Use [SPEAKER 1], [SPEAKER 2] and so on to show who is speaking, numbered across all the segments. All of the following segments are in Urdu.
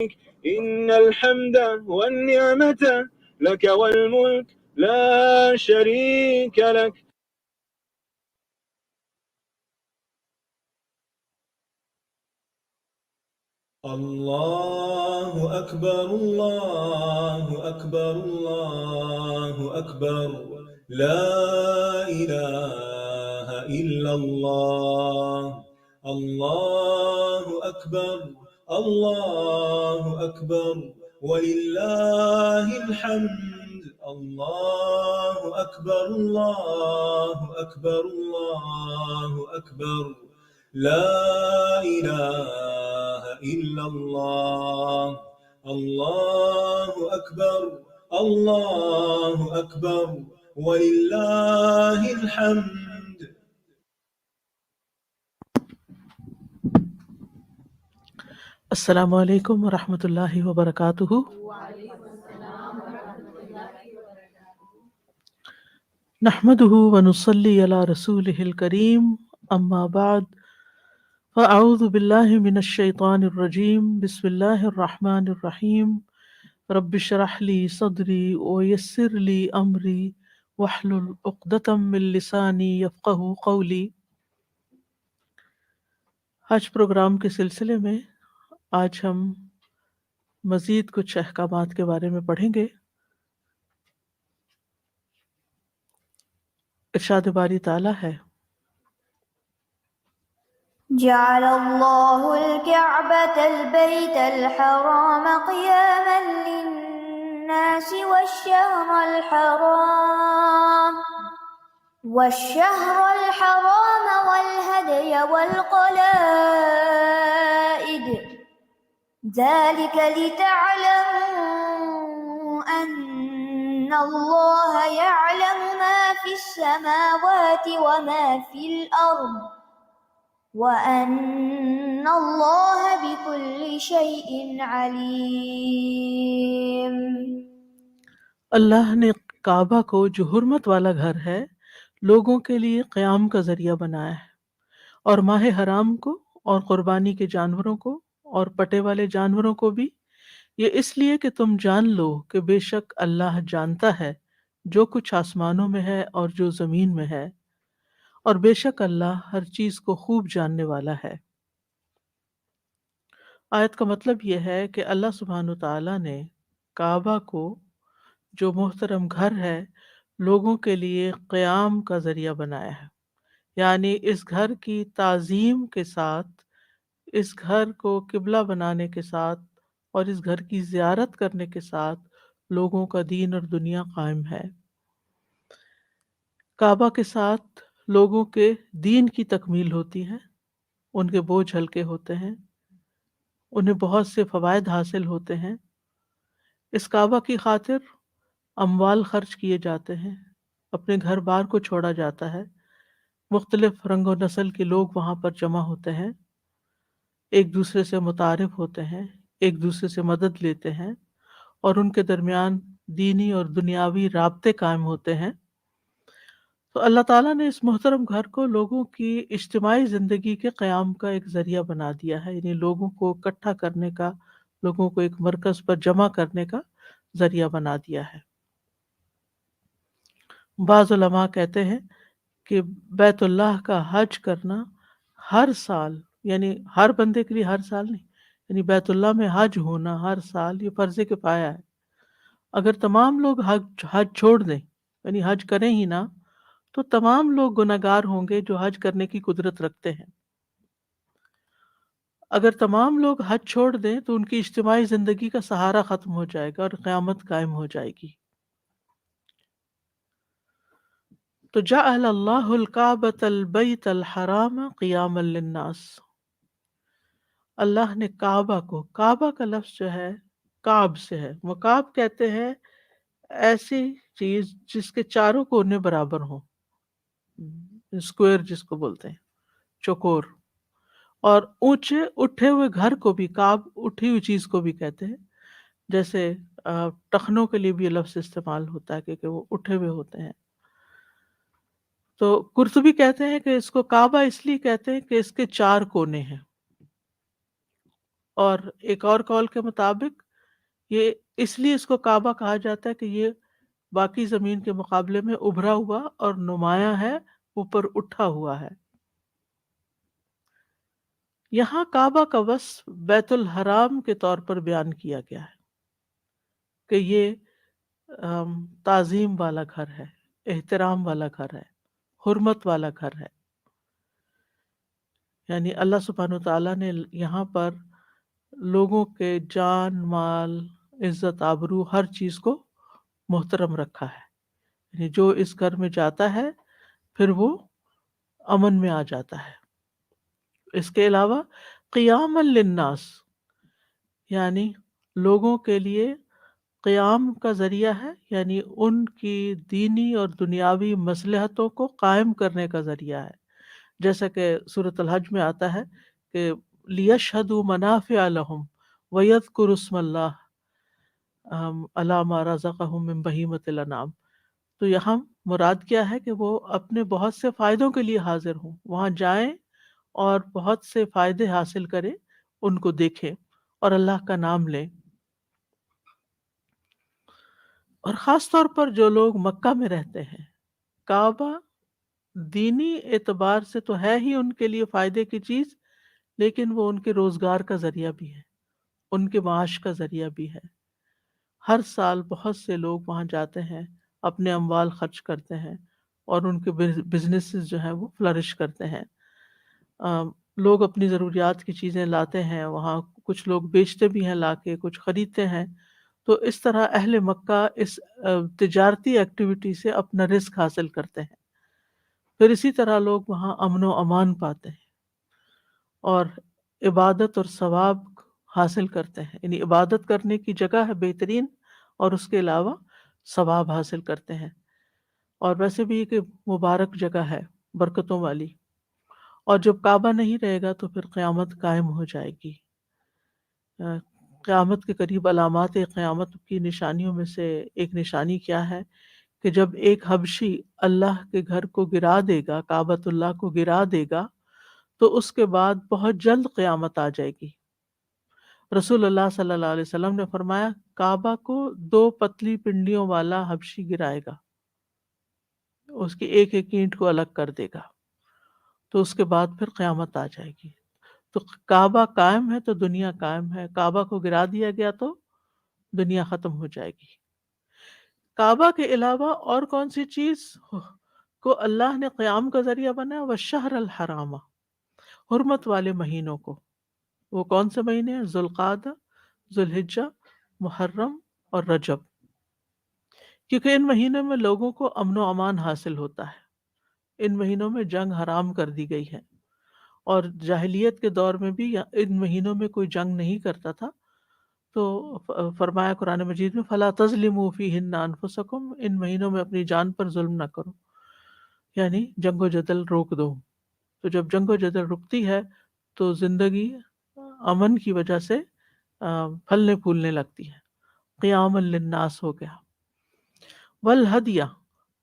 [SPEAKER 1] إن الحمد والنعمة لك والملك لا شريك لك.
[SPEAKER 2] الله أكبر الله أكبر الله أكبر لا إله إلا الله. الله أكبر الله أكبر ولله الحمد. الله أكبر الله أكبر الله أكبر لا إله إلا الله. الله أكبر الله أكبر ولله الحمد.
[SPEAKER 3] السلام علیکم ورحمۃ اللہ وبرکاتہ۔ نحمده ونصلي على رسوله الكريم، اما بعد فاعوذ باللہ من الشیطان الرجیم، بسم اللہ الرحمن الرحیم۔ رب اشرح لي صدری ويسر لي امری واحلل عقدۃ من لسانی یفقهوا قولی۔ حج پروگرام کے سلسلے میں آج ہم مزید کچھ احکامات کے بارے میں پڑھیں گے۔ ارشاد باری تعالیٰ ہے،
[SPEAKER 4] جعل الله الكعبة البيت الحرام قياما للناس والشهر الحرام والهدي والقلائد، ذلك لتعلموا أن الله يعلم ما في السماوات وما في الأرض وَأَنَّ اللَّهَ بِكُلِّ شَيْءٍ عَلِيمٌ۔
[SPEAKER 3] اللہ نے کعبہ کو جو حرمت والا گھر ہے لوگوں کے لیے قیام کا ذریعہ بنایا ہے، اور ماہ حرام کو اور قربانی کے جانوروں کو اور پٹے والے جانوروں کو بھی، یہ اس لیے کہ تم جان لو کہ بے شک اللہ جانتا ہے جو کچھ آسمانوں میں ہے اور جو زمین میں ہے، اور بے شک اللہ ہر چیز کو خوب جاننے والا ہے۔ آیت کا مطلب یہ ہے کہ اللہ سبحانہ وتعالیٰ نے کعبہ کو جو محترم گھر ہے لوگوں کے لیے قیام کا ذریعہ بنایا ہے، یعنی اس گھر کی تعظیم کے ساتھ، اس گھر کو قبلہ بنانے کے ساتھ اور اس گھر کی زیارت کرنے کے ساتھ لوگوں کا دین اور دنیا قائم ہے۔ کعبہ کے ساتھ لوگوں کے دین کی تکمیل ہوتی ہے، ان کے بوجھ ہلکے ہوتے ہیں، انہیں بہت سے فوائد حاصل ہوتے ہیں۔ اس کعبہ کی خاطر اموال خرچ کیے جاتے ہیں، اپنے گھر بار کو چھوڑا جاتا ہے، مختلف رنگ و نسل کے لوگ وہاں پر جمع ہوتے ہیں، ایک دوسرے سے متعارف ہوتے ہیں، ایک دوسرے سے مدد لیتے ہیں، اور ان کے درمیان دینی اور دنیاوی رابطے قائم ہوتے ہیں۔ تو اللہ تعالیٰ نے اس محترم گھر کو لوگوں کی اجتماعی زندگی کے قیام کا ایک ذریعہ بنا دیا ہے، یعنی لوگوں کو اکٹھا کرنے کا، لوگوں کو ایک مرکز پر جمع کرنے کا ذریعہ بنا دیا ہے۔ بعض علماء کہتے ہیں کہ بیت اللہ کا حج کرنا ہر سال، یعنی ہر بندے کے لیے ہر سال نہیں، یعنی بیت اللہ میں حج ہونا ہر سال یہ فرض کفایہ ہے۔ اگر تمام لوگ حج چھوڑ دیں، یعنی حج کریں ہی نہ، تو تمام لوگ گناہگار ہوں گے جو حج کرنے کی قدرت رکھتے ہیں۔ اگر تمام لوگ حج چھوڑ دیں تو ان کی اجتماعی زندگی کا سہارا ختم ہو جائے گا اور قیامت قائم ہو جائے گی۔ تو جعل اللہ الکعبۃ البیت الحرام قیاما للناس، اللہ نے کعبہ کو، کعبہ کا لفظ جو ہے کعب سے ہے، مکعب کہتے ہیں ایسی چیز جس کے چاروں کونے برابر ہوں، اسکوائر جس کو بولتے ہیں، چوکور، اور اونچے اٹھے ہوئے گھر کو بھی کعب، اٹھی ہوئی چیز کو بھی کہتے ہیں، جیسے ٹخنوں کے لیے بھی یہ لفظ استعمال ہوتا ہے کہ وہ اٹھے ہوئے ہوتے ہیں۔ تو قرطبی کہتے ہیں کہ اس کو کعبہ اس لیے کہتے ہیں کہ اس کے چار کونے ہیں۔ اور ایک اور قول کے مطابق یہ اس لیے اس کو کعبہ کہا جاتا ہے کہ یہ باقی زمین کے مقابلے میں ابھرا ہوا اور نمایاں ہے، اوپر اٹھا ہوا ہے۔ یہاں کعبہ کا وصف بیت الحرام کے طور پر بیان کیا گیا ہے کہ یہ تعظیم والا گھر ہے، احترام والا گھر ہے، حرمت والا گھر ہے۔ یعنی اللہ سبحانہ وتعالیٰ نے یہاں پر لوگوں کے جان، مال، عزت، آبرو، ہر چیز کو محترم رکھا ہے۔ یعنی جو اس گھر میں جاتا ہے پھر وہ امن میں آ جاتا ہے۔ اس کے علاوہ قیام للناس، یعنی لوگوں کے لیے قیام کا ذریعہ ہے، یعنی ان کی دینی اور دنیاوی مصلحتوں کو قائم کرنے کا ذریعہ ہے، جیسا کہ سورۃ الحج میں آتا ہے کہ لِيَشْهَدُوا مَنَافِعَ لَهُمْ وَيَذْكُرُوا اسْمَ اللَّهِ عَلَىٰ مَا رَزَقَهُم مِّن بَهِيمَةِ الْأَنْعَامِ۔ تو یہاں مراد کیا ہے کہ وہ اپنے بہت سے فائدوں کے لیے حاضر ہوں، وہاں جائیں اور بہت سے فائدے حاصل کریں، ان کو دیکھیں اور اللہ کا نام لیں۔ اور خاص طور پر جو لوگ مکہ میں رہتے ہیں، کعبہ دینی اعتبار سے تو ہے ہی ان کے لیے فائدے کی چیز، لیکن وہ ان کے روزگار کا ذریعہ بھی ہے، ان کے معاش کا ذریعہ بھی ہے۔ ہر سال بہت سے لوگ وہاں جاتے ہیں، اپنے اموال خرچ کرتے ہیں اور ان کے بزنسز جو ہیں وہ فلرش کرتے ہیں۔ لوگ اپنی ضروریات کی چیزیں لاتے ہیں وہاں، کچھ لوگ بیچتے بھی ہیں، لا کے کچھ خریدتے ہیں۔ تو اس طرح اہل مکہ اس تجارتی ایکٹیویٹی سے اپنا رزق حاصل کرتے ہیں۔ پھر اسی طرح لوگ وہاں امن و امان پاتے ہیں اور عبادت اور ثواب حاصل کرتے ہیں، یعنی عبادت کرنے کی جگہ ہے بہترین، اور اس کے علاوہ ثواب حاصل کرتے ہیں۔ اور ویسے بھی یہ کہ مبارک جگہ ہے، برکتوں والی۔ اور جب کعبہ نہیں رہے گا تو پھر قیامت قائم ہو جائے گی۔ قیامت کے قریب علامات قیامت کی نشانیوں میں سے ایک نشانی کیا ہے کہ جب ایک حبشی اللہ کے گھر کو گرا دے گا، کعبۃ اللہ کو گرا دے گا، تو اس کے بعد بہت جلد قیامت آ جائے گی۔ رسول اللہ صلی اللہ علیہ وسلم نے فرمایا کعبہ کو 2 پتلی پنڈلیوں والا حبشی گرائے گا، اس کی ایک ایک اینٹ کو الگ کر دے گا، تو اس کے بعد پھر قیامت آ جائے گی۔ تو کعبہ قائم ہے تو دنیا قائم ہے، کعبہ کو گرا دیا گیا تو دنیا ختم ہو جائے گی۔ کعبہ کے علاوہ اور کون سی چیز کو اللہ نے قیام کا ذریعہ بنایا؟ والشہر الحرام، حرمت والے مہینوں کو۔ وہ کون سے مہینے ہیں؟ ذوالقعدہ، ذوالحجہ، محرم اور رجب، کیونکہ ان مہینوں میں لوگوں کو امن و امان حاصل ہوتا ہے۔ ان مہینوں میں جنگ حرام کر دی گئی ہے، اور جاہلیت کے دور میں بھی ان مہینوں میں کوئی جنگ نہیں کرتا تھا۔ تو فرمایا قرآن مجید میں فَلَا تَظْلِمُوا فِيهِنَّ أَنفُسَكُمْ، ان مہینوں میں اپنی جان پر ظلم نہ کرو، یعنی جنگ و جدل روک دو۔ تو جب جنگ و جدل رکتی ہے تو زندگی امن کی وجہ سے پھلنے پھولنے لگتی ہے۔ قیام للناس ہو گیا۔ والہدیہ،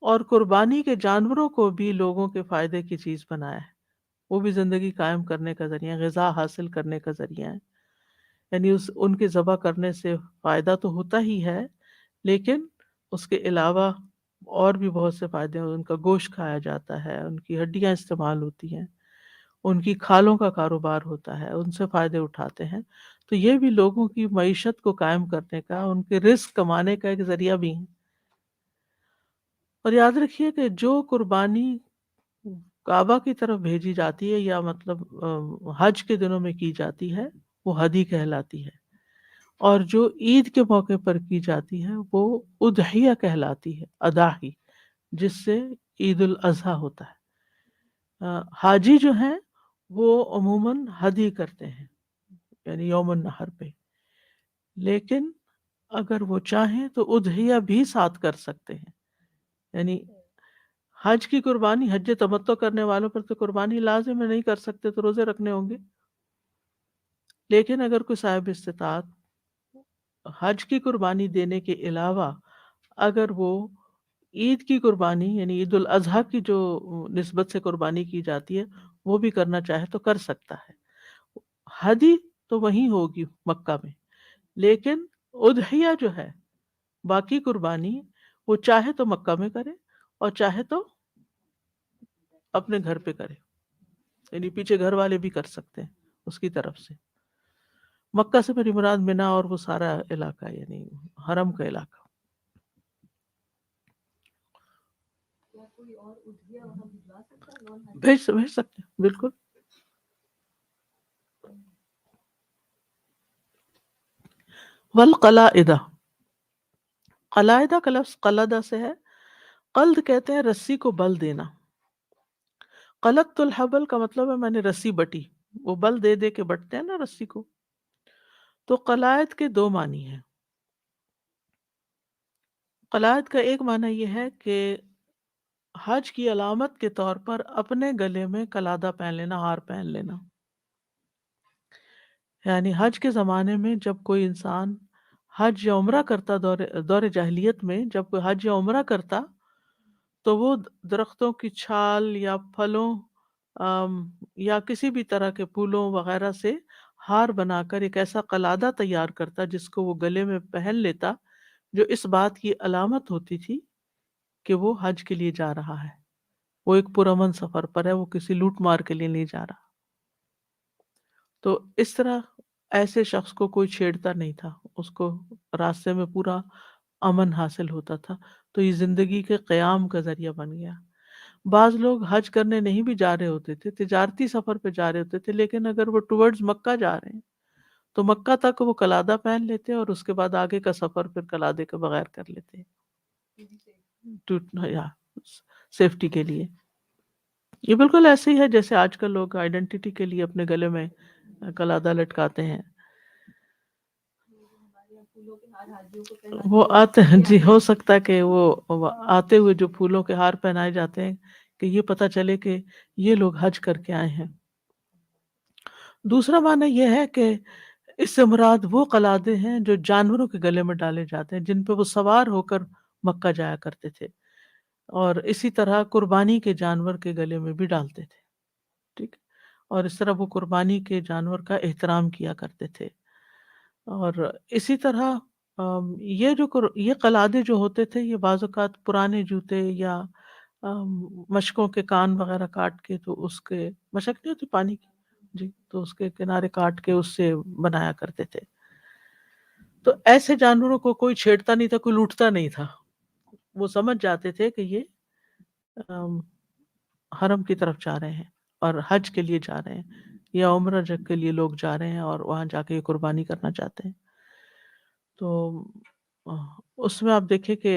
[SPEAKER 3] اور قربانی کے جانوروں کو بھی لوگوں کے فائدے کی چیز بنایا ہے، وہ بھی زندگی قائم کرنے کا ذریعہ، غذا حاصل کرنے کا ذریعہ ہے۔ یعنی ان کے ذبح کرنے سے فائدہ تو ہوتا ہی ہے، لیکن اس کے علاوہ اور بھی بہت سے فائدے ہیں۔ ان کا گوشت کھایا جاتا ہے، ان کی ہڈیاں استعمال ہوتی ہیں، ان کی کھالوں کا کاروبار ہوتا ہے، ان سے فائدے اٹھاتے ہیں۔ تو یہ بھی لوگوں کی معیشت کو قائم کرنے کا، ان کے رزق کمانے کا ایک ذریعہ بھی ہے۔ اور یاد رکھیے کہ جو قربانی کعبہ کی طرف بھیجی جاتی ہے، یا مطلب حج کے دنوں میں کی جاتی ہے، وہ ہدی کہلاتی ہے، اور جو عید کے موقع پر کی جاتی ہے وہ اضحیہ کہلاتی ہے، اضاحی، جس سے عید الاضحیٰ ہوتا ہے۔ حاجی جو ہیں وہ عموماً ہدی کرتے ہیں، یعنی یوم النحر پہ، لیکن اگر وہ چاہیں تو اضحیہ بھی ساتھ کر سکتے ہیں۔ یعنی حج کی قربانی، حج تمتع کرنے والوں پر تو قربانی لازم ہے، نہیں کر سکتے تو روزے رکھنے ہوں گے، لیکن اگر کوئی صاحب استطاعت حج کی قربانی دینے کے علاوہ اگر وہ عید کی قربانی، یعنی عید الاضحیٰ کی جو نسبت سے قربانی کی جاتی ہے، وہ بھی کرنا چاہے تو کر سکتا ہے۔ ہدی تو وہیں ہوگی مکہ میں، لیکن اضحیہ جو ہے، باقی قربانی، وہ چاہے تو مکہ میں کرے اور چاہے تو اپنے گھر پہ کرے، یعنی پیچھے گھر والے بھی کر سکتے ہیں اس کی طرف سے۔ مکہ سے میری مراد منا اور وہ سارا علاقہ، یعنی حرم کا علاقہ۔ بھیج سکتے ہیں بالکل۔ والقلائدہ، قلائدہ کا لفظ قلدہ سے ہے، قلد کہتے ہیں رسی کو بل دینا۔ قلدت الحبل کا مطلب ہے میں نے رسی بٹی، وہ بل دے دے کے بٹتے ہیں نا رسی کو۔ تو قلائد کے دو معنی ہیں۔ قلائد کا ایک معنی یہ ہے کہ حج کی علامت کے طور پر اپنے گلے میں قلادہ پہن لینا، ہار پہن لینا۔ یعنی حج کے زمانے میں جب کوئی انسان حج یا عمرہ کرتا، دور جاہلیت میں جب کوئی حج یا عمرہ کرتا، تو وہ درختوں کی چھال یا پھلوں یا کسی بھی طرح کے پھولوں وغیرہ سے ہار بنا کر ایک ایسا قلادہ تیار کرتا جس کو وہ گلے میں پہن لیتا، جو اس بات کی علامت ہوتی تھی کہ وہ حج کے لیے جا رہا ہے، وہ ایک پرامن سفر پر ہے، وہ کسی لوٹ مار کے لیے نہیں جا رہا۔ تو اس طرح ایسے شخص کو کوئی چھیڑتا نہیں تھا، اس کو راستے میں پورا امن حاصل ہوتا تھا۔ تو یہ زندگی کے قیام کا ذریعہ بن گیا۔ بعض لوگ حج کرنے نہیں بھی جا رہے ہوتے تھے، تجارتی سفر پہ جا رہے ہوتے تھے، لیکن اگر وہ ٹورڈز مکہ جا رہے ہیں تو مکہ تک وہ قلادہ پہن لیتے اور اس کے بعد آگے کا سفر پھر قلادے کے بغیر کر لیتے یا سیفٹی کے لیے۔ یہ بالکل ایسے ہی ہے جیسے آج کل لوگ آئیڈینٹی کے لیے اپنے گلے میں قلادہ لٹکاتے ہیں۔ وہ آتے ہیں، جی ہو سکتا ہے کہ وہ آتے ہوئے جو پھولوں کے ہار پہنائے جاتے ہیں کہ یہ پتہ چلے کہ یہ لوگ حج کر کے آئے ہیں۔ دوسرا معنی یہ ہے کہ اس سے مراد وہ قلادے ہیں جو جانوروں کے گلے میں ڈالے جاتے ہیں، جن پہ وہ سوار ہو کر مکہ جایا کرتے تھے، اور اسی طرح قربانی کے جانور کے گلے میں بھی ڈالتے تھے، ٹھیک، اور اس طرح وہ قربانی کے جانور کا احترام کیا کرتے تھے۔ اور اسی طرح یہ قلادے جو ہوتے تھے، یہ بعض اوقات پرانے جوتے یا مشکوں کے کان وغیرہ کاٹ کے، تو اس کے مشک نہیں ہوتی پانی کی، جی، تو اس کے کنارے کاٹ کے اس سے بنایا کرتے تھے۔ تو ایسے جانوروں کو کوئی چھیڑتا نہیں تھا، کوئی لوٹتا نہیں تھا، وہ سمجھ جاتے تھے کہ یہ حرم کی طرف جا رہے ہیں اور حج کے لیے جا رہے ہیں، یا عمرہ کے لیے لوگ جا رہے ہیں اور وہاں جا کے یہ قربانی کرنا چاہتے ہیں۔ تو اس میں آپ دیکھیں کہ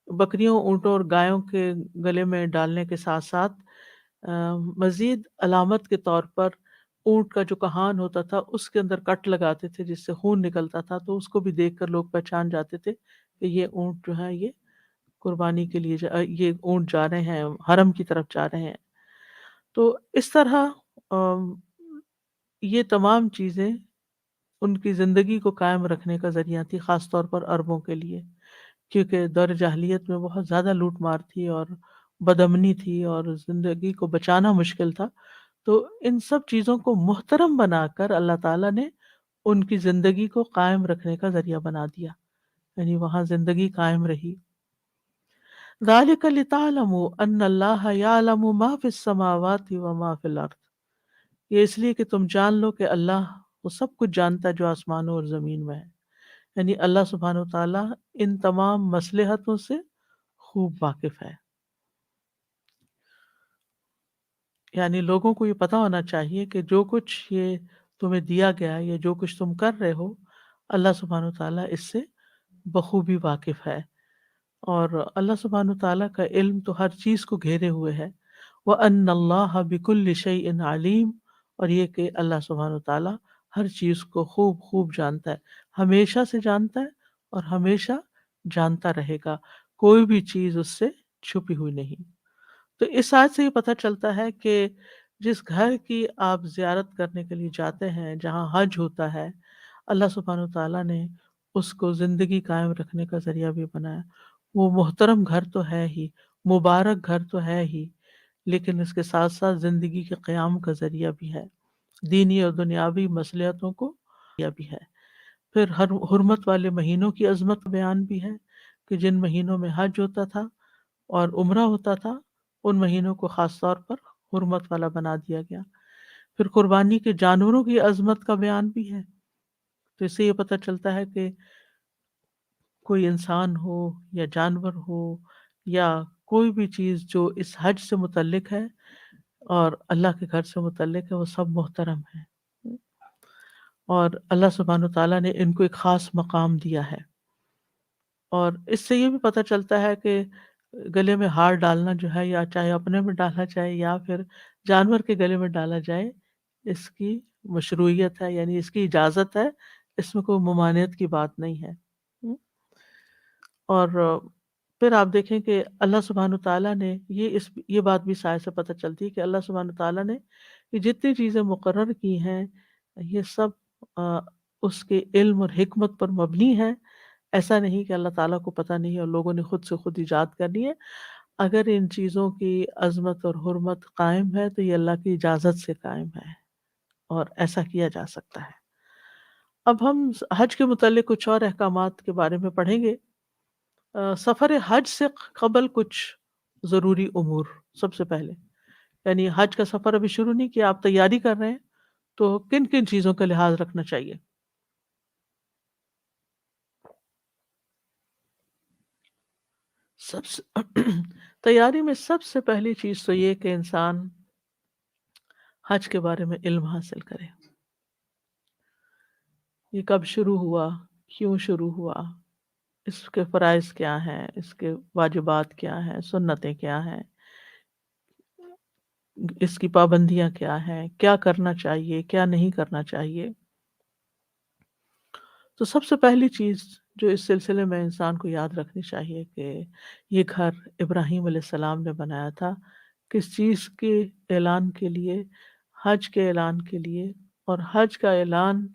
[SPEAKER 3] بکریوں، اونٹوں اور گایوں کے گلے میں ڈالنے کے ساتھ ساتھ مزید علامت کے طور پر اونٹ کا جو کہان ہوتا تھا اس کے اندر کٹ لگاتے تھے جس سے خون نکلتا تھا، تو اس کو بھی دیکھ کر لوگ پہچان جاتے تھے کہ یہ اونٹ جو ہے یہ قربانی کے لیے یہ اونٹ جا رہے ہیں، حرم کی طرف جا رہے ہیں۔ تو اس طرح یہ تمام چیزیں ان کی زندگی کو قائم رکھنے کا ذریعہ تھی، خاص طور پر عربوں کے لیے، کیونکہ دور جاہلیت میں بہت زیادہ لوٹ مار تھی اور بدامنی تھی اور زندگی کو بچانا مشکل تھا۔ تو ان سب چیزوں کو محترم بنا کر اللہ تعالیٰ نے ان کی زندگی کو قائم رکھنے کا ذریعہ بنا دیا، یعنی وہاں زندگی قائم رہی۔ ذَلِكَ لِتَعْلَمُوا أَنَّ اللَّهَ يَعْلَمُ مَا فِي السَّمَاوَاتِ وَمَا فِي الْأَرْضِ، یہ اس لیے کہ تم جان لو کہ اللہ وہ سب کچھ جانتا ہے جو آسمانوں اور زمین میں ہے، یعنی اللہ سبحانہ و تعالیٰ ان تمام مصلحتوں سے خوب واقف ہے۔ یعنی لوگوں کو یہ پتہ ہونا چاہیے کہ جو کچھ یہ تمہیں دیا گیا یا جو کچھ تم کر رہے ہو، اللہ سبحانہ و تعالیٰ اس سے بخوبی واقف ہے، اور اللہ سبحانہ و تعالیٰ کا علم تو ہر چیز کو گھیرے ہوئے ہے۔ وَأَنَّ اللَّهَ بِكُلِّ شَيْءٍ عَلِيمٌ، اور یہ کہ اللہ سبحانہ و تعالیٰ ہر چیز کو خوب خوب جانتا ہے، ہمیشہ سے جانتا ہے اور ہمیشہ جانتا رہے گا، کوئی بھی چیز اس سے چھپی ہوئی نہیں۔ تو اس آیت سے یہ پتہ چلتا ہے کہ جس گھر کی آپ زیارت کرنے کے لیے جاتے ہیں، جہاں حج ہوتا ہے، اللہ سبحانہ و تعالیٰ نے اس کو زندگی قائم رکھنے کا ذریعہ بھی بنایا۔ وہ محترم گھر تو ہے ہی، مبارک گھر تو ہے ہی، لیکن اس کے ساتھ ساتھ زندگی کے قیام کا ذریعہ بھی ہے۔ دینی اور دنیاوی مصلحتوں کو کیا بھی ہے۔ پھر ہر حرمت والے مہینوں کی عظمت کا بیان بھی ہے کہ جن مہینوں میں حج ہوتا تھا اور عمرہ ہوتا تھا ان مہینوں کو خاص طور پر حرمت والا بنا دیا گیا۔ پھر قربانی کے جانوروں کی عظمت کا بیان بھی ہے، تو اس سے یہ پتہ چلتا ہے کہ کوئی انسان ہو یا جانور ہو یا کوئی بھی چیز جو اس حج سے متعلق ہے اور اللہ کے گھر سے متعلق ہے وہ سب محترم ہے، اور اللہ سبحانہ وتعالیٰ نے ان کو ایک خاص مقام دیا ہے۔ اور اس سے یہ بھی پتہ چلتا ہے کہ گلے میں ہار ڈالنا جو ہے، یا چاہے اپنے میں ڈالا جائے یا پھر جانور کے گلے میں ڈالا جائے، اس کی مشروعیت ہے، یعنی اس کی اجازت ہے، اس میں کوئی ممانعت کی بات نہیں ہے۔ اور پھر آپ دیکھیں کہ اللہ سبحانہ تعالیٰ نے یہ بات بھی سائے سے پتہ چلتی ہے کہ اللہ سبحانہ تعالیٰ نے یہ جتنی چیزیں مقرر کی ہیں یہ سب اس کے علم اور حکمت پر مبنی ہے۔ ایسا نہیں کہ اللہ تعالیٰ کو پتہ نہیں اور لوگوں نے خود سے خود ایجاد کرنی ہے۔ اگر ان چیزوں کی عظمت اور حرمت قائم ہے تو یہ اللہ کی اجازت سے قائم ہے اور ایسا کیا جا سکتا ہے۔ اب ہم حج کے متعلق کچھ اور احکامات کے بارے میں پڑھیں گے۔ سفر حج سے قبل کچھ ضروری امور۔ سب سے پہلے یعنی حج کا سفر ابھی شروع نہیں کیا، آپ تیاری کر رہے ہیں تو کن کن چیزوں کا لحاظ رکھنا چاہیے؟ سب سے تیاری میں سب سے پہلی چیز تو یہ کہ انسان حج کے بارے میں علم حاصل کرے۔ یہ کب شروع ہوا، کیوں شروع ہوا، اس کے فرائض کیا ہیں، اس کے واجبات کیا ہیں، سنتیں کیا ہیں، اس کی پابندیاں کیا ہیں، کیا کرنا چاہیے کیا نہیں کرنا چاہیے۔ تو سب سے پہلی چیز جو اس سلسلے میں انسان کو یاد رکھنی چاہیے کہ یہ گھر ابراہیم علیہ السلام نے بنایا تھا کس چیز کے اعلان کے لیے؟ حج کے اعلان کے لیے۔ اور حج کا اعلان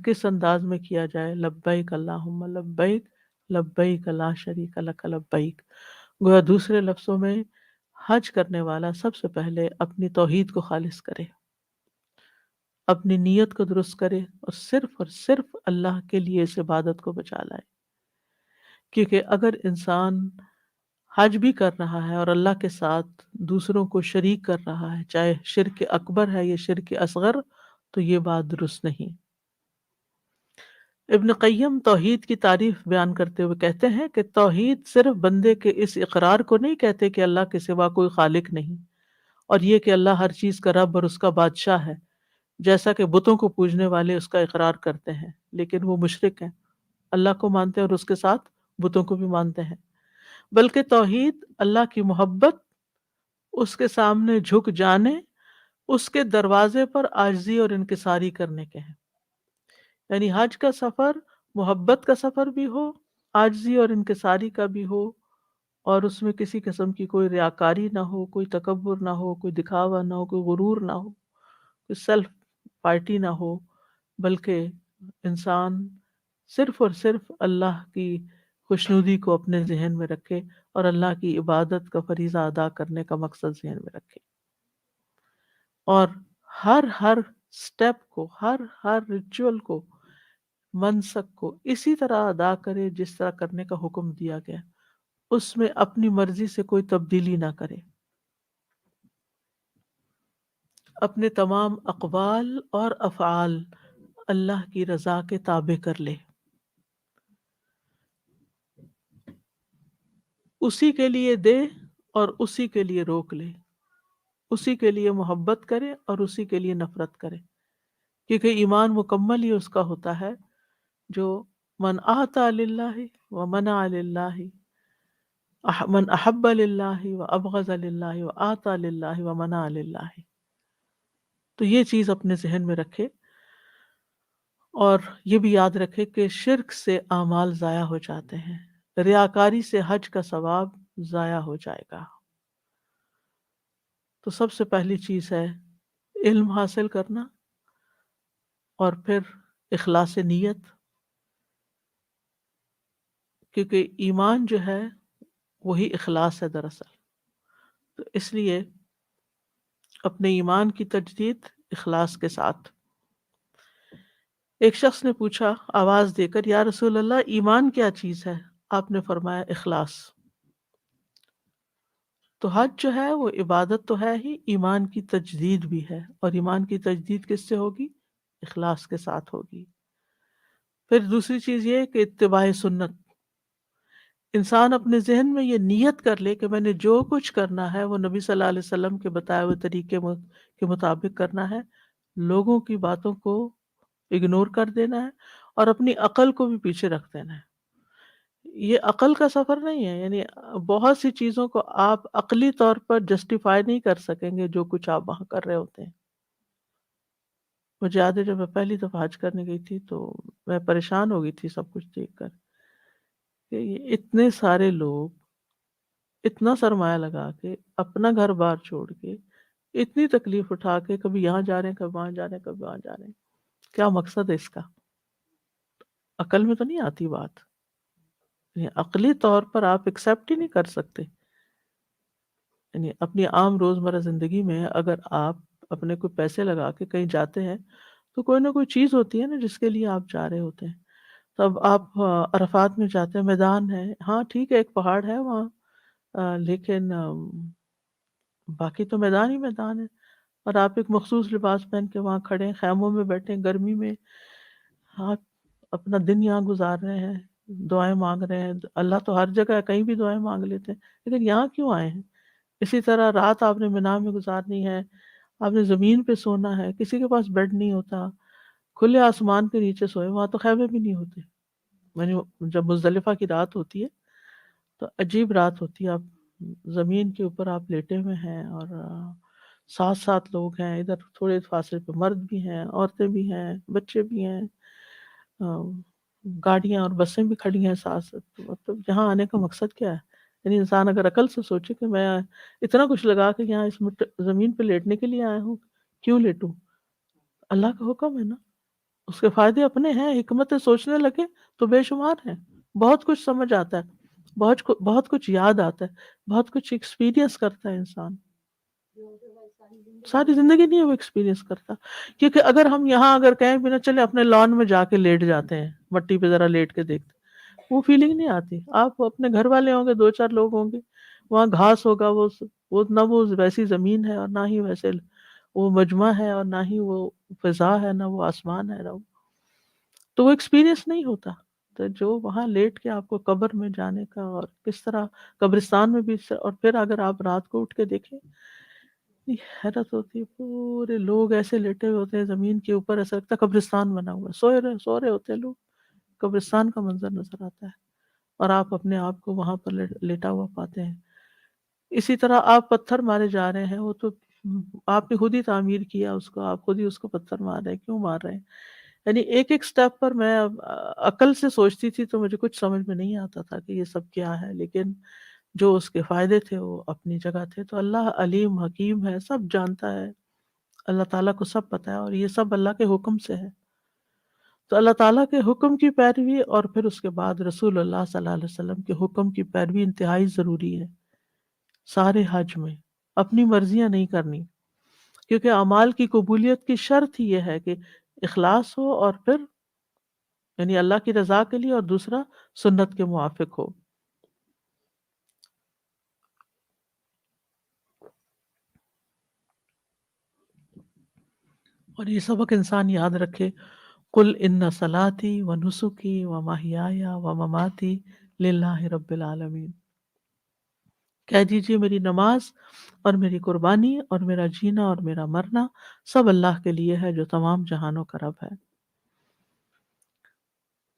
[SPEAKER 3] کس انداز میں کیا جائے؟ لبیک اللہم لبیک لبیک لا شریک لک لبیک۔ گویا دوسرے لفظوں میں حج کرنے والا سب سے پہلے اپنی توحید کو خالص کرے، اپنی نیت کو درست کرے اور صرف اللہ کے لیے اس عبادت کو بچا لائے۔ کیونکہ اگر انسان حج بھی کر رہا ہے اور اللہ کے ساتھ دوسروں کو شریک کر رہا ہے، چاہے شرک اکبر ہے یا شرک اصغر، تو یہ بات درست نہیں۔ ابن قیم توحید کی تعریف بیان کرتے ہوئے کہتے ہیں کہ توحید صرف بندے کے اس اقرار کو نہیں کہتے کہ اللہ کے سوا کوئی خالق نہیں، اور یہ کہ اللہ ہر چیز کا رب اور اس کا بادشاہ ہے، جیسا کہ بتوں کو پوجنے والے اس کا اقرار کرتے ہیں لیکن وہ مشرک ہیں، اللہ کو مانتے ہیں اور اس کے ساتھ بتوں کو بھی مانتے ہیں۔ بلکہ توحید اللہ کی محبت، اس کے سامنے جھک جانے، اس کے دروازے پر عاجزی اور انکساری کرنے کے ہیں۔ یعنی حج کا سفر محبت کا سفر بھی ہو، عاجزی اور انکساری کا بھی ہو، اور اس میں کسی قسم کی کوئی ریاکاری نہ ہو، کوئی تکبر نہ ہو، کوئی دکھاوا نہ ہو، کوئی غرور نہ ہو، کوئی سیلف پارٹی نہ ہو، بلکہ انسان صرف اور صرف اللہ کی خوشنودی کو اپنے ذہن میں رکھے اور اللہ کی عبادت کا فریضہ ادا کرنے کا مقصد ذہن میں رکھے، اور ہر سٹیپ کو، ہر ریچول کو، منسک کو اسی طرح ادا کرے جس طرح کرنے کا حکم دیا گیا، اس میں اپنی مرضی سے کوئی تبدیلی نہ کرے، اپنے تمام اقوال اور افعال اللہ کی رضا کے تابع کر لے، اسی کے لیے دے اور اسی کے لیے روک لے، اسی کے لیے محبت کرے اور اسی کے لیے نفرت کرے، کیونکہ ایمان مکمل ہی اس کا ہوتا ہے جو من اعطى للہ ومنع للہ، من احب للہ وابغض للہ واعطى للہ ومنع للہ۔ تو یہ چیز اپنے ذہن میں رکھے، اور یہ بھی یاد رکھے کہ شرک سے اعمال ضائع ہو جاتے ہیں، ریاکاری سے حج کا ثواب ضائع ہو جائے گا۔ تو سب سے پہلی چیز ہے علم حاصل کرنا، اور پھر اخلاص نیت، کیونکہ ایمان جو ہے وہی اخلاص ہے دراصل۔ تو اس لیے اپنے ایمان کی تجدید اخلاص کے ساتھ۔ ایک شخص نے پوچھا آواز دے کر، یا رسول اللہ ایمان کیا چیز ہے؟ آپ نے فرمایا اخلاص۔ تو حج جو ہے وہ عبادت تو ہے ہی، ایمان کی تجدید بھی ہے، اور ایمان کی تجدید کس سے ہوگی؟ اخلاص کے ساتھ ہوگی۔ پھر دوسری چیز یہ کہ اتباع سنت، انسان اپنے ذہن میں یہ نیت کر لے کہ میں نے جو کچھ کرنا ہے وہ نبی صلی اللہ علیہ وسلم کے بتائے ہوئے طریقے کے مطابق کرنا ہے، لوگوں کی باتوں کو اگنور کر دینا ہے، اور اپنی عقل کو بھی پیچھے رکھ دینا ہے۔ یہ عقل کا سفر نہیں ہے، یعنی بہت سی چیزوں کو آپ عقلی طور پر جسٹیفائی نہیں کر سکیں گے جو کچھ آپ وہاں کر رہے ہوتے ہیں۔ مجھے یاد ہے جب میں پہلی دفعہ حج کرنے گئی تھی تو میں پریشان ہو گئی تھی سب کچھ دیکھ کر، کہ یہ اتنے سارے لوگ اتنا سرمایہ لگا کے اپنا گھر بار چھوڑ کے اتنی تکلیف اٹھا کے کبھی یہاں جا رہے ہیں، کبھی وہاں جا رہے ہیں، کبھی وہاں جا رہے ہیں، کیا مقصد ہے اس کا؟ عقل میں تو نہیں آتی بات، یعنی عقلی طور پر آپ ایکسیپٹ ہی نہیں کر سکتے۔ یعنی اپنی عام روزمرہ زندگی میں اگر آپ اپنے کوئی پیسے لگا کے کہیں جاتے ہیں تو کوئی نہ کوئی چیز ہوتی ہے نا جس کے لیے آپ جا رہے ہوتے ہیں۔ تو اب آپ عرفات میں جاتے ہیں، میدان ہے، ہاں ٹھیک ہے ایک پہاڑ ہے وہاں، لیکن باقی تو میدان ہی میدان ہے، اور آپ ایک مخصوص لباس پہن کے وہاں کھڑے ہیں، خیموں میں بیٹھے ہیں گرمی میں، آپ اپنا دن یہاں گزار رہے ہیں، دعائیں مانگ رہے ہیں۔ اللہ تو ہر جگہ ہے، کہیں بھی دعائیں مانگ لیتے ہیں، لیکن یہاں کیوں آئے ہیں؟ اسی طرح رات آپ نے مینا میں گزارنی ہے، آپ نے زمین پہ سونا ہے، کسی کے پاس بیڈ نہیں ہوتا، کھلے آسمان کے نیچے سوئے، وہاں تو خیمے بھی نہیں ہوتے۔ یعنی جب مزدلفہ کی رات ہوتی ہے تو عجیب رات ہوتی ہے، آپ زمین کے اوپر آپ لیٹے ہوئے ہیں، اور ساتھ ساتھ لوگ ہیں، ادھر تھوڑے فاصلے پہ مرد بھی ہیں، عورتیں بھی ہیں، بچے بھی ہیں، گاڑیاں اور بسیں بھی کھڑی ہیں ساتھ ساتھ۔ مطلب یہاں آنے کا مقصد کیا ہے؟ یعنی انسان اگر عقل سے سوچے کہ میں اتنا کچھ لگا کے یہاں اس زمین پہ لیٹنے کے لیے آیا ہوں، کیوں لیٹوں؟ اللہ کا حکم ہے نا، اس کے فائدے اپنے ہیں، حکمت سوچنے لگے تو بے شمار ہیں، بہت کچھ سمجھ آتا ہے، بہت کچھ یاد آتا ہے، بہت کچھ ایکسپیرینس کرتا ہے انسان، ساری زندگی نہیں وہ ایکسپیرینس کرتا۔ کیونکہ اگر ہم یہاں اگر کہیں بھی نہ چلے اپنے لان میں جا کے لیٹ جاتے ہیں، مٹی پہ ذرا لیٹ کے دیکھتے، وہ فیلنگ نہیں آتی۔ آپ اپنے گھر والے ہوں گے، دو چار لوگ ہوں گے، وہاں گھاس ہوگا، وہ نہ وہ ویسی زمین ہے اور نہ ہی ویسے وہ مجمع ہے، اور نہ ہی وہ فضا ہے، نہ وہ آسمان ہے، تو وہ ایکسپیرینس نہیں ہوتا۔ تو جو وہاں لیٹ کے آپ کو قبر میں جانے کا، اور کس طرح قبرستان میں بھی، اور پھر اگر آپ رات کو اٹھ کے دیکھیں، حیرت ہوتی ہے، پورے لوگ ایسے لیٹے ہوئے ہوتے ہیں زمین کے اوپر، ایسا لگتا ہے قبرستان بنا ہوا ہے، سو رہے ہوتے ہیں لوگ، قبرستان کا منظر نظر آتا ہے، اور آپ اپنے آپ کو وہاں پر لیٹا ہوا پاتے ہیں۔ اسی طرح آپ پتھر مارے جا رہے ہیں، وہ تو آپ نے خود ہی تعمیر کیا اس کو، آپ خود ہی اس کو پتھر مار رہے ہیں، کیوں مار رہے ہیں؟ یعنی ایک ایک سٹیپ پر میں عقل سے سوچتی تھی تو مجھے کچھ سمجھ میں نہیں آتا تھا کہ یہ سب کیا ہے، لیکن جو اس کے فائدے تھے وہ اپنی جگہ تھے۔ تو اللہ علیم حکیم ہے، سب جانتا ہے، اللہ تعالیٰ کو سب پتہ ہے، اور یہ سب اللہ کے حکم سے ہے۔ تو اللہ تعالیٰ کے حکم کی پیروی، اور پھر اس کے بعد رسول اللہ صلی اللہ علیہ وسلم کے حکم کی پیروی انتہائی ضروری ہے سارے حج میں۔ اپنی مرضیاں نہیں کرنی، کیونکہ اعمال کی قبولیت کی شرط ہی یہ ہے کہ اخلاص ہو، اور پھر یعنی اللہ کی رضا کے لیے، اور دوسرا سنت کے موافق ہو۔ اور یہ سبق انسان یاد رکھے، قل ان صلاتی و نسکی و محیای و مماتی للہ رب العالمین، کہہ دیجئے میری نماز اور میری قربانی اور میرا جینا اور میرا مرنا سب اللہ کے لیے ہے جو تمام جہانوں کا رب ہے۔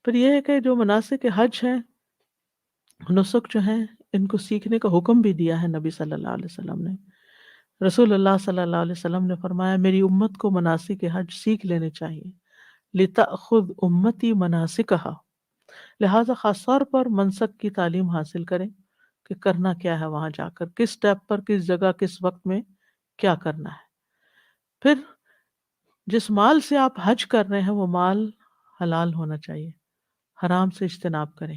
[SPEAKER 3] پھر یہ ہے کہ جو مناسک حج ہیں، نسک جو ہیں، ان کو سیکھنے کا حکم بھی دیا ہے نبی صلی اللہ علیہ وسلم نے۔ رسول اللہ صلی اللہ علیہ وسلم نے فرمایا میری امت کو مناسک حج سیکھ لینے چاہیے، لِتَأْخُذْ أُمَّتِي مَنَاسِكَهَا، لہٰذا خاص طور پر منسک کی تعلیم حاصل کریں کہ کرنا کیا ہے وہاں جا کر، کس سٹیپ پر، کس جگہ، کس وقت میں کیا کرنا ہے۔ پھر جس مال سے آپ حج کر رہے ہیں وہ مال حلال ہونا چاہیے، حرام سے اجتناب کریں،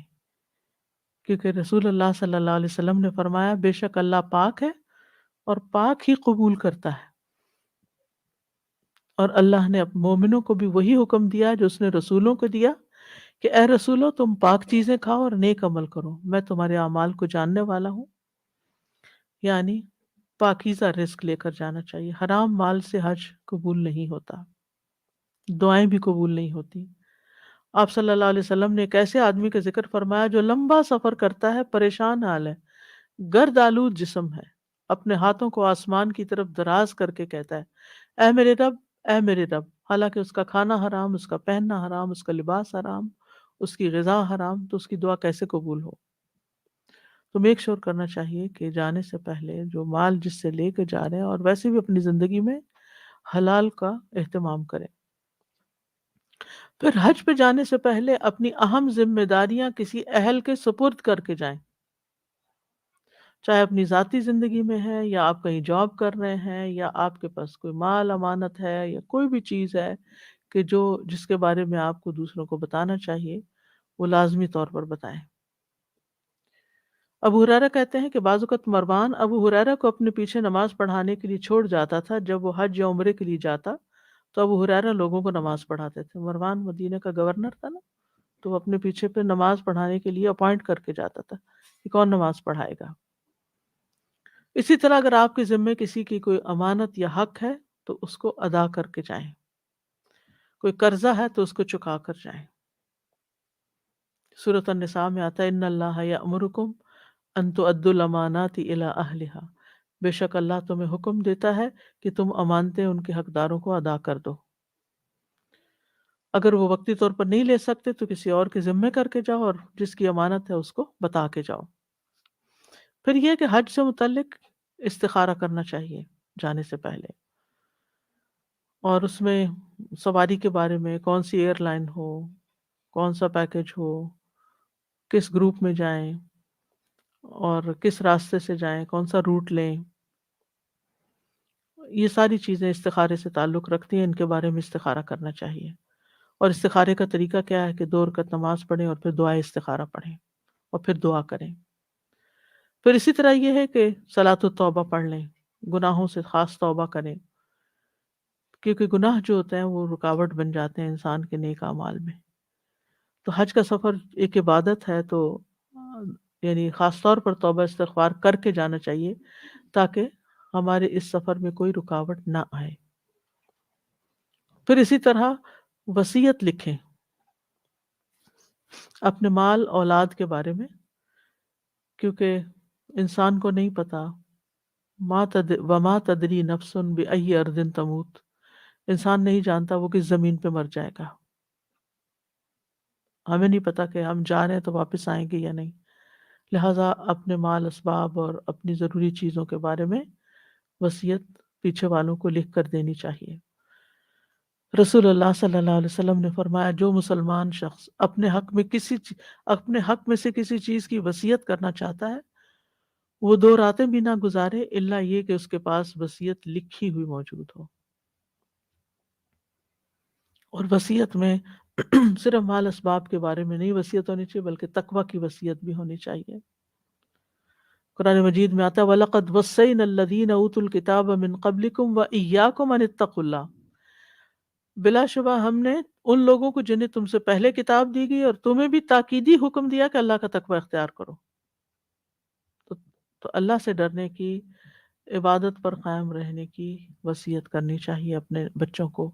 [SPEAKER 3] کیونکہ رسول اللہ صلی اللہ علیہ وسلم نے فرمایا بے شک اللہ پاک ہے اور پاک ہی قبول کرتا ہے۔ اور اللہ نے مومنوں کو بھی وہی حکم دیا جو اس نے رسولوں کو دیا کہ اے رسولو تم پاک چیزیں کھاؤ اور نیک عمل کرو، میں تمہارے اعمال کو جاننے والا ہوں۔ یعنی پاکیزہ رزق لے کر جانا چاہیے، حرام مال سے حج قبول نہیں ہوتا، دعائیں بھی قبول نہیں ہوتی۔ آپ صلی اللہ علیہ وسلم نے ایک ایسے آدمی کا ذکر فرمایا جو لمبا سفر کرتا ہے، پریشان حال ہے، گرد آلود جسم ہے، اپنے ہاتھوں کو آسمان کی طرف دراز کر کے کہتا ہے اے میرے رب، اے میرے رب، حالانکہ اس کا کھانا حرام، اس کا پہننا حرام، اس کا لباس حرام، اس کی غذا حرام، تو اس کی دعا کیسے قبول ہو؟ تو میک شور کرنا چاہیے کہ جانے سے پہلے جو مال جس سے لے کے جا رہے ہیں اور ویسے بھی اپنی زندگی میں حلال کا اہتمام کریں۔ پھر حج پہ جانے سے پہلے اپنی اہم ذمہ داریاں کسی اہل کے سپرد کر کے جائیں، چاہے اپنی ذاتی زندگی میں ہے یا آپ کہیں جاب کر رہے ہیں یا آپ کے پاس کوئی مال امانت ہے یا کوئی بھی چیز ہے کہ جس کے بارے میں آپ کو دوسروں کو بتانا چاہیے، وہ لازمی طور پر بتائیں۔ ابو ہریرہ کہتے ہیں کہ بعض اوقات مروان ابو ہریرہ کو اپنے پیچھے نماز پڑھانے کے لیے چھوڑ جاتا تھا۔ جب وہ حج یا عمرے کے لیے جاتا تو ابو ہریرہ لوگوں کو نماز پڑھاتے تھے۔ مروان مدینہ کا گورنر تھا نا، تو وہ اپنے پیچھے پہ نماز پڑھانے کے لیے اپوائنٹ کر کے جاتا تھا کہ کون نماز پڑھائے گا۔ اسی طرح اگر آپ کے ذمے کسی کی کوئی امانت یا حق ہے تو اس کو ادا کر کے جائیں، کوئی قرضہ ہے تو اس کو چکا کر جائیں۔ سورۃ النساء میں آتا ہے ان اللہ یأمرکم ان تؤدوا الامانات الی اہلھا، بے شک اللہ تمہیں حکم دیتا ہے کہ تم امانتیں ان کے حقداروں کو ادا کر دو۔ اگر وہ وقتی طور پر نہیں لے سکتے تو کسی اور کے ذمے کر کے جاؤ اور جس کی امانت ہے اس کو بتا کے جاؤ۔ پھر یہ کہ حج سے متعلق استخارہ کرنا چاہیے جانے سے پہلے، اور اس میں سواری کے بارے میں کون سی ایئر لائن ہو، کون سا پیکج ہو، کس گروپ میں جائیں اور کس راستے سے جائیں، کون سا روٹ لیں، یہ ساری چیزیں استخارے سے تعلق رکھتی ہیں، ان کے بارے میں استخارہ کرنا چاہیے۔ اور استخارے کا طریقہ کیا ہے کہ 2 رکعت نماز پڑھیں اور پھر دعائے استخارہ پڑھیں اور پھر دعا کریں۔ پھر اسی طرح یہ ہے کہ صلاۃ التوبہ پڑھ لیں، گناہوں سے خاص توبہ کریں، کیونکہ گناہ جو ہوتے ہیں وہ رکاوٹ بن جاتے ہیں انسان کے نیک اعمال میں۔ تو حج کا سفر ایک عبادت ہے، تو یعنی خاص طور پر توبہ استغفار کر کے جانا چاہیے تاکہ ہمارے اس سفر میں کوئی رکاوٹ نہ آئے۔ پھر اسی طرح وصیت لکھیں اپنے مال اولاد کے بارے میں، کیونکہ انسان کو نہیں پتا وما تدری نفس بأی ارض تموت، انسان نہیں جانتا وہ کس زمین پہ مر جائے گا، ہمیں نہیں پتا کہ ہم جا رہے ہیں تو واپس آئیں گے یا نہیں، لہٰذا اپنے مال اسباب اور اپنی ضروری چیزوں کے بارے میں وصیت پیچھے والوں کو لکھ کر دینی چاہیے۔ رسول اللہ صلی اللہ علیہ وسلم نے فرمایا جو مسلمان شخص اپنے حق میں سے کسی چیز کی وصیت کرنا چاہتا ہے وہ 2 راتیں بھی نہ گزارے الا یہ کہ اس کے پاس وصیت لکھی ہوئی موجود ہو۔ اور وصیت میں صرف مال اسباب کے بارے میں نہیں وصیت ہونی چاہیے بلکہ تقوی کی وصیت بھی ہونی چاہیے۔ قرآن مجید میں آتا ہے وَلَقَدْ وَصَّيْنَا الَّذِينَ أُوتُوا الْكِتَابَ مِنْ قَبْلِكُمْ وَإِيَّاكُمْ أَنِ اتَّقُوا اللَّهَ، بلا شبہ ہم نے ان لوگوں کو جنہیں تم سے پہلے کتاب دی گئی اور تمہیں بھی تاکیدی حکم دیا کہ اللہ کا تقوی اختیار کرو۔ تو اللہ سے ڈرنے کی، عبادت پر قائم رہنے کی وصیت کرنی چاہیے اپنے بچوں کو۔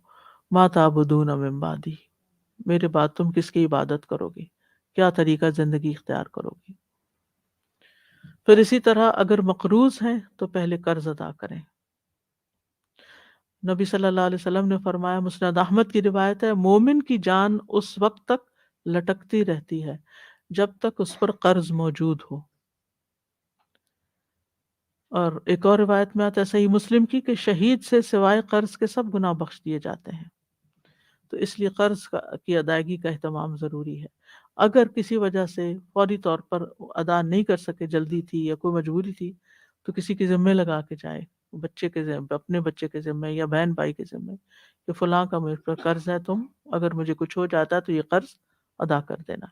[SPEAKER 3] ما تعبدون من بعدی، میرے بعد تم کس کی عبادت کرو گے، کیا طریقہ زندگی اختیار کرو گے۔ پھر اسی طرح اگر مقروض ہیں تو پہلے قرض ادا کریں۔ نبی صلی اللہ علیہ وسلم نے فرمایا، مسند احمد کی روایت ہے، مومن کی جان اس وقت تک لٹکتی رہتی ہے جب تک اس پر قرض موجود ہو۔ اور ایک اور روایت میں آتا ہے صحیح مسلم کی کہ شہید سے سوائے قرض کے سب گناہ بخش دیے جاتے ہیں۔ تو اس لیے قرض کی ادائیگی کا اہتمام ضروری ہے۔ اگر کسی وجہ سے فوری طور پر ادا نہیں کر سکے، جلدی تھی یا کوئی مجبوری تھی، تو کسی کے ذمے لگا کے جائے، بچے کے ذمے، اپنے بچے کے ذمے یا بہن بھائی کے ذمے کہ فلاں کا میرے پر قرض ہے، تم اگر مجھے کچھ ہو جاتا ہے تو یہ قرض ادا کر دینا۔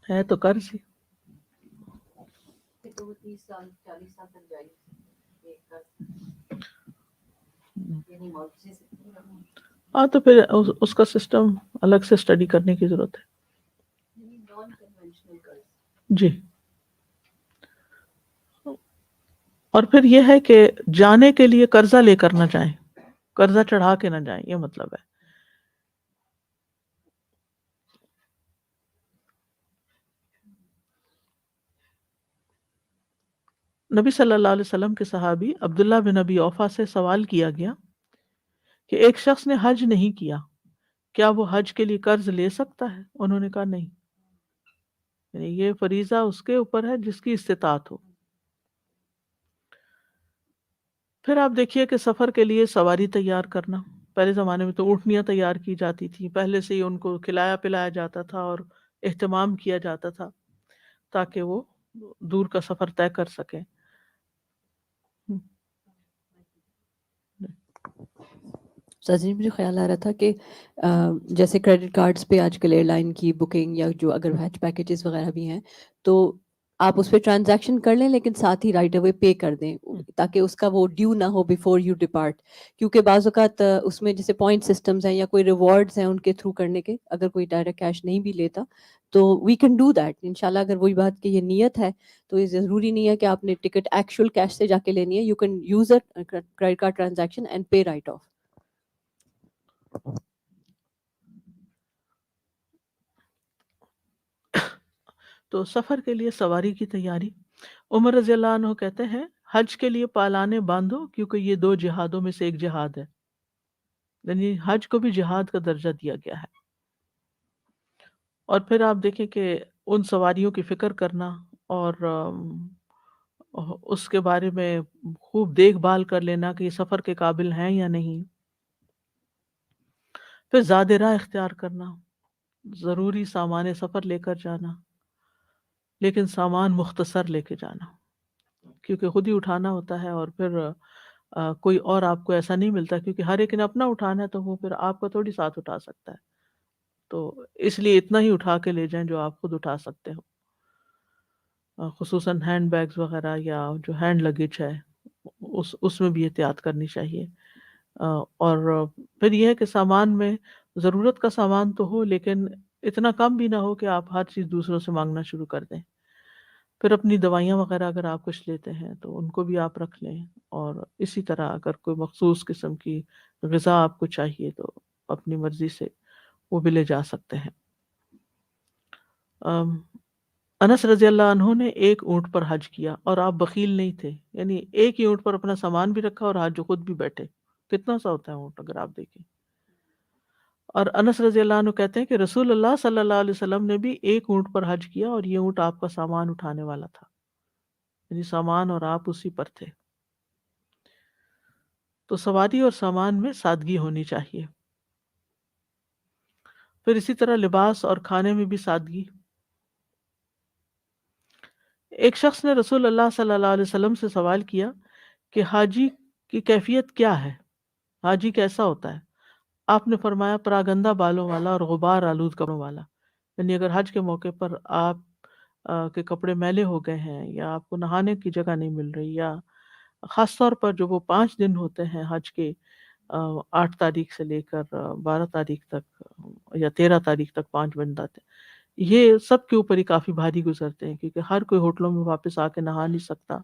[SPEAKER 3] ہے تو قرض ہی۔
[SPEAKER 5] تو وہ 30 سال 40 سال تک جائے گی. یعنی معاوضے سے پورا
[SPEAKER 3] ہاں تو پھر اس کا سسٹم الگ سے اسٹڈی کرنے کی ضرورت ہے.
[SPEAKER 5] یعنی نان کنونشنل قرض.
[SPEAKER 3] جی. اور پھر یہ ہے کہ جانے کے لیے قرضہ لے کر نہ جائیں، قرضہ چڑھا کے نہ جائیں، یہ مطلب ہے. نبی صلی اللہ علیہ وسلم کے صحابی عبداللہ بن ابی اوفا سے سوال کیا گیا کہ ایک شخص نے حج نہیں کیا، کیا وہ حج کے لیے قرض لے سکتا ہے؟ انہوں نے کہا نہیں، یعنی یہ فریضہ اس کے اوپر ہے جس کی استطاعت ہو. پھر آپ دیکھیے کہ سفر کے لیے سواری تیار کرنا. پہلے زمانے میں تو اونٹنیاں تیار کی جاتی تھیں، پہلے سے ہی ان کو کھلایا پلایا جاتا تھا اور اہتمام کیا جاتا تھا تاکہ وہ دور کا سفر طے کر سکیں.
[SPEAKER 6] سازی مجھے خیال آ رہا تھا کہ جیسے کریڈٹ کارڈز پہ آج کل ایئر لائن کی بکنگ یا جو اگر حج پیکیجز وغیرہ بھی ہیں تو آپ اس پہ ٹرانزیکشن کر لیں لیکن ساتھ ہی رائٹ اوے پے کر دیں تاکہ اس کا وہ ڈیو نہ ہو بیفور یو ڈپارٹ. کیونکہ بعض اوقات اس میں جیسے پوائنٹ سسٹمز ہیں یا کوئی ریوارڈز ہیں ان کے تھرو کرنے کے، اگر کوئی ڈائریکٹ کیش نہیں بھی لیتا تو وی کین ڈو دیٹ انشاءاللہ. اگر وہی بات کہ یہ نیت ہے تو یہ ضروری نہیں ہے کہ آپ نے ٹکٹ ایکچوئل کیش سے جا کے لینی ہے. You can use a credit card transaction and pay right of.
[SPEAKER 3] تو سفر کے لیے سواری کی تیاری. عمر رضی اللہ عنہ کہتے ہیں حج کے لیے پالانے باندھو کیونکہ یہ 2 جہادوں میں سے ایک جہاد ہے، یعنی حج کو بھی جہاد کا درجہ دیا گیا ہے. اور پھر آپ دیکھیں کہ ان سواریوں کی فکر کرنا اور اس کے بارے میں خوب دیکھ بھال کر لینا کہ یہ سفر کے قابل ہیں یا نہیں. پھر زاد راہ اختیار کرنا، ضروری سامان سفر لے کر جانا لیکن سامان مختصر لے کے جانا کیونکہ خود ہی اٹھانا ہوتا ہے اور پھر کوئی اور آپ کو ایسا نہیں ملتا کیونکہ ہر ایک نے اپنا اٹھانا ہے تو وہ پھر آپ کا تھوڑی ساتھ اٹھا سکتا ہے. تو اس لیے اتنا ہی اٹھا کے لے جائیں جو آپ خود اٹھا سکتے ہو. خصوصاً ہینڈ بیگز وغیرہ یا جو ہینڈ لگیج ہے اس میں بھی احتیاط کرنی چاہیے. اور پھر یہ ہے کہ سامان میں ضرورت کا سامان تو ہو لیکن اتنا کم بھی نہ ہو کہ آپ ہر چیز دوسروں سے مانگنا شروع کر دیں. پھر اپنی دوائیاں وغیرہ اگر آپ کچھ لیتے ہیں تو ان کو بھی آپ رکھ لیں. اور اسی طرح اگر کوئی مخصوص قسم کی غذا آپ کو چاہیے تو اپنی مرضی سے وہ بھی لے جا سکتے ہیں. انس رضی اللہ عنہ نے ایک اونٹ پر حج کیا اور آپ بخیل نہیں تھے، یعنی ایک ہی اونٹ پر اپنا سامان بھی رکھا اور حج خود بھی بیٹھے. کتنا سا ہوتا ہے اونٹ اگر آپ دیکھیں. اور انس رضی اللہ عنہ کہتے ہیں کہ رسول اللہ صلی اللہ علیہ وسلم نے بھی ایک اونٹ پر حج کیا اور یہ اونٹ آپ کا سامان اٹھانے والا تھا، یعنی سامان اور آپ اسی پر تھے. تو سواری اور سامان میں سادگی ہونی چاہیے. پھر اسی طرح لباس اور کھانے میں بھی سادگی. ایک شخص نے رسول اللہ صلی اللہ علیہ وسلم سے سوال کیا کہ حاجی کی کیفیت کیا ہے، حاجی کیسا ہوتا ہے؟ آپ نے فرمایا پراگندہ بالوں والا اور غبار آلود کپڑوں والا. یعنی اگر حج کے موقع پر آپ کے کپڑے میلے ہو گئے ہیں یا آپ کو نہانے کی جگہ نہیں مل رہی، یا خاص طور پر جو وہ 5 دن ہوتے ہیں حج کے، 8 تاریخ سے لے کر 12 تاریخ تک یا 13 تاریخ تک 5 بن جاتے ہیں، یہ سب کے اوپر ہی کافی بھاری گزرتے ہیں کیونکہ ہر کوئی ہوٹلوں میں واپس آ کے نہا نہیں سکتا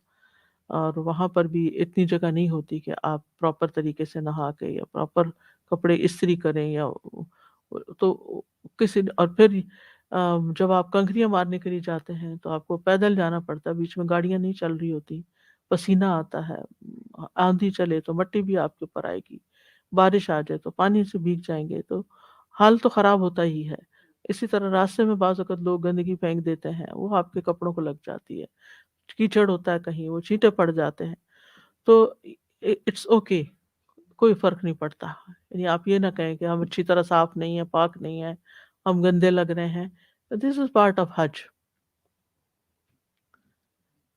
[SPEAKER 3] اور وہاں پر بھی اتنی جگہ نہیں ہوتی کہ آپ پراپر طریقے سے نہا کے یا پراپر کپڑے استری کریں یا تو کسی. اور پھر جب آپ کنکریاں مارنے کے لیے جاتے ہیں تو آپ کو پیدل جانا پڑتا ہے، بیچ میں گاڑیاں نہیں چل رہی ہوتی، پسینہ آتا ہے، آندھی چلے تو مٹی بھی آپ کے اوپر آئے گی، بارش آ جائے تو پانی سے بھیگ جائیں گے تو حال تو خراب ہوتا ہی ہے. اسی طرح راستے میں بعض اوقات لوگ گندگی پھینک دیتے ہیں، وہ آپ کے کپڑوں کو لگ جاتی ہے، کیچڑ ہوتا ہے کہیں، وہ چینٹے پڑ جاتے ہیں. تو اٹس اوکے، کوئی فرق نہیں پڑتا. یعنی آپ یہ نہ کہیں کہ ہم اچھی طرح صاف نہیں ہیں، پاک نہیں ہیں، ہم گندے لگ رہے ہیں. دس از پارٹ آف حج.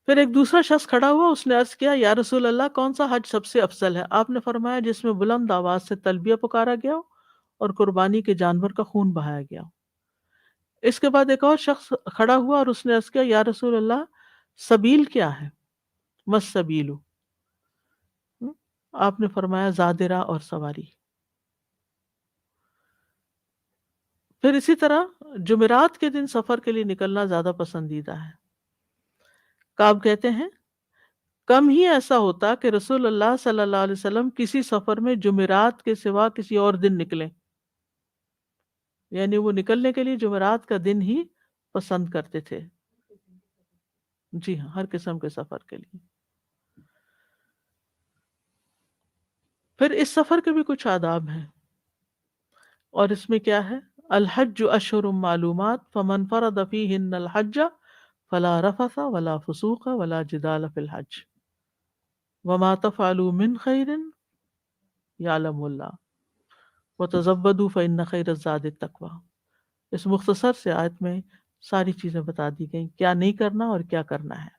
[SPEAKER 3] پھر ایک دوسرا شخص کھڑا ہوا، اس نے عرض کیا یا رسول اللہ کون سا حج سب سے افضل ہے؟ آپ نے فرمایا جس میں بلند آواز سے تلبیہ پکارا گیا ہو اور قربانی کے جانور کا خون بہایا گیا ہو. اس کے بعد ایک اور شخص کھڑا ہوا اور اس نے عرض کیا یا رسول اللہ سبیل کیا ہے؟ مس سبیلو، آپ نے فرمایا زادرہ اور سواری. پھر اسی طرح جمعرات کے دن سفر کے لیے نکلنا زیادہ پسندیدہ ہے. کعب کہتے ہیں کم ہی ایسا ہوتا کہ رسول اللہ صلی اللہ علیہ وسلم کسی سفر میں جمعرات کے سوا کسی اور دن نکلیں، یعنی وہ نکلنے کے لیے جمعرات کا دن ہی پسند کرتے تھے. جی ہاں، ہر قسم کے سفر کے لیے. پھر اس سفر کے بھی کچھ آداب ہیں، اور اس میں کیا ہے؟ الحج اشہر معلومات فمن فرض فیہن الحج فلا رفث ولا فسوق ولا جدال فی الحج وما تفعلوا من خیر یعلم اللہ وتزودوا فإن خیر الزاد التقوی. اس مختصر سے آیت میں ساری چیزیں بتا دی گئیں، کیا نہیں کرنا اور کیا کرنا ہے.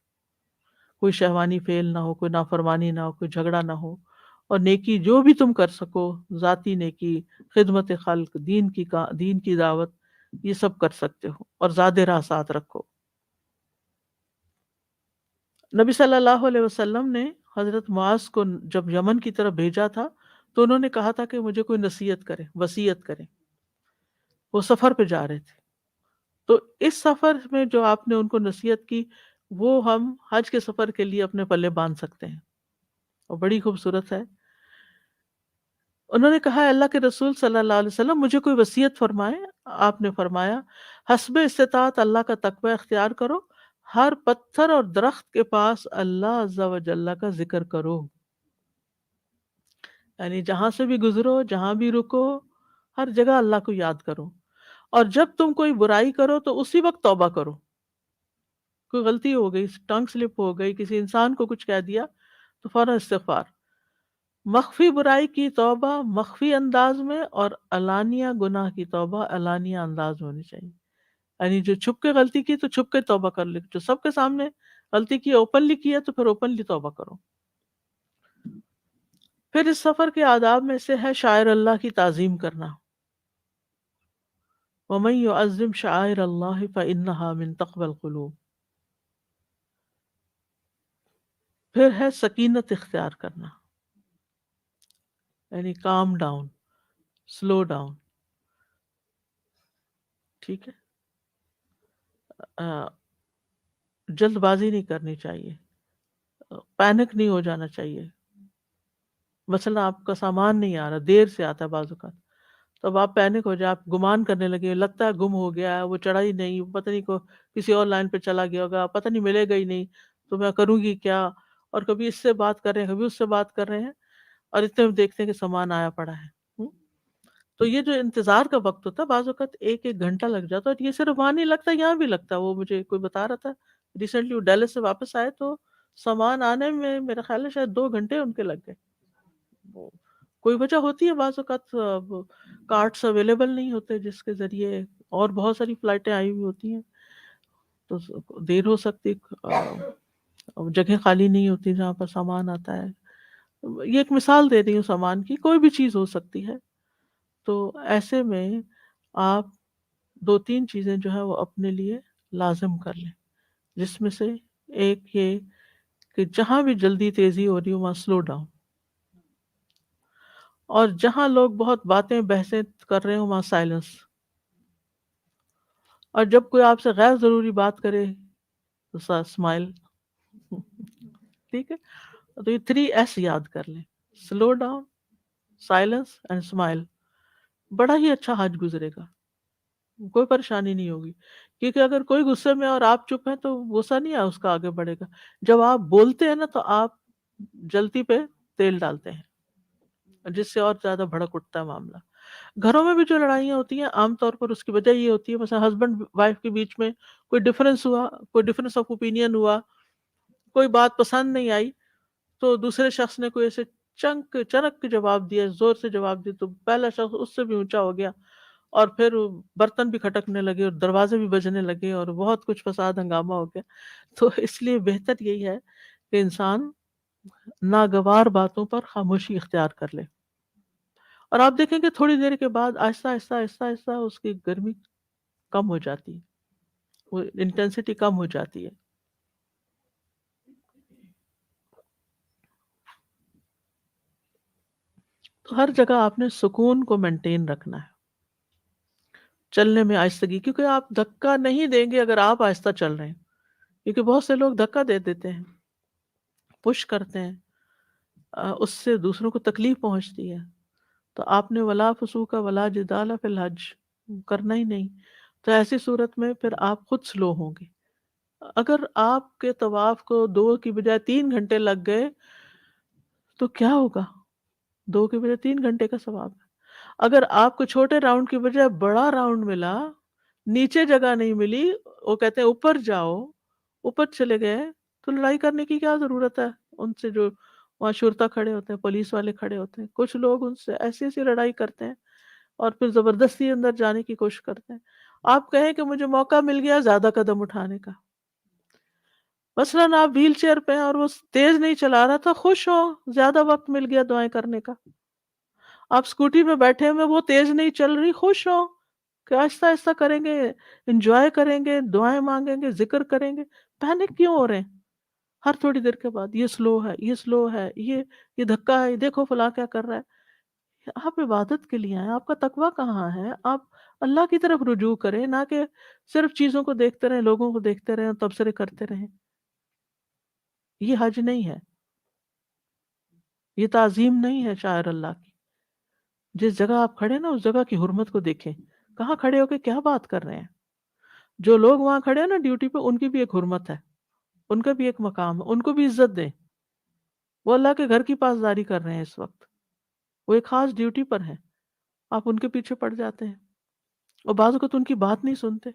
[SPEAKER 3] کوئی شہوانی فعل نہ ہو، کوئی نافرمانی نہ ہو، کوئی جھگڑا نہ ہو، اور نیکی جو بھی تم کر سکو، ذاتی نیکی، خدمت خلق، دین کی دعوت، یہ سب کر سکتے ہو، اور زاد راہ ساتھ رکھو. نبی صلی اللہ علیہ وسلم نے حضرت معاذ کو جب یمن کی طرف بھیجا تھا تو انہوں نے کہا تھا کہ مجھے کوئی نصیحت کرے، وصیت کرے. وہ سفر پہ جا رہے تھے، تو اس سفر میں جو آپ نے ان کو نصیحت کی وہ ہم حج کے سفر کے لیے اپنے پلے باندھ سکتے ہیں، اور بڑی خوبصورت ہے. انہوں نے کہا اللہ کے رسول صلی اللہ علیہ وسلم مجھے کوئی وصیت فرمائے. آپ نے فرمایا حسب استطاعت اللہ کا تقوی اختیار کرو، ہر پتھر اور درخت کے پاس اللہ عز و جل کا ذکر کرو، یعنی جہاں سے بھی گزرو، جہاں بھی رکو، ہر جگہ اللہ کو یاد کرو. اور جب تم کوئی برائی کرو تو اسی وقت توبہ کرو. کوئی غلطی ہو گئی، ٹنگ سلپ ہو گئی، کسی انسان کو کچھ کہہ دیا تو فوراً استغفار. مخفی برائی کی توبہ مخفی انداز میں، اور علانیہ گناہ کی توبہ علانیہ انداز میں ہونی چاہیے. یعنی جو چھپ کے غلطی کی تو چھپ کے توبہ کر لے، جو سب کے سامنے غلطی کی اوپنلی کی ہے تو پھر اوپنلی توبہ کرو. پھر اس سفر کے آداب میں سے ہے شاعر اللہ کی تعظیم کرنا. وَمَن يُعَظِّمْ شَعَائِرَ اللَّهِ فَإِنَّهَا مِن تَقْوَى الْقُلُوبِ. پھر ہے سکینت اختیار کرنا، یعنی کام ڈاؤن، سلو ڈاؤن. ٹھیک ہے، جلد بازی نہیں کرنی چاہیے، پینک نہیں ہو جانا چاہیے. مثلا آپ کا سامان نہیں آ رہا، دیر سے آتا ہے بعض اوقات، تو اب آپ پینک ہو جائے، آپ گمان کرنے لگے، لگتا ہے گم ہو گیا ہے، وہ چڑھا ہی نہیں، پتہ نہیں کو کسی اور لائن پہ چلا گیا ہوگا، پتہ نہیں ملے گا ہی نہیں، تو میں کروں گی کیا. اور کبھی اس سے بات کر رہے ہیں، کبھی اس سے بات کر رہے ہیں، اور اتنے میں دیکھتے ہیں کہ سامان آیا پڑا ہے. تو یہ جو انتظار کا وقت ہوتا ہے بعض اوقات ایک گھنٹہ لگ جاتا ہے، اور یہ صرف وہاں نہیں لگتا، یہاں بھی لگتا ہے. وہ مجھے کوئی بتا رہا تھا ریسنٹلی، وہ ڈیلس سے واپس آئے تو سامان آنے میں میرا خیال ہے شاید 2 گھنٹے ان کے لگ گئے. کوئی وجہ ہوتی ہے بعض اوقات، کارٹس اویلیبل نہیں ہوتے جس کے ذریعے، اور بہت ساری فلائٹیں آئی ہوئی ہوتی ہیں تو دیر ہو سکتی، جگہ خالی نہیں ہوتی جہاں پر سامان آتا ہے. یہ ایک مثال دے رہی ہوں سامان کی، کوئی بھی چیز ہو سکتی ہے. تو ایسے میں آپ 2-3 چیزیں جو ہے وہ اپنے لیے لازم کر لیں، جس میں سے ایک یہ کہ جہاں بھی جلدی تیزی ہو رہی ہو وہاں سلو ڈاؤن، اور جہاں لوگ بہت باتیں بحثیں کر رہے ہوں وہاں سائلنس، اور جب کوئی آپ سے غیر ضروری بات کرے تو اسمائل. ٹھیک ہے، تو یہ 3S یاد کر لیں، slow down, silence and smile. بڑا ہی اچھا حج گزرے گا، کوئی پریشانی نہیں ہوگی. کیونکہ اگر کوئی غصے میں اور آپ چپ ہیں تو غصہ نہیں ہے اس کا آگے بڑھے گا. جب آپ بولتے ہیں نا تو آپ جلتی پہ تیل ڈالتے ہیں، جس سے اور زیادہ بھڑک اٹھتا ہے معاملہ. گھروں میں بھی جو لڑائیاں ہوتی ہیں عام طور پر اس کی وجہ یہ ہوتی ہے، مثلا ہسبینڈ وائف کے بیچ میں کوئی ڈفرینس ہوا، کوئی ڈفرینس آف اوپینین ہوا، کوئی بات پسند نہیں آئی، تو دوسرے شخص نے کوئی ایسے چنک کے جواب دیا، زور سے جواب دیا، تو پہلا شخص اس سے بھی اونچا ہو گیا، اور پھر برتن بھی کھٹکنے لگے اور دروازے بھی بجنے لگے اور بہت کچھ فساد ہنگامہ ہو گیا. تو اس لیے بہتر یہی ہے کہ انسان ناگوار باتوں پر خاموشی اختیار کر لے. اور آپ دیکھیں کہ تھوڑی دیر کے بعد آہستہ آہستہ آہستہ آہستہ اس کی گرمی کم ہو جاتی ہے، وہ انٹینسٹی کم ہو جاتی ہے. تو ہر جگہ آپ نے سکون کو مینٹین رکھنا ہے، چلنے میں آہستگی، کیونکہ آپ دھکا نہیں دیں گے اگر آپ آہستہ چل رہے ہیں، کیونکہ بہت سے لوگ دھکا دے دیتے ہیں، پش کرتے ہیں، اس سے دوسروں کو تکلیف پہنچتی ہے. تو آپ نے ولا فسوق ولا جدال فی الحج کرنا ہی نہیں. تو ایسی صورت میں پھر آپ خود سلو ہوں گے. اگر آپ کے طواف کو 2 کی بجائے 3 گھنٹے لگ گئے تو کیا ہوگا؟ 2 کی بجائے 3 گھنٹے کا ثواب ہے. اگر آپ کو چھوٹے راؤنڈ کی بجائے بڑا راؤنڈ ملا، نیچے جگہ نہیں ملی، وہ کہتے ہیں اوپر جاؤ، اوپر چلے گئے، تو لڑائی کرنے کی کیا ضرورت ہے ان سے جو وہاں شرطا کھڑے ہوتے ہیں، پولیس والے کھڑے ہوتے ہیں. کچھ لوگ ان سے ایسی ایسی لڑائی کرتے ہیں اور پھر زبردستی اندر جانے کی کوشش کرتے ہیں. آپ کہیں کہ مجھے موقع مل گیا زیادہ قدم اٹھانے کا، مثلاً آپ ویل چیئر پہ ہیں اور وہ تیز نہیں چلا رہا تھا، خوش ہو زیادہ وقت مل گیا دعائیں کرنے کا. آپ اسکوٹی پہ بیٹھے ہوئے، وہ تیز نہیں چل رہی، خوش ہو کہ آہستہ آہستہ کریں گے، انجوائے کریں گے، دعائیں مانگیں گے، ذکر کریں گے. پینک کیوں ہو رہے ہیں ہر تھوڑی دیر کے بعد؟ یہ سلو ہے، یہ سلو ہے، یہ دھکا ہے، یہ دیکھو فلاں کیا کر رہا ہے. آپ عبادت کے لیے آئے، آپ کا تقویٰ کہاں ہے؟ آپ اللہ کی طرف رجوع کریں، نہ کہ صرف چیزوں کو دیکھتے رہیں، لوگوں کو دیکھتے رہیں اور تبصرے کرتے رہیں. یہ حج نہیں ہے، یہ تعظیم نہیں ہے شاعر اللہ کی. جس جگہ آپ کھڑے نا، اس جگہ کی حرمت کو دیکھیں، کہاں کھڑے ہو کے کیا بات کر رہے ہیں. جو لوگ وہاں کھڑے ہیں نا ڈیوٹی پہ، ان کی بھی ایک حرمت ہے، ان کا بھی ایک مقام ہے، ان کو بھی عزت دیں. وہ اللہ کے گھر کی پاسداری کر رہے ہیں اس وقت، وہ ایک خاص ڈیوٹی پر ہیں، آپ ان کے پیچھے پڑ جاتے ہیں اور بعض اوقات ان کی بات نہیں سنتے.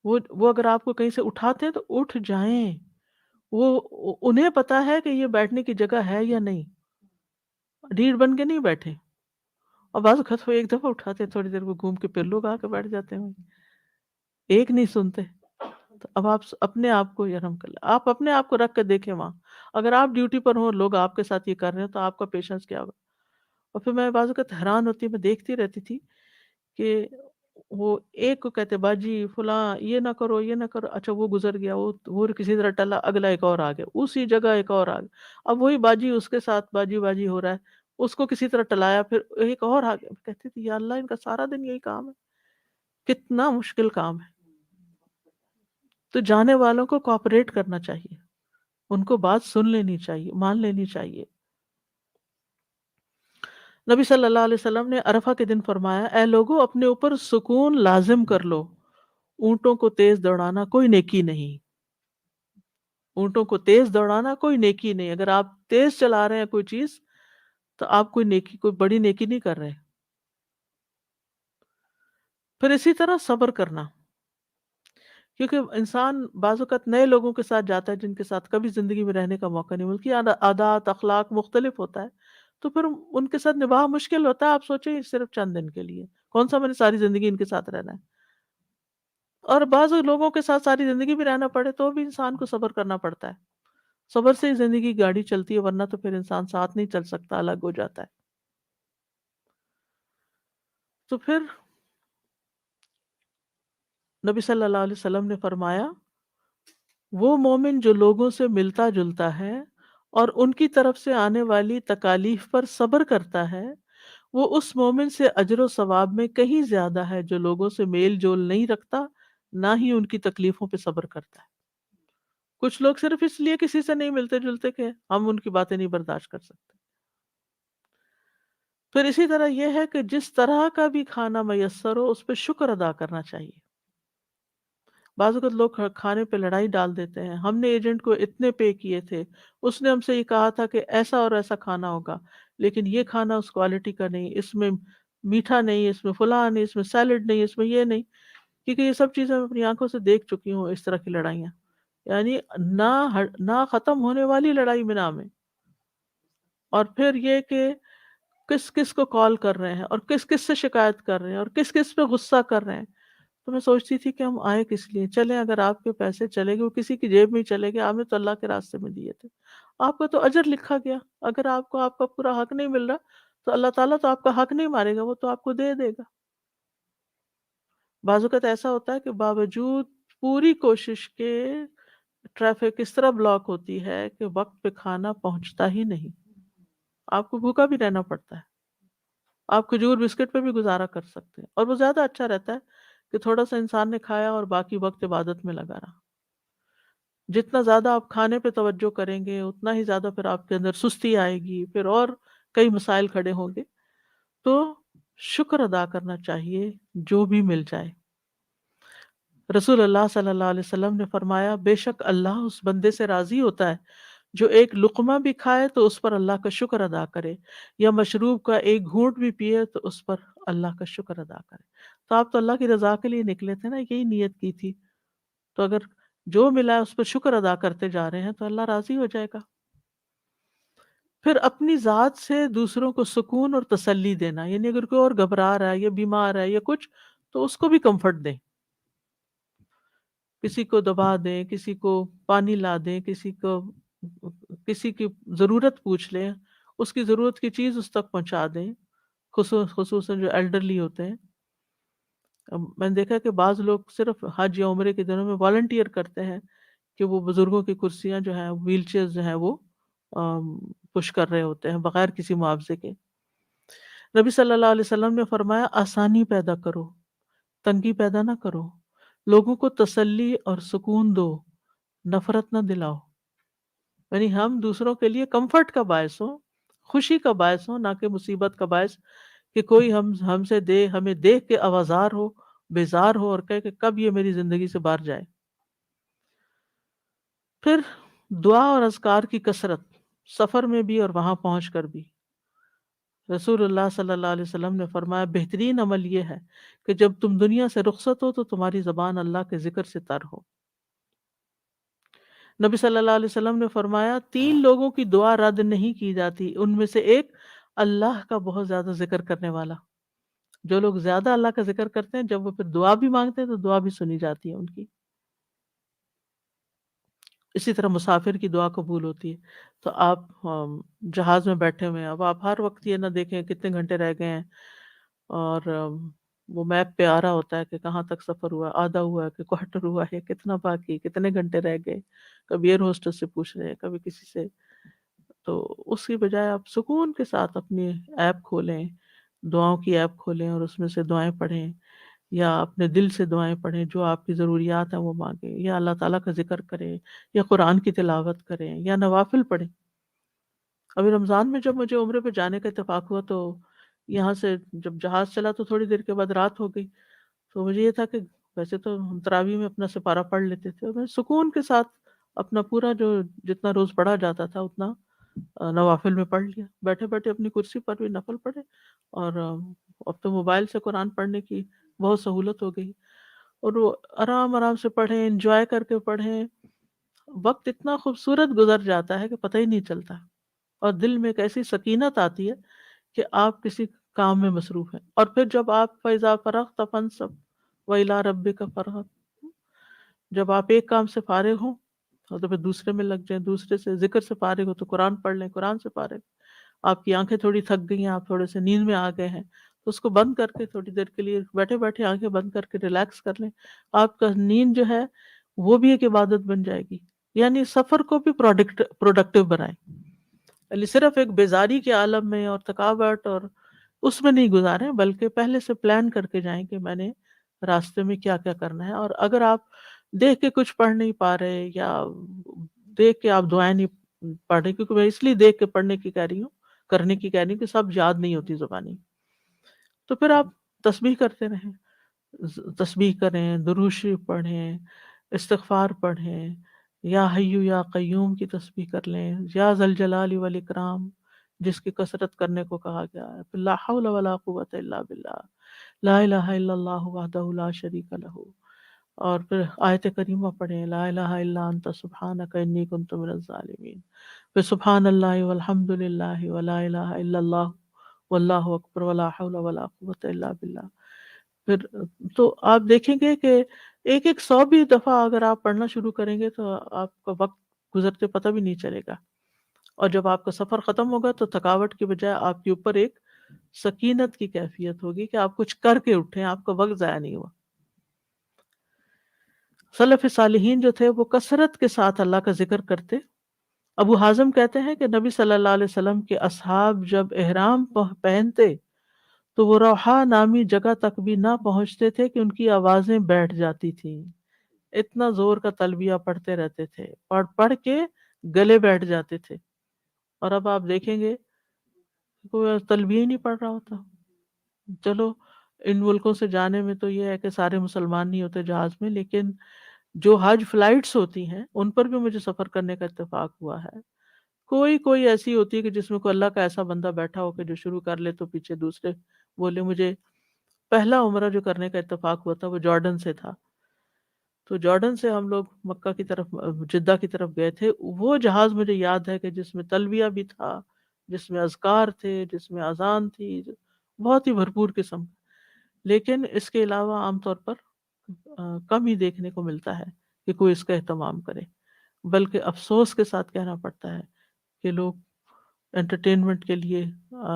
[SPEAKER 3] وہ اگر آپ کو کہیں سے اٹھاتے ہیں تو اٹھ جائیں. وہ انہیں پتا ہے کہ یہ بیٹھنے کی جگہ ہے یا نہیں، ریڑھ بن کے نہیں بیٹھے. اور بعض اوقات وہ ایک دفعہ اٹھاتے ہیں، تھوڑی دیر وہ گھوم کے پھر لوگ آ کے بیٹھ جاتے ہیں، ایک نہیں سنتے. تو اب آپ اپنے آپ کو یرحم کر لیں، آپ اپنے آپ کو رکھ کے دیکھیں وہاں. اگر آپ ڈیوٹی پر ہوں، لوگ آپ کے ساتھ یہ کر رہے ہیں، تو آپ کا پیشنس کیا ہوگا. اور پھر میں بعض اوقات حیران ہوتی، میں دیکھتی رہتی تھی کہ وہ ایک کو کہتے باجی فلاں یہ نہ کرو، یہ نہ کرو، اچھا وہ گزر گیا، وہ کسی طرح ٹلا، اگلا ایک اور آ گیا، اسی جگہ ایک اور آ گیا. اب وہی باجی اس کے ساتھ باجی باجی ہو رہا ہے، اس کو کسی طرح ٹلایا، پھر ایک اور آ گیا. کہتی تھی یا اللہ، ان کا سارا دن یہی کام ہے، کتنا مشکل کام ہے. تو جانے والوں کو کوآپریٹ کرنا چاہیے، ان کو بات سن لینی چاہیے، مان لینی چاہیے. نبی صلی اللہ علیہ وسلم نے عرفہ کے دن فرمایا، اے لوگو اپنے اوپر سکون لازم کر لو، اونٹوں کو تیز دوڑانا کوئی نیکی نہیں. اونٹوں کو تیز دوڑانا کوئی نیکی نہیں. اگر آپ تیز چلا رہے ہیں کوئی چیز، تو آپ کوئی بڑی نیکی نہیں کر رہے. پھر اسی طرح صبر کرنا، کیونکہ انسان بعض اوقات نئے لوگوں کے ساتھ جاتا ہے جن کے ساتھ کبھی زندگی میں رہنے کا موقع نہیں ملتی، عادات اخلاق مختلف ہوتا ہے، تو پھر ان کے ساتھ نبھا مشکل ہوتا ہے. آپ سوچیں صرف چند دن کے لیے، کون سا میں نے ساری زندگی ان کے ساتھ رہنا ہے. اور بعض لوگوں کے ساتھ ساری زندگی بھی رہنا پڑے تو بھی انسان کو صبر کرنا پڑتا ہے. صبر سے ہی زندگی گاڑی چلتی ہے، ورنہ تو پھر انسان ساتھ نہیں چل سکتا، الگ ہو جاتا ہے. تو پھر نبی صلی اللہ علیہ وسلم نے فرمایا، وہ مومن جو لوگوں سے ملتا جلتا ہے اور ان کی طرف سے آنے والی تکالیف پر صبر کرتا ہے، وہ اس مومن سے اجر و ثواب میں کہیں زیادہ ہے جو لوگوں سے میل جول نہیں رکھتا، نہ ہی ان کی تکلیفوں پہ صبر کرتا ہے. کچھ لوگ صرف اس لیے کسی سے نہیں ملتے جلتے کہ ہم ان کی باتیں نہیں برداشت کر سکتے. پھر اسی طرح یہ ہے کہ جس طرح کا بھی کھانا میسر ہو اس پہ شکر ادا کرنا چاہیے. بعض اوقات لوگ کھانے پہ لڑائی ڈال دیتے ہیں، ہم نے ایجنٹ کو اتنے پے کیے تھے، اس نے ہم سے یہ کہا تھا کہ ایسا اور ایسا کھانا ہوگا، لیکن یہ کھانا اس کوالٹی کا نہیں، اس میں میٹھا نہیں، اس میں فلاں نہیں، اس میں سیلڈ نہیں، اس میں یہ نہیں. کیونکہ یہ سب چیزیں میں اپنی آنکھوں سے دیکھ چکی ہوں، اس طرح کی لڑائیاں، یعنی نہ ختم ہونے والی لڑائی میں نام ہے. اور پھر یہ کہ کس کس کو کال کر رہے ہیں اور کس کس سے شکایت کر رہے ہیں اور کس کس پہ غصہ کر رہے ہیں. تو میں سوچتی تھی کہ ہم آئے کس لیے؟ چلیں، اگر آپ کے پیسے چلے گئے، وہ کسی کی جیب میں ہی چلے گئے، آپ نے تو اللہ کے راستے میں دیے تھے، آپ کا تو اجر لکھا گیا. اگر آپ کو آپ کا پورا حق نہیں مل رہا تو اللہ تعالیٰ تو آپ کا حق نہیں مارے گا، وہ تو آپ کو دے دے گا. بعض اوقات ایسا ہوتا ہے کہ باوجود پوری کوشش کے ٹریفک اس طرح بلاک ہوتی ہے کہ وقت پہ کھانا پہنچتا ہی نہیں. آپ کو بھوکا بھی رہنا پڑتا ہے، آپ کھجور بسکٹ پہ بھی گزارا کر سکتے ہیں، اور وہ زیادہ اچھا رہتا ہے کہ تھوڑا سا انسان نے کھایا اور باقی وقت عبادت میں لگا رہا۔ جتنا زیادہ آپ کھانے پہ توجہ کریں گے اتنا ہی زیادہ پھر آپ کے اندر سستی آئے گی، پھر اور کئی مسائل کھڑے ہوں گے۔ تو شکر ادا کرنا چاہیے جو بھی مل جائے۔ رسول اللہ صلی اللہ علیہ وسلم نے فرمایا، بے شک اللہ اس بندے سے راضی ہوتا ہے جو ایک لقمہ بھی کھائے تو اس پر اللہ کا شکر ادا کرے، یا مشروب کا ایک گھونٹ بھی پیے تو اس پر اللہ کا شکر ادا کرے۔ تو آپ تو اللہ کی رضا کے لیے نکلے تھے نا، یہی نیت کی تھی، تو اگر جو ملا ہے اس پر شکر ادا کرتے جا رہے ہیں تو اللہ راضی ہو جائے گا۔ پھر اپنی ذات سے دوسروں کو سکون اور تسلی دینا، یعنی اگر کوئی اور گھبرا رہا ہے یا بیمار ہے یا کچھ، تو اس کو بھی کمفرٹ دیں، کسی کو دبا دیں، کسی کو پانی لا دیں، کسی کی ضرورت پوچھ لیں، اس کی ضرورت کی چیز اس تک پہنچا دیں، خصوصاً جو ایلڈرلی ہوتے ہیں۔ میں نے دیکھا کہ بعض لوگ صرف حج یا عمرے کے دنوں میں والنٹیئر کرتے ہیں کہ وہ بزرگوں کی کرسیاں جو ہیں، ویل چیئر جو ہیں، وہ پش کر رہے ہوتے ہیں بغیر کسی معاوضے کے۔ نبی صلی اللہ علیہ وسلم نے فرمایا، آسانی پیدا کرو، تنگی پیدا نہ کرو، لوگوں کو تسلی اور سکون دو، نفرت نہ دلاؤ۔ یعنی ہم دوسروں کے لیے کمفرٹ کا باعث ہوں، خوشی کا باعث ہوں، نہ کہ مصیبت کا باعث کہ کوئی ہمیں دیکھ کے آوازار ہو، بیزار ہو اور کہے کہ کب یہ میری زندگی سے باہر جائے۔ پھر دعا اور اذکار کی کثرت، سفر میں بھی اور وہاں پہنچ کر بھی۔ رسول اللہ صلی اللہ علیہ وسلم نے فرمایا، بہترین عمل یہ ہے کہ جب تم دنیا سے رخصت ہو تو تمہاری زبان اللہ کے ذکر سے تر ہو۔ نبی صلی اللہ علیہ وسلم نے فرمایا، 3 لوگوں کی دعا رد نہیں کی جاتی، ان میں سے ایک اللہ کا بہت زیادہ ذکر کرنے والا۔ جو لوگ زیادہ اللہ کا ذکر کرتے ہیں، جب وہ پھر دعا بھی مانگتے ہیں تو دعا بھی سنی جاتی ہے ان کی۔ اسی طرح مسافر کی دعا قبول ہوتی ہے۔ تو آپ جہاز میں بیٹھے ہوئے ہیں، اب آپ ہر وقت یہ نہ دیکھیں کتنے گھنٹے رہ گئے ہیں، اور وہ میپ پہ آ رہا ہوتا ہے کہ کہاں تک سفر ہوا، آدھا ہوا ہے کہ کوارٹر ہوا ہے، کتنا باقی، کتنے گھنٹے رہ گئے، کبھی ایئر ہوسٹس سے پوچھ رہے ہیں، کبھی کسی سے۔ تو اس کی بجائے آپ سکون کے ساتھ اپنی ایپ کھولیں، دعاؤں کی ایپ کھولیں اور اس میں سے دعائیں پڑھیں، یا اپنے دل سے دعائیں پڑھیں، جو آپ کی ضروریات ہیں وہ مانگیں، یا اللہ تعالیٰ کا ذکر کریں، یا قرآن کی تلاوت کریں، یا نوافل پڑھیں۔ ابھی رمضان میں جب مجھے عمرے پہ جانے کا اتفاق ہوا تو یہاں سے جب جہاز چلا تو تھوڑی دیر کے بعد رات ہو گئی، تو مجھے یہ تھا کہ ویسے تو ہم تراویح میں اپنا سپارہ پڑھ لیتے تھے، اور میں سکون کے ساتھ اپنا پورا جو جتنا روز پڑھا جاتا تھا اتنا نوافل میں پڑھ لیا، بیٹھے بیٹھے اپنی کرسی پر بھی نفل پڑھے، اور اب تو موبائل سے قرآن پڑھنے کی بہت سہولت ہو گئی، اور وہ آرام آرام سے پڑھیں، انجوائے کر کے پڑھیں، وقت اتنا خوبصورت گزر جاتا ہے کہ پتہ ہی نہیں چلتا، اور دل میں ایک ایسی سکینت آتی ہے کہ آپ کسی کام میں مصروف ہیں۔ اور پھر جب آپ فَإِذَا فَرَغْتَ فَانصَبْ وَإِلَىٰ رَبِّكَ فَارْغَب، جب آپ ایک کام سے فارغ ہوں تو پھر دوسرے میں لگ جائیں، دوسرے سے ذکر سے فارغ ہو تو قرآن پڑھ لیں، قرآن سے فارغ، آپ کی آنکھیں تھوڑی تھک گئی ہیں، آپ تھوڑے سے نیند میں آ گئے ہیں، تو اس کو بند کر کے تھوڑی دیر کے لیے بیٹھے بیٹھے آنکھیں بند کر کے ریلیکس کر لیں، آپ کا نیند جو ہے وہ بھی ایک عبادت بن جائے گی۔ یعنی سفر کو بھی پروڈکٹیو بنائیں، یعنی صرف ایک بیزاری کے عالم میں اور تھکاوٹ اور اس میں نہیں گزاریں، بلکہ پہلے سے پلان کر کے جائیں کہ میں نے راستے میں کیا کیا کرنا ہے۔ اور اگر آپ دیکھ کے کچھ پڑھ نہیں پا رہے، یا دیکھ کے آپ دعائیں نہیں پڑھ رہے، کیونکہ میں اس لیے دیکھ کے پڑھنے کی کہہ رہی ہوں، کرنے کی کہہ رہی ہوں کہ سب یاد نہیں ہوتی زبانی، تو پھر آپ تسبیح کرتے رہیں، تسبیح کریں، درود شریف پڑھیں، استغفار پڑھیں، یا حیو یا قیوم کی تسبیح کر لیں، یا ذل جلال والاکرام جس کی کثرت کرنے کو کہا گیا ہے، پھر لا حول ولا قوت الا باللہ، لا الہ الا اللہ وحدہ لا شریک لہ، اور پھر آیت کریمہ پڑھیں، لا الہ الا انت سبحانک انی کنت من الظالمین، پھر سبحان اللہ والحمد للہ ولا الہ الا اللہ واللہ اکبر ولا حول ولا قوت الا باللہ۔ پھر تو آپ دیکھیں گے کہ ایک 100 بھی دفعہ اگر آپ پڑھنا شروع کریں گے تو آپ کا وقت گزرتے پتہ بھی نہیں چلے گا، اور جب آپ کا سفر ختم ہوگا تو تھکاوٹ کی بجائے آپ کے اوپر ایک سکینت کی کیفیت ہوگی کہ آپ کچھ کر کے اٹھیں، آپ کا وقت ضائع نہیں ہوا۔ سلف صالحین جو تھے وہ کثرت کے ساتھ اللہ کا ذکر کرتے، ابو حازم کہتے ہیں کہ نبی صلی اللہ علیہ وسلم کے اصحاب جب احرام پہنتے تو وہ روحا نامی جگہ تک بھی نہ پہنچتے تھے کہ ان کی آوازیں بیٹھ جاتی تھیں. اتنا زور کا تلبیہ پڑھتے رہتے تھے، پڑھ پڑھ کے گلے بیٹھ جاتے تھے. اور اب آپ دیکھیں گے کوئی تلبیہ ہی نہیں پڑھ رہا ہوتا. چلو ان ملکوں سے جانے میں تو یہ ہے کہ سارے مسلمان نہیں ہوتے جہاز میں، لیکن جو حج فلائٹس ہوتی ہیں ان پر بھی مجھے سفر کرنے کا اتفاق ہوا ہے. کوئی ایسی ہوتی ہے کہ جس میں کوئی اللہ کا ایسا بندہ بیٹھا ہو کہ جو شروع کر لے تو پیچھے دوسرے بولے. مجھے پہلا عمرہ جو کرنے کا اتفاق ہوا تھا وہ جارڈن سے تھا. تو جارڈن سے ہم لوگ مکہ کی طرف جدہ کی طرف گئے تھے. وہ جہاز مجھے یاد ہے کہ جس میں تلبیہ بھی تھا، جس میں اذکار تھے، جس میں اذان تھی، بہت ہی بھرپور قسم. لیکن اس کے علاوہ عام طور پر کم ہی دیکھنے کو ملتا ہے کہ کوئی اس کا اہتمام کرے. بلکہ افسوس کے ساتھ کہنا پڑتا ہے کہ لوگ انٹرٹینمنٹ کے لیے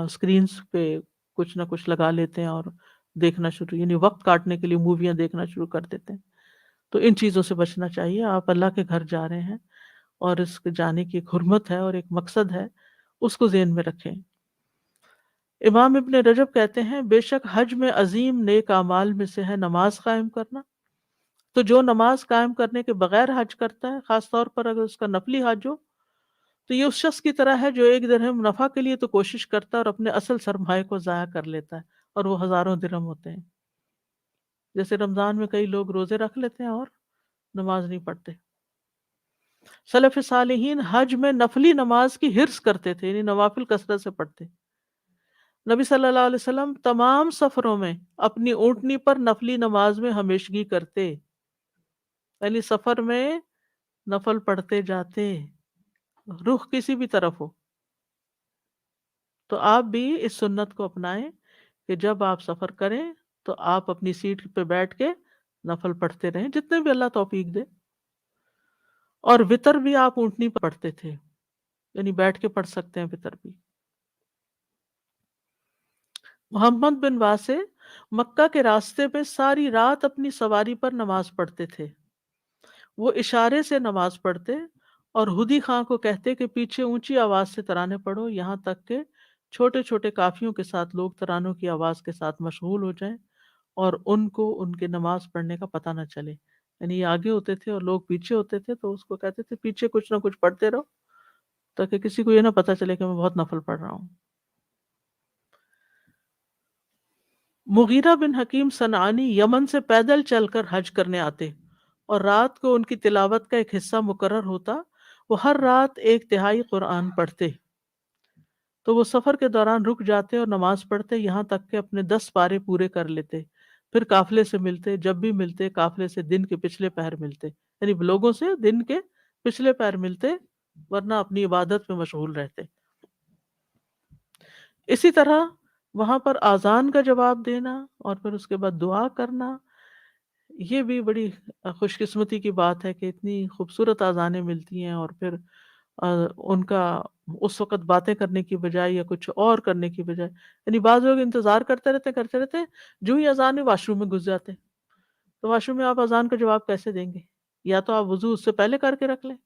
[SPEAKER 3] اسکرینز پہ کچھ نہ کچھ لگا لیتے ہیں اور دیکھنا شروع، یعنی وقت کاٹنے کے لیے موویاں دیکھنا شروع کر دیتے ہیں. تو ان چیزوں سے بچنا چاہیے. آپ اللہ کے گھر جا رہے ہیں اور اس کے جانے کی ایک حرمت ہے اور ایک مقصد ہے، اس کو ذہن میں رکھیں. امام ابن رجب کہتے ہیں بے شک حج میں عظیم نیک اعمال میں سے ہے نماز قائم کرنا. تو جو نماز قائم کرنے کے بغیر حج کرتا ہے، خاص طور پر اگر اس کا نفلی حج ہو، تو یہ اس شخص کی طرح ہے جو ایک درہم نفع کے لیے تو کوشش کرتا ہے اور اپنے اصل سرمایہ کو ضائع کر لیتا ہے، اور وہ ہزاروں درہم ہوتے ہیں. جیسے رمضان میں کئی لوگ روزے رکھ لیتے ہیں اور نماز نہیں پڑھتے. سلف صالحین حج میں نفلی نماز کی حرص کرتے تھے، یعنی نوافل کثرت سے پڑھتے. نبی صلی اللہ علیہ وسلم تمام سفروں میں اپنی اونٹنی پر نفلی نماز میں ہمیشگی کرتے، یعنی سفر میں نفل پڑھتے جاتے، رخ کسی بھی طرف ہو. تو آپ بھی اس سنت کو اپنائیں کہ جب آپ سفر کریں تو آپ اپنی سیٹ پہ بیٹھ کے نفل پڑھتے رہیں جتنے بھی اللہ توفیق دے. اور وطر بھی آپ اونٹنی پر پڑھتے تھے، یعنی بیٹھ کے پڑھ سکتے ہیں وطر بھی. محمد بن واسع مکہ کے راستے پہ ساری رات اپنی سواری پر نماز پڑھتے تھے. وہ اشارے سے نماز پڑھتے اور ہدی خاں کو کہتے کہ پیچھے اونچی آواز سے ترانے پڑھو، یہاں تک کہ چھوٹے چھوٹے قافیوں کے ساتھ لوگ ترانوں کی آواز کے ساتھ مشغول ہو جائیں اور ان کو ان کے نماز پڑھنے کا پتہ نہ چلے. یعنی یہ آگے ہوتے تھے اور لوگ پیچھے ہوتے تھے، تو اس کو کہتے تھے پیچھے کچھ نہ کچھ پڑھتے رہو تاکہ کسی کو یہ نہ پتہ چلے کہ میں بہت نفل پڑھ رہا ہوں. مغیرہ بن حکیم صنعانی یمن سے پیدل چل کر حج کرنے آتے اور رات کو ان کی تلاوت کا ایک حصہ مقرر ہوتا. وہ ہر رات 1/3 قرآن پڑھتے. تو وہ سفر کے دوران رک جاتے اور نماز پڑھتے یہاں تک کہ اپنے 10 پارے پورے کر لیتے. پھر قافلے سے ملتے، جب بھی ملتے قافلے سے دن کے پچھلے پہر ملتے، یعنی لوگوں سے دن کے پچھلے پہر ملتے، ورنہ اپنی عبادت میں مشغول رہتے. اسی طرح وہاں پر اذان کا جواب دینا اور پھر اس کے بعد دعا کرنا، یہ بھی بڑی خوش قسمتی کی بات ہے کہ اتنی خوبصورت اذانیں ملتی ہیں. اور پھر ان کا اس وقت باتیں کرنے کی بجائے یا کچھ اور کرنے کی بجائے، یعنی بعض لوگ انتظار کرتے رہتے جو ہی اذان ہے واش روم میں گھس جاتے. تو واش روم میں آپ اذان کا جواب کیسے دیں گے؟ یا تو آپ وضو اس سے پہلے کر کے رکھ لیں،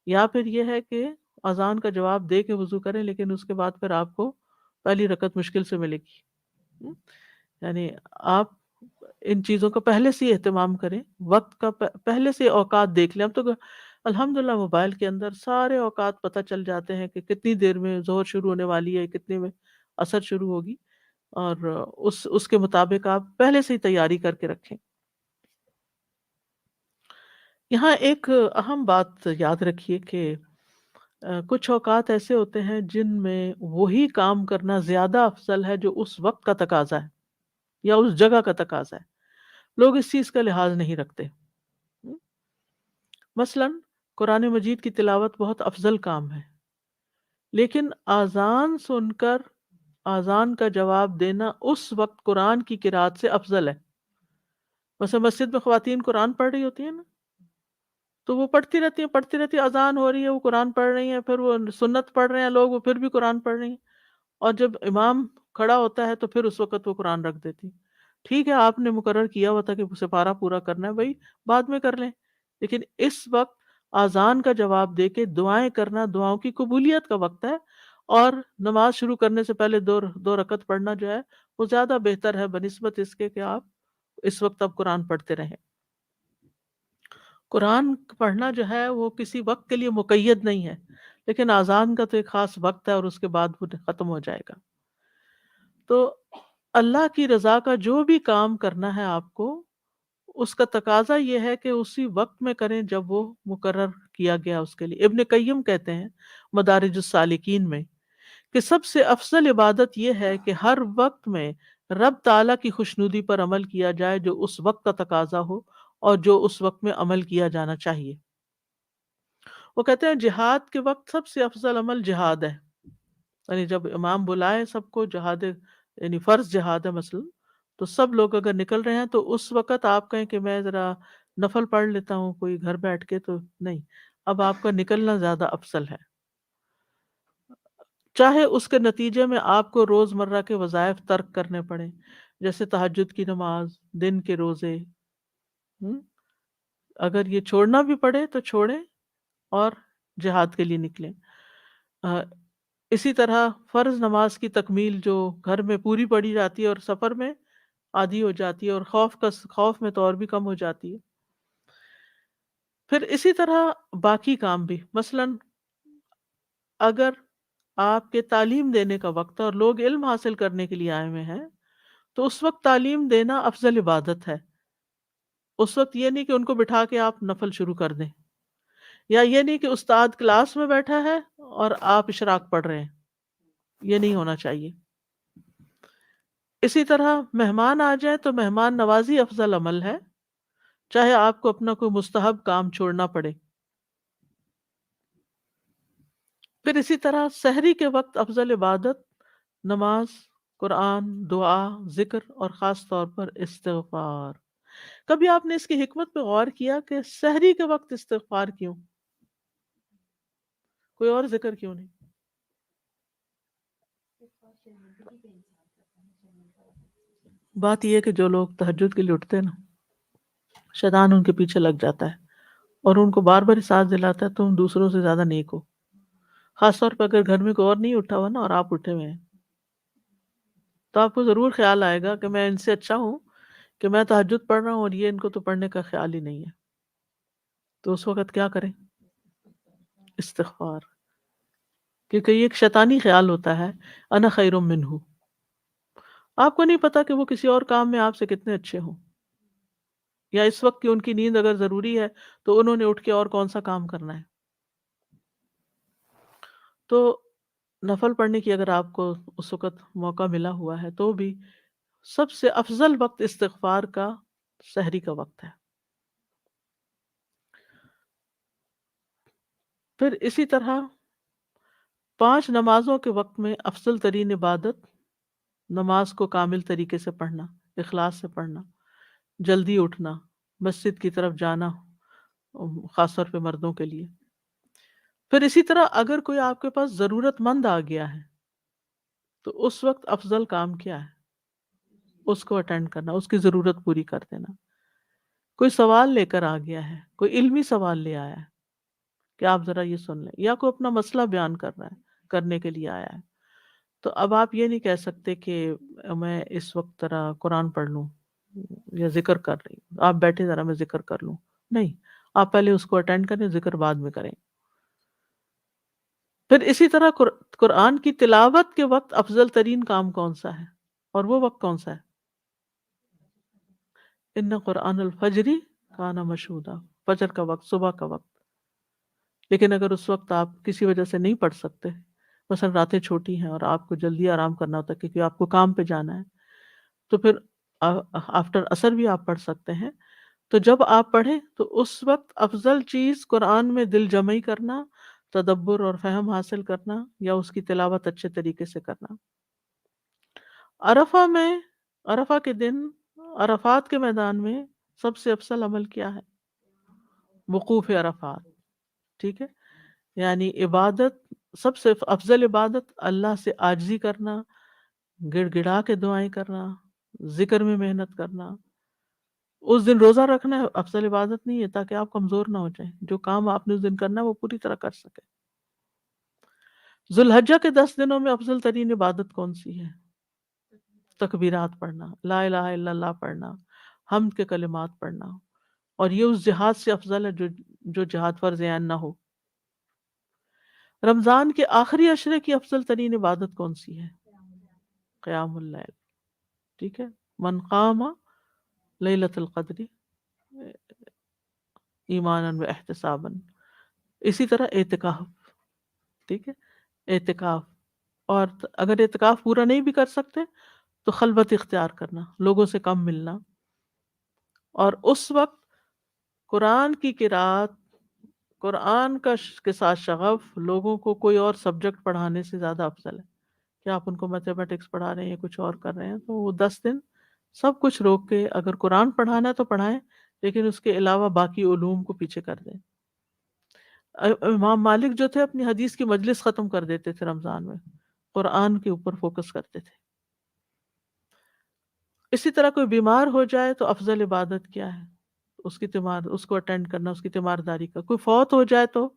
[SPEAKER 3] یا پھر یہ ہے کہ اذان کا جواب دے کے وضو کریں، لیکن اس کے بعد پھر آپ کو پہلی رکعت مشکل سے ملے گی. یعنی آپ ان چیزوں کا پہلے سے اہتمام کریں، وقت کا پہلے سے اوقات دیکھ لیں. اب تو الحمدللہ موبائل کے اندر سارے اوقات پتہ چل جاتے ہیں کہ کتنی دیر میں ظہر شروع ہونے والی ہے، کتنے میں عصر شروع ہوگی، اور اس کے مطابق آپ پہلے سے ہی تیاری کر کے رکھیں. یہاں ایک اہم بات یاد رکھیے کہ کچھ اوقات ایسے ہوتے ہیں جن میں وہی کام کرنا زیادہ افضل ہے جو اس وقت کا تقاضا ہے یا اس جگہ کا تقاضا ہے. لوگ اس چیز کا لحاظ نہیں رکھتے. مثلا قرآن مجید کی تلاوت بہت افضل کام ہے، لیکن اذان سن کر اذان کا جواب دینا اس وقت قرآن کی قرات سے افضل ہے. مثلا مسجد میں خواتین قرآن پڑھ رہی ہوتی ہیں نا، تو وہ پڑھتی رہتی ہیں، اذان ہو رہی ہے، وہ قرآن پڑھ رہی ہیں، پھر وہ سنت پڑھ رہے ہیں لوگ، وہ پھر بھی قرآن پڑھ رہی ہیں، اور جب امام کھڑا ہوتا ہے تو پھر اس وقت وہ قرآن رکھ دیتی. ٹھیک ہے، آپ نے مقرر کیا ہوا تھا کہ سپارہ پورا کرنا ہے، بھائی بعد میں کر لیں، لیکن اس وقت آذان کا جواب دے کے دعائیں کرنا دعاؤں کی قبولیت کا وقت ہے، اور نماز شروع کرنے سے پہلے دو رکعت پڑھنا جو ہے وہ زیادہ بہتر ہے بنسبت اس کے کہ آپ اس وقت اب قرآن پڑھتے رہیں۔ قرآن پڑھنا جو ہے وہ کسی وقت کے لیے مقید نہیں ہے، لیکن آذان کا تو ایک خاص وقت ہے اور اس کے بعد وہ ختم ہو جائے گا۔ تو اللہ کی رضا کا جو بھی کام کرنا ہے آپ کو، اس کا تقاضا یہ ہے کہ اسی وقت میں کریں جب وہ مقرر کیا گیا اس کے لیے۔ ابن قیم کہتے ہیں مدارج السالکین میں کہ سب سے افضل عبادت یہ ہے کہ ہر وقت میں رب تعالیٰ کی خوشنودی پر عمل کیا جائے جو اس وقت کا تقاضا ہو اور جو اس وقت میں عمل کیا جانا چاہیے۔ وہ کہتے ہیں جہاد کے وقت سب سے افضل عمل جہاد ہے، یعنی جب امام بلائے سب کو جہاد، یعنی فرض جہاد ہے مثلا، تو سب لوگ اگر نکل رہے ہیں تو اس وقت آپ کہیں کہ میں ذرا نفل پڑھ لیتا ہوں کوئی گھر بیٹھ کے، تو نہیں، اب آپ کا نکلنا زیادہ افضل ہے، چاہے اس کے نتیجے میں آپ کو روز مرہ کے وظائف ترک کرنے پڑیں، جیسے تہجد کی نماز، دن کے روزے، اگر یہ چھوڑنا بھی پڑے تو چھوڑیں اور جہاد کے لیے نکلیں۔ اسی طرح فرض نماز کی تکمیل جو گھر میں پوری پڑھی جاتی ہے اور سفر میں آدھی ہو جاتی ہے، اور خوف میں تو اور بھی کم ہو جاتی ہے۔ پھر اسی طرح باقی کام بھی، مثلا اگر آپ کے تعلیم دینے کا وقت ہے اور لوگ علم حاصل کرنے کے لیے آئے ہوئے ہیں، تو اس وقت تعلیم دینا افضل عبادت ہے۔ اس وقت یہ نہیں کہ ان کو بٹھا کے آپ نفل شروع کر دیں، یا یہ نہیں کہ استاد کلاس میں بیٹھا ہے اور آپ اشراق پڑھ رہے ہیں، یہ نہیں ہونا چاہیے۔ اسی طرح مہمان آ جائیں تو مہمان نوازی افضل عمل ہے، چاہے آپ کو اپنا کوئی مستحب کام چھوڑنا پڑے۔ پھر اسی طرح سحری کے وقت افضل عبادت نماز، قرآن، دعا، ذکر اور خاص طور پر استغفار۔ کبھی آپ نے اس کی حکمت پہ غور کیا کہ سحری کے وقت استغفار کیوں؟ کوئی اور ذکر کیوں نہیں؟ بات یہ ہے کہ جو لوگ تہجد کے لیے اٹھتے ہیں نا، شیطان ان کے پیچھے لگ جاتا ہے اور ان کو بار بار احساس دلاتا ہے تم دوسروں سے زیادہ نیک ہو، خاص طور پہ اگر گھر میں کوئی اور نہیں اٹھا ہوا نا اور آپ اٹھے ہوئے ہیں، تو آپ کو ضرور خیال آئے گا کہ میں ان سے اچھا ہوں کہ میں تہجد پڑھ رہا ہوں اور یہ ان کو تو پڑھنے کا خیال ہی نہیں ہے۔ تو اس وقت کیا کریں؟ استغفار، کیونکہ یہ ایک شیطانی خیال ہوتا ہے انا خیر منہ، آپ کو نہیں پتا کہ وہ کسی اور کام میں آپ سے کتنے اچھے ہوں، یا اس وقت کی ان کی نیند اگر ضروری ہے تو انہوں نے اٹھ کے اور کون سا کام کرنا ہے۔ تو نفل پڑھنے کی اگر آپ کو اس وقت موقع ملا ہوا ہے تو بھی سب سے افضل وقت استغفار کا سحری کا وقت ہے۔ پھر اسی طرح 5 نمازوں کے وقت میں افضل ترین عبادت نماز کو کامل طریقے سے پڑھنا، اخلاص سے پڑھنا، جلدی اٹھنا، مسجد کی طرف جانا، خاص طور پہ مردوں کے لیے۔ پھر اسی طرح اگر کوئی آپ کے پاس ضرورت مند آ گیا ہے تو اس وقت افضل کام کیا ہے؟ اس کو اٹینڈ کرنا، اس کی ضرورت پوری کر دینا۔ کوئی سوال لے کر آ گیا ہے، کوئی علمی سوال لے آیا ہے کہ آپ ذرا یہ سن لیں، یا کوئی اپنا مسئلہ بیان کر رہا ہے، کرنے کے لیے آیا ہے، تو اب آپ یہ نہیں کہہ سکتے کہ میں اس وقت ذرا قرآن پڑھ لوں یا ذکر کر رہی ہوں، آپ بیٹھے ذرا میں ذکر کر لوں، نہیں، آپ پہلے اس کو اٹینڈ کریں، ذکر بعد میں کریں۔ پھر اسی طرح قرآن کی تلاوت کے وقت افضل ترین کام کون سا ہے، اور وہ وقت کون سا ہے؟ ان قرآن الفجر کان مشہودا، فجر کا وقت، صبح کا وقت۔ لیکن اگر اس وقت آپ کسی وجہ سے نہیں پڑھ سکتے، مثلا راتیں چھوٹی ہیں اور آپ کو جلدی آرام کرنا ہوتا ہے کیونکہ آپ کو کام پہ جانا ہے، تو پھر آفٹر عصر بھی آپ پڑھ سکتے ہیں۔ تو جب آپ پڑھیں تو اس وقت افضل چیز قرآن میں دل جمعی کرنا، تدبر اور فہم حاصل کرنا، یا اس کی تلاوت اچھے طریقے سے کرنا۔ عرفہ کے دن عرفات کے میدان میں سب سے افضل عمل کیا ہے؟ وقوف عرفات، ٹھیک ہے، یعنی عبادت، سب سے افضل عبادت اللہ سے عاجزی کرنا، گڑ گڑا کے دعائیں کرنا، ذکر میں محنت کرنا، اس دن روزہ رکھنا ہے افضل عبادت نہیں ہے تاکہ آپ کمزور نہ ہو جائیں، جو کام آپ نے اس دن کرنا ہے وہ پوری طرح کر سکیں۔ ذوالحجہ کے 10 دنوں میں افضل ترین عبادت کون سی ہے؟ تکبیرات پڑھنا، لا الہ الا اللہ پڑھنا، حمد کے کلمات پڑھنا، اور یہ اس جہاد سے افضل ہے جو جہاد فرض عین نہ ہو۔ رمضان کے آخری عشرے کی افضل ترین عبادت کون سی ہے؟ قیام اللیل، ٹھیک ہے، من قام لیلۃ القدر ایمانا و احتسابا، اسی طرح اعتکاف، ٹھیک ہے، اعتکاف، اور اگر اعتکاف پورا نہیں بھی کر سکتے تو خلوت اختیار کرنا، لوگوں سے کم ملنا، اور اس وقت قرآن کی قرات، قرآن کے ساتھ شغف لوگوں کو کوئی اور سبجیکٹ پڑھانے سے زیادہ افضل ہے کہ آپ ان کو میتھمیٹکس پڑھا رہے ہیں یا کچھ اور کر رہے ہیں، تو وہ 10 دن سب کچھ روک کے اگر قرآن پڑھانا ہے تو پڑھائیں، لیکن اس کے علاوہ باقی علوم کو پیچھے کر دیں۔ امام مالک جو تھے اپنی حدیث کی مجلس ختم کر دیتے تھے رمضان میں، قرآن کے اوپر فوکس کرتے تھے۔ اسی طرح کوئی بیمار ہو جائے تو افضل عبادت کیا ہے؟ اس کو اٹینڈ کرنا، اس کی تیمارداری کا۔ کوئی فوت ہو جائے تو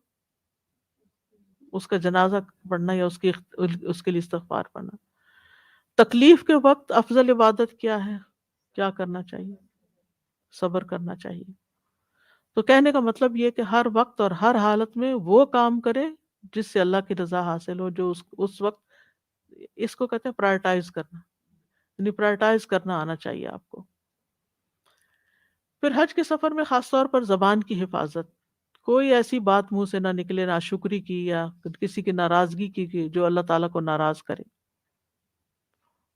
[SPEAKER 3] اس کا جنازہ پڑھنا یا اس کے لیے استغفار پڑھنا۔ تکلیف کے وقت افضل عبادت کیا ہے؟ کیا کرنا چاہیے؟ صبر کرنا چاہیے۔ تو کہنے کا مطلب یہ کہ ہر وقت اور ہر حالت میں وہ کام کرے جس سے اللہ کی رضا حاصل ہو، جو اس وقت، اس کو کہتے ہیں پرائرٹائز کرنا، یعنی پرائرٹائز کرنا آنا چاہیے آپ کو۔ پھر حج کے سفر میں خاص طور پر زبان کی حفاظت، کوئی ایسی بات منہ سے نہ نکلے، ناشکری کی یا کسی کی ناراضگی کی جو اللہ تعالیٰ کو ناراض کرے،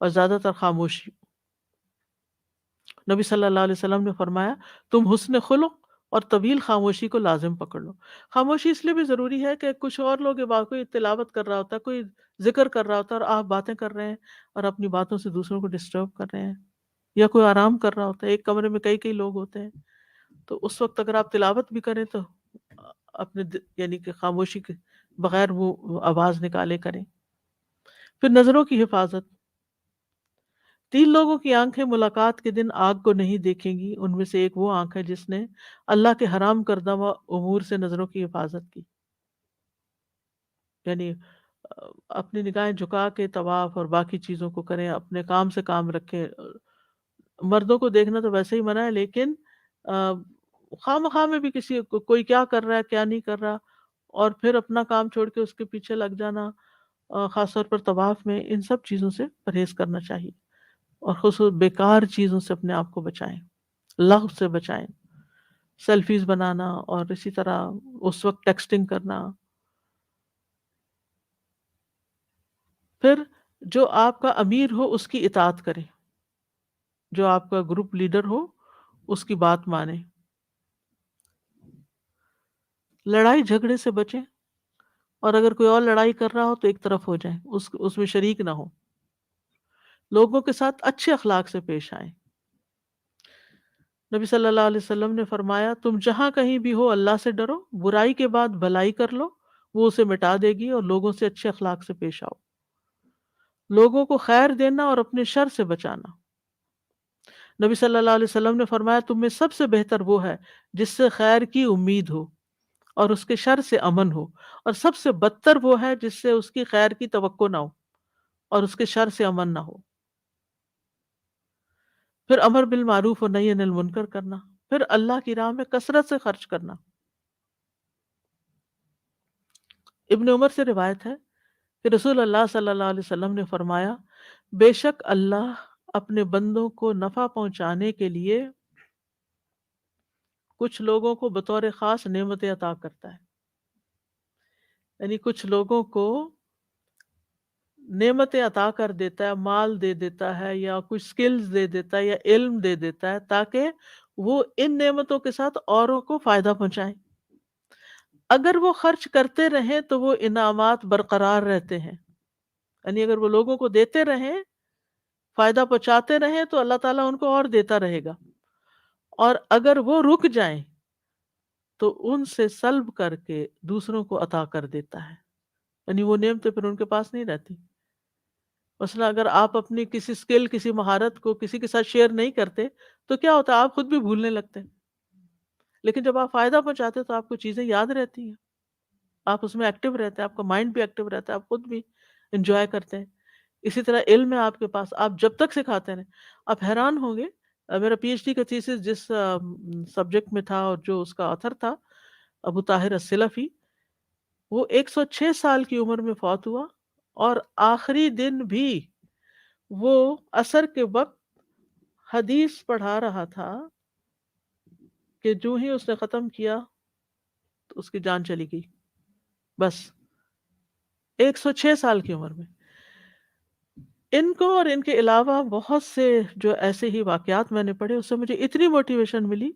[SPEAKER 3] اور زیادہ تر خاموشی۔ نبی صلی اللہ علیہ وسلم نے فرمایا تم حسن خلق اور طویل خاموشی کو لازم پکڑ لو۔ خاموشی اس لیے بھی ضروری ہے کہ کچھ اور لوگ کوئی تلاوت کر رہا ہوتا ہے، کوئی ذکر کر رہا ہوتا ہے، اور آپ باتیں کر رہے ہیں اور اپنی باتوں سے دوسروں کو ڈسٹرب کر رہے ہیں، یا کوئی آرام کر رہا ہوتا ہے، ایک کمرے میں کئی لوگ ہوتے ہیں، تو اس وقت اگر آپ تلاوت بھی کریں تو اپنے یعنی کہ خاموشی کے بغیر وہ آواز نکالے کریں۔ پھر نظروں کی حفاظت، 3 لوگوں کی آنکھیں ملاقات کے دن آگ کو نہیں دیکھیں گی، ان میں سے ایک وہ آنکھ ہے جس نے اللہ کے حرام کردہ امور سے نظروں کی حفاظت کی، یعنی اپنی نگاہیں جھکا کے طواف اور باقی چیزوں کو کریں، اپنے کام سے کام رکھیں۔ مردوں کو دیکھنا تو ویسے ہی منع ہے، لیکن خواہ مخواہ میں بھی کوئی کیا کر رہا ہے کیا نہیں کر رہا، اور پھر اپنا کام چھوڑ کے اس کے پیچھے لگ جانا، خاص طور پر طواف میں، ان سب چیزوں سے پرہیز کرنا چاہیے، اور خصوص بیکار چیزوں سے اپنے آپ کو بچائیں، لغو سے بچائیں، سیلفیز بنانا، اور اسی طرح اس وقت ٹیکسٹنگ کرنا۔ پھر جو آپ کا امیر ہو اس کی اطاعت کریں، جو آپ کا گروپ لیڈر ہو اس کی بات مانیں، لڑائی جھگڑے سے بچیں، اور اگر کوئی اور لڑائی کر رہا ہو تو ایک طرف ہو جائیں، اس میں شریک نہ ہو، لوگوں کے ساتھ اچھے اخلاق سے پیش آئیں۔ نبی صلی اللہ علیہ وسلم نے فرمایا تم جہاں کہیں بھی ہو اللہ سے ڈرو، برائی کے بعد بھلائی کر لو، وہ اسے مٹا دے گی، اور لوگوں سے اچھے اخلاق سے پیش آؤ، لوگوں کو خیر دینا اور اپنے شر سے بچانا۔ نبی صلی اللہ علیہ وسلم نے فرمایا تم میں سب سے بہتر وہ ہے جس سے خیر کی امید ہو اور اس کے شر سے امن ہو، اور سب سے بدتر وہ ہے جس سے اس کی خیر کی توقع نہ ہو اور اس کے شر سے امن نہ ہو۔ پھر امر بالمعروف اور نہی عن المنکر کرنا، پھر اللہ کی راہ میں کثرت سے خرچ کرنا۔ ابن عمر سے روایت ہے کہ رسول اللہ صلی اللہ علیہ وسلم نے فرمایا بے شک اللہ اپنے بندوں کو نفع پہنچانے کے لیے کچھ لوگوں کو بطور خاص نعمتیں عطا کرتا ہے، یعنی کچھ لوگوں کو نعمتیں عطا کر دیتا ہے، مال دے دیتا ہے، یا کچھ سکلز دے دیتا ہے، یا علم دے دیتا ہے، تاکہ وہ ان نعمتوں کے ساتھ اوروں کو فائدہ پہنچائیں۔ اگر وہ خرچ کرتے رہیں تو وہ انعامات برقرار رہتے ہیں، یعنی اگر وہ لوگوں کو دیتے رہیں، فائدہ پہنچاتے رہیں، تو اللہ تعالیٰ ان کو اور دیتا رہے گا، اور اگر وہ رک جائیں تو ان سے سلب کر کے دوسروں کو عطا کر دیتا ہے، یعنی وہ نعمتیں پھر ان کے پاس نہیں رہتی۔ مثلا اگر آپ اپنی کسی اسکل، کسی مہارت کو کسی کے ساتھ شیئر نہیں کرتے تو کیا ہوتا ہے، آپ خود بھی بھولنے لگتے ہیں. لیکن جب آپ فائدہ پہنچاتے ہیں تو آپ کو چیزیں یاد رہتی ہیں، آپ اس میں ایکٹیو رہتے ہیں، آپ کا مائنڈ بھی ایکٹیو رہتا ہے، آپ خود بھی انجوائے کرتے ہیں. اسی طرح علم ہے آپ کے پاس، آپ جب تک سکھاتے رہیں. آپ حیران ہوں گے، میرا پی ایچ ڈی کا تھیسس جس سبجیکٹ میں تھا اور جو اس کا آتھر تھا ابو طاہر السلفی، وہ 106 سال کی عمر میں فوت ہوا، اور آخری دن بھی وہ عصر کے وقت حدیث پڑھا رہا تھا کہ جو ہی اس نے ختم کیا تو اس کی جان چلی گئی. بس 106 سال کی عمر میں. ان کو اور ان کے علاوہ بہت سے جو ایسے ہی واقعات میں نے پڑھے، اس سے مجھے اتنی موٹیویشن ملی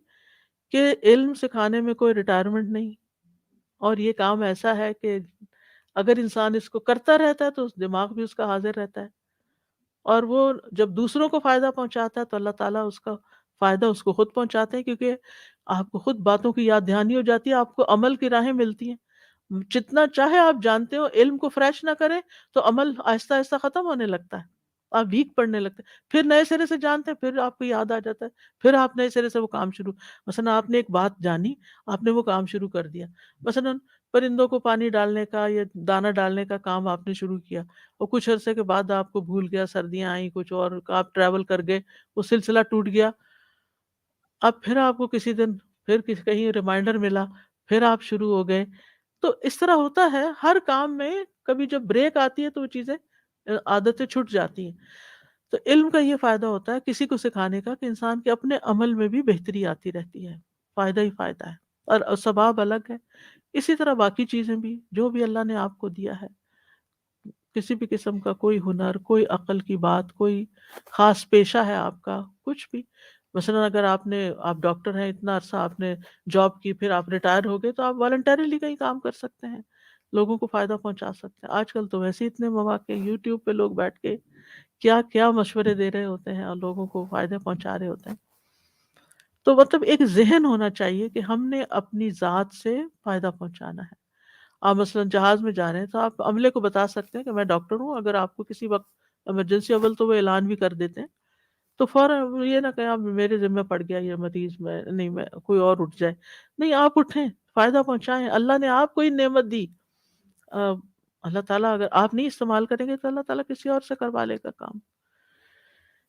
[SPEAKER 3] کہ علم سکھانے میں کوئی ریٹائرمنٹ نہیں، اور یہ کام ایسا ہے کہ اگر انسان اس کو کرتا رہتا ہے تو اس دماغ بھی اس کا حاضر رہتا ہے، اور وہ جب دوسروں کو فائدہ پہنچاتا ہے تو اللہ تعالیٰ اس کا فائدہ اس کو خود پہنچاتے ہیں، کیونکہ آپ کو خود باتوں کی یاد دہانی ہو جاتی ہے، آپ کو عمل کی راہیں ملتی ہیں. جتنا چاہے آپ جانتے ہو، علم کو فریش نہ کریں تو عمل آہستہ آہستہ ختم ہونے لگتا ہے، آپ ویک پڑنے لگتے ہیں. پھر نئے سرے سے جانتے ہیں، پھر آپ کو یاد آ جاتا ہے، پھر آپ نئے سرے سے وہ کام شروع. مثلا آپ نے ایک بات جانی، آپ نے وہ کام شروع کر دیا. مثلا پرندوں کو پانی ڈالنے کا یا دانہ ڈالنے کا کام آپ نے شروع کیا، اور کچھ عرصے کے بعد آپ کو بھول گیا، سردیاں آئیں کچھ اور، آپ ٹریول کر گئے، وہ سلسلہ ٹوٹ گیا. اب پھر آپ کو کسی دن پھر کہیں ریمائنڈر ملا، پھر آپ شروع ہو گئے. تو اس طرح ہوتا ہے ہر کام میں، کبھی جب بریک آتی ہے تو وہ چیزیں عادتیں چھٹ جاتی ہیں. تو علم کا یہ فائدہ ہوتا ہے کسی کو سکھانے کا کہ انسان کے اپنے عمل میں بھی بہتری آتی رہتی ہے، فائدہ ہی فائدہ ہے، اور ثواب الگ ہے. اسی طرح باقی چیزیں بھی جو بھی اللہ نے آپ کو دیا ہے، کسی بھی قسم کا کوئی ہنر، کوئی عقل کی بات، کوئی خاص پیشہ ہے آپ کا، کچھ بھی. مثلا اگر آپ ڈاکٹر ہیں، اتنا عرصہ آپ نے جاب کی، پھر آپ ریٹائر ہو گئے تو آپ والنٹریلی کہیں کام کر سکتے ہیں، لوگوں کو فائدہ پہنچا سکتے ہیں. آج کل تو ویسے اتنے مواقع، یوٹیوب پہ لوگ بیٹھ کے کیا کیا مشورے دے رہے ہوتے ہیں اور لوگوں کو فائدے پہنچا رہے ہوتے ہیں. تو مطلب ایک ذہن ہونا چاہیے کہ ہم نے اپنی ذات سے فائدہ پہنچانا ہے. آپ مثلا جہاز میں جا رہے ہیں تو آپ عملے کو بتا سکتے ہیں کہ میں ڈاکٹر ہوں، اگر آپ کو کسی وقت ایمرجنسی، اول تو وہ اعلان بھی کر دیتے ہیں، تو فوراً یہ نہ کہیں آپ میرے ذمہ پڑ گیا یہ مریض، میں نہیں، میں کوئی اور اٹھ جائے. نہیں، آپ اٹھیں، فائدہ پہنچائیں. اللہ نے آپ کو ہی نعمت دی. اللہ تعالیٰ اگر آپ نہیں استعمال کریں گے تو اللہ تعالیٰ کسی اور سے کروا لے گا کام.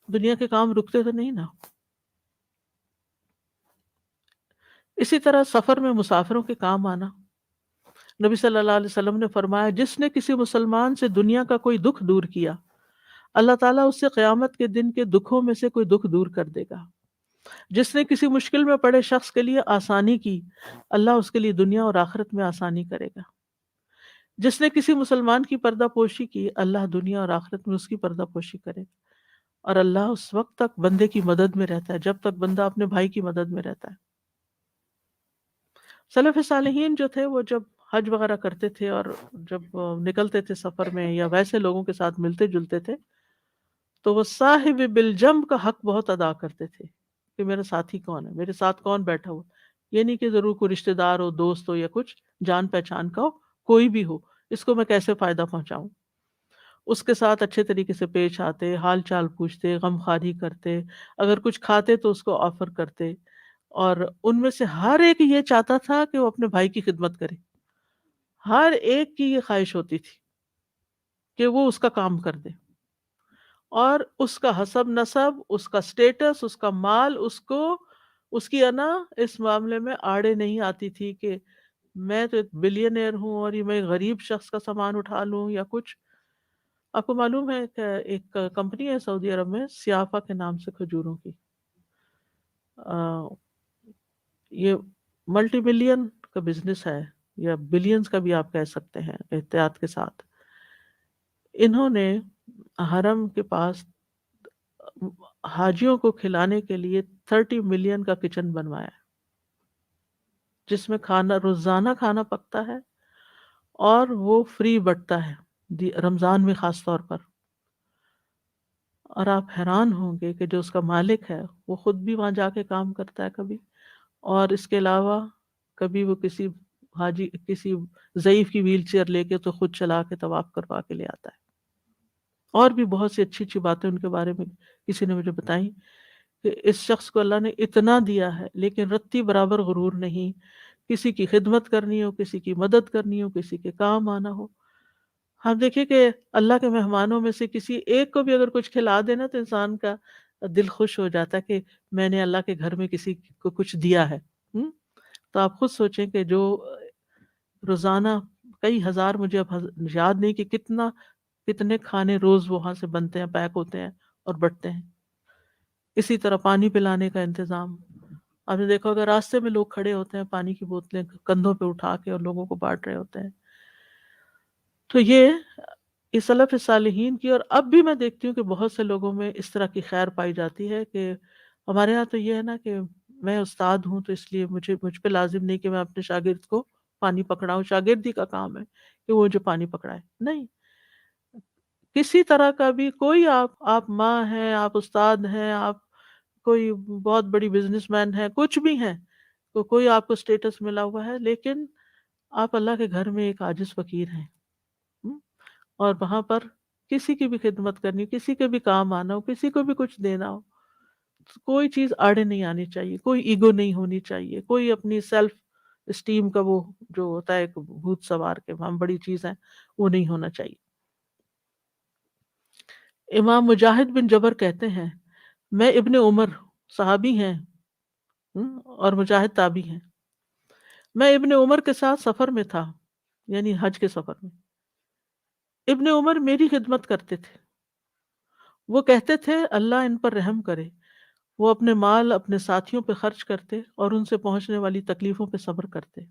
[SPEAKER 3] دنیا کے کام رکتے تو نہیں نا. اسی طرح سفر میں مسافروں کے کام آنا. نبی صلی اللہ علیہ وسلم نے فرمایا، جس نے کسی مسلمان سے دنیا کا کوئی دکھ دور کیا، اللہ تعالیٰ اس سے قیامت کے دن کے دکھوں میں سے کوئی دکھ دور کر دے گا. جس نے کسی مشکل میں پڑے شخص کے لیے آسانی کی، اللہ اس کے لیے دنیا اور آخرت میں آسانی کرے گا. جس نے کسی مسلمان کی پردہ پوشی کی، اللہ دنیا اور آخرت میں اس کی پردہ پوشی کرے گا. اور اللہ اس وقت تک بندے کی مدد میں رہتا ہے جب تک بندہ اپنے بھائی کی مدد میں رہتا ہے. سلف صالحین جو تھے، وہ جب حج وغیرہ کرتے تھے اور جب نکلتے تھے سفر میں یا ویسے لوگوں کے ساتھ ملتے جلتے تھے، تو وہ صاحب بالجنب کا حق بہت ادا کرتے تھے کہ میرا ساتھی کون ہے، میرے ساتھ کون بیٹھا ہوا. یہ نہیں کہ ضرور کوئی رشتہ دار ہو، دوست ہو، یا کچھ جان پہچان کا ہو، کوئی بھی ہو، اس کو میں کیسے فائدہ پہنچاؤں. اس کے ساتھ اچھے طریقے سے پیش آتے، حال چال پوچھتے، غم خواری کرتے، اگر کچھ کھاتے تو اس کو آفر کرتے. اور ان میں سے ہر ایک یہ چاہتا تھا کہ وہ اپنے بھائی کی خدمت کرے. ہر ایک کی یہ خواہش ہوتی تھی کہ وہ اس کا کام کر دے، اور اس کا حسب نسب، اس کا سٹیٹس، اس کا مال، اس کی انا اس معاملے میں آڑے نہیں آتی تھی کہ میں تو ایک بلینئر ہوں اور یہ میں غریب شخص کا سامان اٹھا لوں یا کچھ. آپ کو معلوم ہے کہ ایک کمپنی ہے سعودی عرب میں، سیافا کے نام سے، کھجوروں کی. یہ ملٹی ملین کا بزنس ہے، یا بلینز کا بھی آپ کہہ سکتے ہیں احتیاط کے ساتھ. انہوں نے حرم کے پاس حاجیوں کو کھلانے کے لیے 30 ملین کا کچن بنوایا، جس میں روزانہ کھانا پکتا ہے اور وہ فری بٹتا ہے رمضان میں خاص طور پر. اور آپ حیران ہوں گے کہ جو اس کا مالک ہے وہ خود بھی وہاں جا کے کام کرتا ہے کبھی، اور اس کے علاوہ کبھی وہ کسی ضعیف کی ویل چیئر لے کے تو خود چلا کے طواف کروا کے لے آتا ہے. اور بھی بہت سی اچھی اچھی باتیں ان کے بارے میں کسی نے مجھے بتائیں کہ اس شخص کو اللہ نے اتنا دیا ہے لیکن رتی برابر غرور نہیں، کسی کی خدمت کرنی ہو، کسی کی مدد کرنی ہو، کسی کے کام آنا ہو۔ ہم دیکھیں کہ اللہ کے مہمانوں میں سے کسی ایک کو بھی اگر کچھ کھلا دینا تو انسان کا دل خوش ہو جاتا ہے کہ میں نے اللہ کے گھر میں کسی کو کچھ دیا ہے۔ ہم؟ تو آپ خود سوچیں کہ جو روزانہ کئی ہزار، مجھے اب یاد نہیں کہ کتنے کھانے روز وہاں سے بنتے ہیں، پیک ہوتے ہیں اور بٹتے ہیں۔ اسی طرح پانی پلانے کا انتظام، آپ نے دیکھا اگر راستے میں لوگ کھڑے ہوتے ہیں پانی کی بوتلیں کندھوں پہ اٹھا کے اور لوگوں کو بانٹ رہے ہوتے ہیں۔ تو یہ سلف صالحین کی، اور اب بھی میں دیکھتی ہوں کہ بہت سے لوگوں میں اس طرح کی خیر پائی جاتی ہے کہ ہمارے ہاں تو یہ ہے نا کہ میں استاد ہوں تو اس لیے مجھ پہ لازم نہیں کہ میں اپنے شاگرد کو پانی پکڑاؤں، شاگردی کا کام ہے کہ وہ جو پانی پکڑائے، نہیں، کسی طرح کا بھی کوئی، آپ ماں ہیں، آپ استاد ہیں، آپ کوئی بہت بڑی بزنس مین ہے، کچھ بھی ہیں، تو کوئی آپ کو اسٹیٹس ملا ہوا ہے، لیکن آپ اللہ کے گھر میں ایک عاجز فقیر ہیں، ہم؟ اور وہاں پر کسی کی بھی خدمت کرنی، کسی کے بھی کام آنا ہو، کسی کو بھی کچھ دینا ہو، کوئی چیز آڑے نہیں آنی چاہیے، کوئی ایگو نہیں ہونی چاہیے، کوئی اپنی سیلف اسٹیم کا وہ جو ہوتا ہے ایک بھوت سوار کے ہم بڑی چیز ہیں، وہ نہیں ہونا چاہیے۔ امام مجاہد بن جبر کہتے ہیں، میں ابن عمر، صحابی ہیں، اور مجاہد تابعی ہیں، میں ابن عمر کے ساتھ سفر میں تھا، یعنی حج کے سفر میں۔ ابن عمر میری خدمت کرتے تھے، وہ کہتے تھے اللہ ان پر رحم کرے، وہ اپنے مال اپنے ساتھیوں پہ خرچ کرتے اور ان سے پہنچنے والی تکلیفوں پہ صبر کرتے۔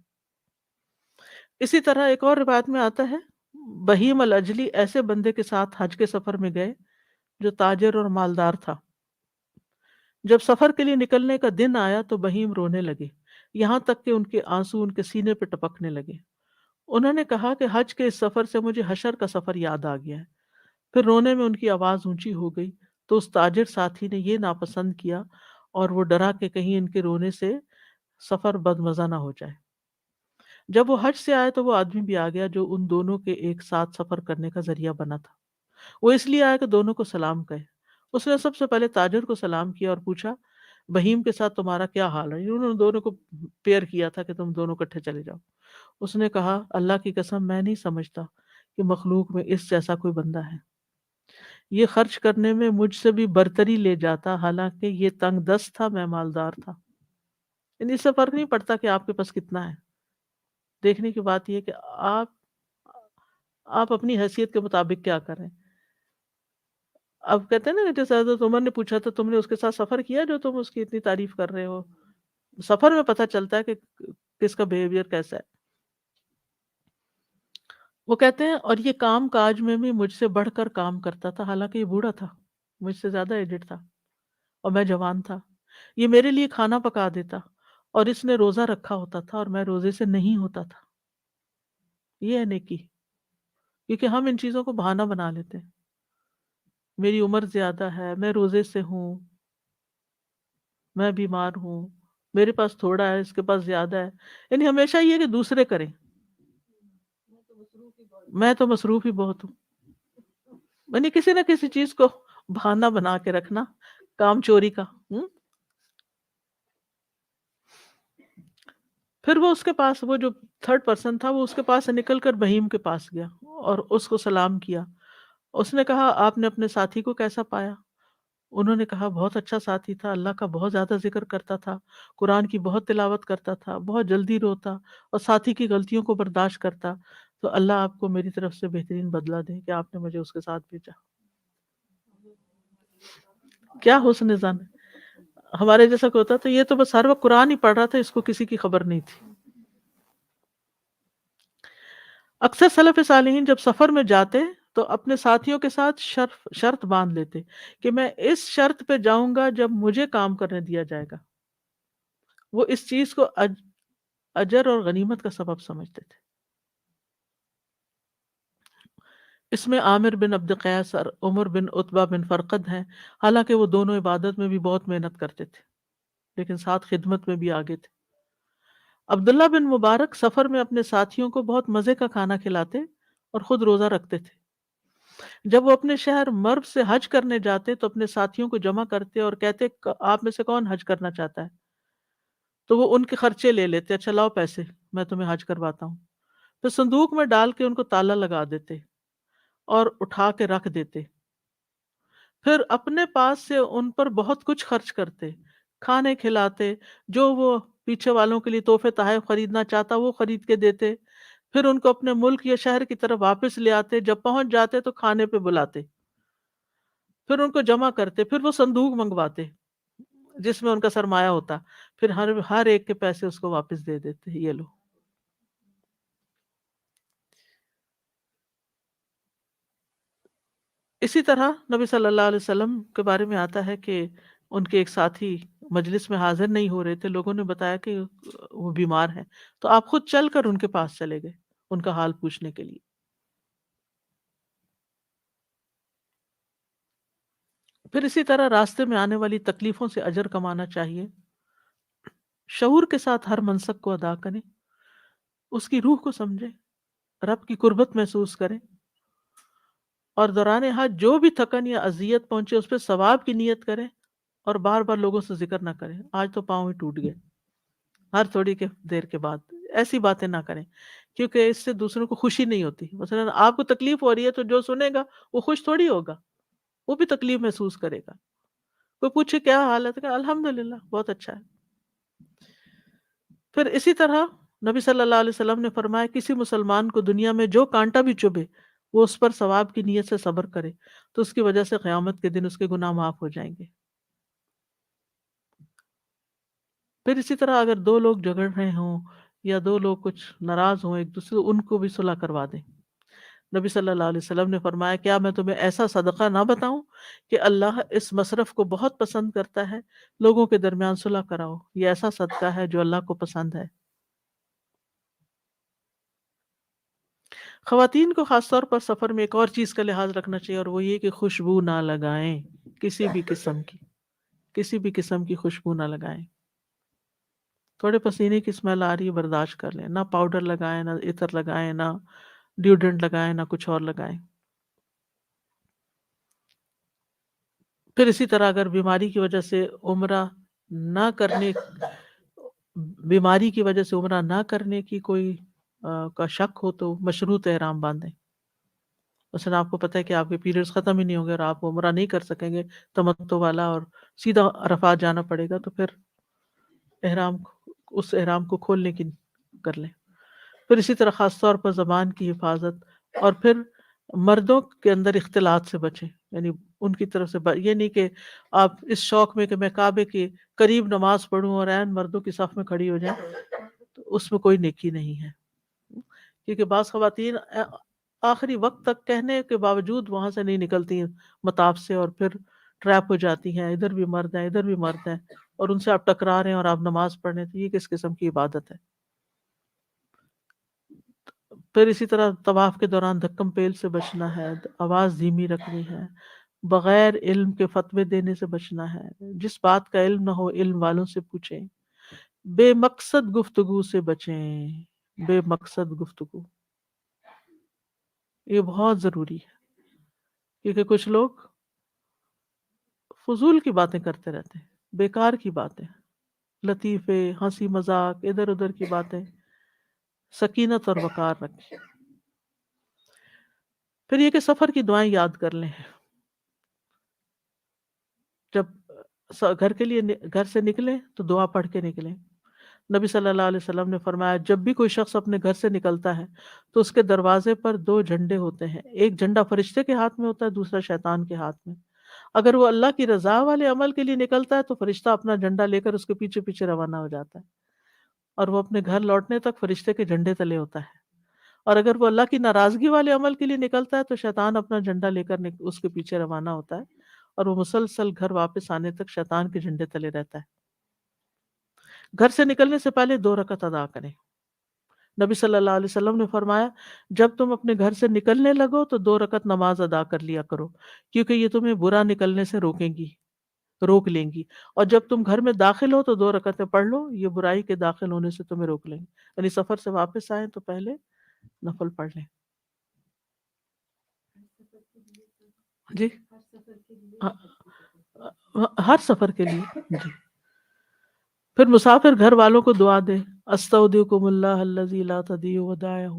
[SPEAKER 3] اسی طرح ایک اور روایت میں آتا ہے، بہیم الاجلی ایسے بندے کے ساتھ حج کے سفر میں گئے جو تاجر اور مالدار تھا۔ جب سفر کے لیے نکلنے کا دن آیا تو بہیم رونے لگے، یہاں تک کہ ان کے آنسو ان کے سینے پہ ٹپکنے لگے۔ انہوں نے کہا کہ حج کے اس سفر سے مجھے حشر کا سفر یاد آ گیا ہے۔ پھر رونے میں ان کی آواز اونچی ہو گئی تو اس تاجر ساتھی نے یہ ناپسند کیا اور وہ ڈرا کہ کہیں ان کے رونے سے سفر بدمزہ نہ ہو جائے۔ جب وہ حج سے آئے تو وہ آدمی بھی آ گیا جو ان دونوں کے ایک ساتھ سفر کرنے کا ذریعہ بنا تھا۔ وہ اس لیے آیا کہ دونوں کو سلام کہے۔ اس نے سب سے پہلے تاجر کو سلام کیا اور پوچھا بہیم کے ساتھ تمہارا کیا حال ہے؟ انہوں نے دونوں کو پیئر کیا تھا کہ تم دونوں اکٹھے چلے جاؤ۔ اس نے کہا اللہ کی قسم میں نہیں سمجھتا کہ مخلوق میں اس جیسا کوئی بندہ ہے، یہ خرچ کرنے میں مجھ سے بھی برتری لے جاتا، حالانکہ یہ تنگ دست تھا، میں مالدار تھا۔ یعنی اس سے فرق نہیں پڑتا کہ آپ کے پاس کتنا ہے، دیکھنے کی بات یہ ہے کہ آپ اپنی حیثیت کے مطابق کیا کریں۔ اب کہتے ہیں نا کہ جیسے حضرت عمر نے پوچھا تھا تم نے اس کے ساتھ سفر کیا جو تم اس کی اتنی تعریف کر رہے ہو؟ سفر میں پتہ چلتا ہے کہ کس کا بیہیویئر کیسا ہے۔ وہ کہتے ہیں اور یہ کام کاج میں بھی مجھ سے بڑھ کر کام کرتا تھا، حالانکہ یہ بوڑھا تھا، مجھ سے زیادہ ایجڈ تھا اور میں جوان تھا۔ یہ میرے لیے کھانا پکا دیتا اور اس نے روزہ رکھا ہوتا تھا اور میں روزے سے نہیں ہوتا تھا۔ یہ ہے نیکی، کیونکہ ہم ان چیزوں کو بہانہ بنا لیتے ہیں، میری عمر زیادہ ہے، میں روزے سے ہوں، میں بیمار ہوں، میرے پاس تھوڑا ہے، اس کے پاس زیادہ ہے، یعنی ہمیشہ یہ کہ دوسرے کریں، میں تو مصروف ہی بہت ہوں، یعنی کسی نہ کسی چیز کو بہانہ بنا کے رکھنا، کام چوری کا۔ پھر وہ اس کے پاس، وہ جو تھرڈ پرسن تھا، وہ اس کے پاس سے نکل کر بہیم کے پاس گیا اور اس کو سلام کیا۔ اس نے کہا آپ نے اپنے ساتھی کو کیسا پایا؟ انہوں نے کہا بہت اچھا ساتھی تھا، اللہ کا بہت زیادہ ذکر کرتا تھا، قرآن کی بہت تلاوت کرتا تھا، بہت جلدی روتا اور ساتھی کی غلطیوں کو برداشت کرتا، تو اللہ آپ کو میری طرف سے بہترین بدلہ دے کہ آپ نے مجھے اس کے ساتھ بھیجا۔ کیا حسن زن! ہمارے جیسا کوئی ہوتا تو یہ تو بس ہر وقت قرآن ہی پڑھ رہا تھا، اس کو کسی کی خبر نہیں تھی۔ اکثر سلف صالحین جب سفر میں جاتے تو اپنے ساتھیوں کے ساتھ شرط باندھ لیتے کہ میں اس شرط پہ جاؤں گا جب مجھے کام کرنے دیا جائے گا۔ وہ اس چیز کو اجر اور غنیمت کا سبب سمجھتے تھے۔ اس میں عامر بن عبد قیس اور عمر بن عتبہ بن فرقد ہیں، حالانکہ وہ دونوں عبادت میں بھی بہت محنت کرتے تھے لیکن ساتھ خدمت میں بھی آگے تھے۔ عبداللہ بن مبارک سفر میں اپنے ساتھیوں کو بہت مزے کا کھانا کھلاتے اور خود روزہ رکھتے تھے۔ جب وہ اپنے شہر مرو سے حج کرنے جاتے تو اپنے ساتھیوں کو جمع کرتے اور کہتے آپ میں سے کون حج کرنا چاہتا ہے؟ تو وہ ان کے خرچے لے لیتے، اچھا لاؤ پیسے، میں تمہیں حج کرواتا ہوں. پھر صندوق میں ڈال کے ان کو تالا لگا دیتے اور اٹھا کے رکھ دیتے. پھر اپنے پاس سے ان پر بہت کچھ خرچ کرتے، کھانے کھلاتے، جو وہ پیچھے والوں کے لیے تحفے تحائف خریدنا چاہتا وہ خرید کے دیتے. پھر ان کو اپنے ملک یا شہر کی طرف واپس لے آتے، جب پہنچ جاتے تو کھانے پہ بلاتے، پھر ان کو جمع کرتے، پھر وہ صندوق منگواتے جس میں ان کا سرمایہ ہوتا، پھر ہر ایک کے پیسے اس کو واپس دے دیتے، یہ لو. اسی طرح نبی صلی اللہ علیہ وسلم کے بارے میں آتا ہے کہ ان کے ایک ساتھی مجلس میں حاضر نہیں ہو رہے تھے، لوگوں نے بتایا کہ وہ بیمار ہیں، تو آپ خود چل کر ان کے پاس چلے گئے ان کا حال پوچھنے کے لیے. پھر اسی طرح راستے میں آنے والی تکلیفوں سے اجر کمانا چاہیے، شعور کے ساتھ ہر منصب کو ادا کریں، اس کی روح کو سمجھیں، رب کی قربت محسوس کریں، اور دوران حج جو بھی تھکن یا اذیت پہنچے اس پہ ثواب کی نیت کریں، اور بار بار لوگوں سے ذکر نہ کریں آج تو پاؤں ہی ٹوٹ گئے ہر تھوڑی کے دیر کے بعد. ایسی باتیں نہ کریں کیونکہ اس سے دوسروں کو خوشی نہیں ہوتی. مثلا آپ کو تکلیف ہو رہی ہے تو جو سنے گا وہ خوش تھوڑی ہوگا، وہ بھی تکلیف محسوس کرے گا. کوئی پوچھے کیا حالت ہے، الحمدللہ بہت اچھا ہے. پھر اسی طرح نبی صلی اللہ علیہ وسلم نے فرمایا کسی مسلمان کو دنیا میں جو کانٹا بھی چبھے وہ اس پر ثواب کی نیت سے صبر کرے تو اس کی وجہ سے قیامت کے دن اس کے گناہ معاف ہو جائیں گے. پھر اسی طرح اگر دو لوگ جھگڑ رہے ہوں یا دو لوگ کچھ ناراض ہوں ایک دوسرے، ان کو بھی صلح کروا دیں. نبی صلی اللہ علیہ وسلم نے فرمایا کیا میں تمہیں ایسا صدقہ نہ بتاؤں کہ اللہ اس مصرف کو بہت پسند کرتا ہے، لوگوں کے درمیان صلح کراؤ، یہ ایسا صدقہ ہے جو اللہ کو پسند ہے. خواتین کو خاص طور پر سفر میں ایک اور چیز کا لحاظ رکھنا چاہیے، اور وہ یہ کہ خوشبو نہ لگائیں، کسی بھی قسم کی خوشبو نہ لگائیں. تھوڑے پسینے کی اسمیل آ رہی ہے برداشت کر لیں، نہ پاؤڈر لگائیں، نہ عطر لگائیں، نہ ڈیوڈرنٹ لگائیں، نہ کچھ اور لگائیں. پھر اسی طرح اگر بیماری کی وجہ سے عمرہ نہ کرنے کی کوئی کا شک ہو تو مشروط احرام باندھیں. مثلا آپ کو پتہ ہے کہ آپ کے پیریڈز ختم ہی نہیں ہوں گے اور آپ عمرہ نہیں کر سکیں گے تمتع والا اور سیدھا عرفات جانا پڑے گا، تو پھر اس احرام کو کھولنے کی کر لیں. پھر اسی طرح خاص طور پر زبان کی حفاظت، اور پھر مردوں کے اندر اختلاط سے بچیں، یعنی ان کی طرف سے یہ نہیں کہ آپ اس شوق میں کہ میں کعبے کے قریب نماز پڑھوں اور عین مردوں کی صف میں کھڑی ہو جائیں، تو اس میں کوئی نیکی نہیں ہے. کیونکہ بعض خواتین آخری وقت تک کہنے کے باوجود وہاں سے نہیں نکلتی ہیں مطاف سے، اور پھر ٹریپ ہو جاتی ہیں، ادھر بھی مرد ہیں ادھر بھی مرد ہیں، اور ان سے آپ ٹکرا رہے ہیں اور آپ نماز پڑھ رہے ہیں، تو یہ کس قسم کی عبادت ہے. پھر اسی طرح طواف کے دوران دھکم پیل سے بچنا ہے، آواز دھیمی رکھنی ہے، بغیر علم کے فتوے دینے سے بچنا ہے، جس بات کا علم نہ ہو علم والوں سے پوچھیں، بے مقصد گفتگو سے بچیں. بے مقصد گفتگو یہ بہت ضروری ہے، کیونکہ کچھ لوگ فضول کی باتیں کرتے رہتے ہیں، بیکار کی باتیں، لطیفے، ہنسی مذاق، ادھر ادھر کی باتیں. سکینت اور وقار رکھیں. پھر یہ کہ سفر کی دعائیں یاد کر لیں. جب گھر سے نکلیں تو دعا پڑھ کے نکلیں. نبی صلی اللہ علیہ وسلم نے فرمایا جب بھی کوئی شخص اپنے گھر سے نکلتا ہے تو اس کے دروازے پر 2 جھنڈے ہوتے ہیں، ایک جھنڈا فرشتے کے ہاتھ میں ہوتا ہے، دوسرا شیطان کے ہاتھ میں. اگر وہ اللہ کی رضا والے عمل کے لیے نکلتا ہے تو فرشتہ اپنا جھنڈا لے کر اس کے پیچھے پیچھے روانہ ہو جاتا ہے، اور وہ اپنے گھر لوٹنے تک فرشتے کے جھنڈے تلے ہوتا ہے. اور اگر وہ اللہ کی ناراضگی والے عمل کے لیے نکلتا ہے تو شیطان اپنا جھنڈا لے کر اس کے پیچھے روانہ ہوتا ہے، اور وہ مسلسل گھر واپس آنے تک شیطان کے جھنڈے تلے رہتا ہے. گھر سے نکلنے سے پہلے 2 رکعت ادا کریں. نبی صلی اللہ علیہ وسلم نے فرمایا جب تم اپنے گھر سے نکلنے لگو تو 2 رکعت نماز ادا کر لیا کرو، کیونکہ یہ تمہیں برا نکلنے سے روک لیں گی، اور جب تم گھر میں داخل ہو تو 2 رکعتیں پڑھ لو، یہ برائی کے داخل ہونے سے تمہیں روک لیں گے. یعنی سفر سے واپس آئیں تو پہلے نفل پڑھ لیں. جی ہر سفر کے لیے جی. پھر مسافر گھر والوں کو دعا دے، استودعکم اللہ الذی لا تضیع ودائعہ،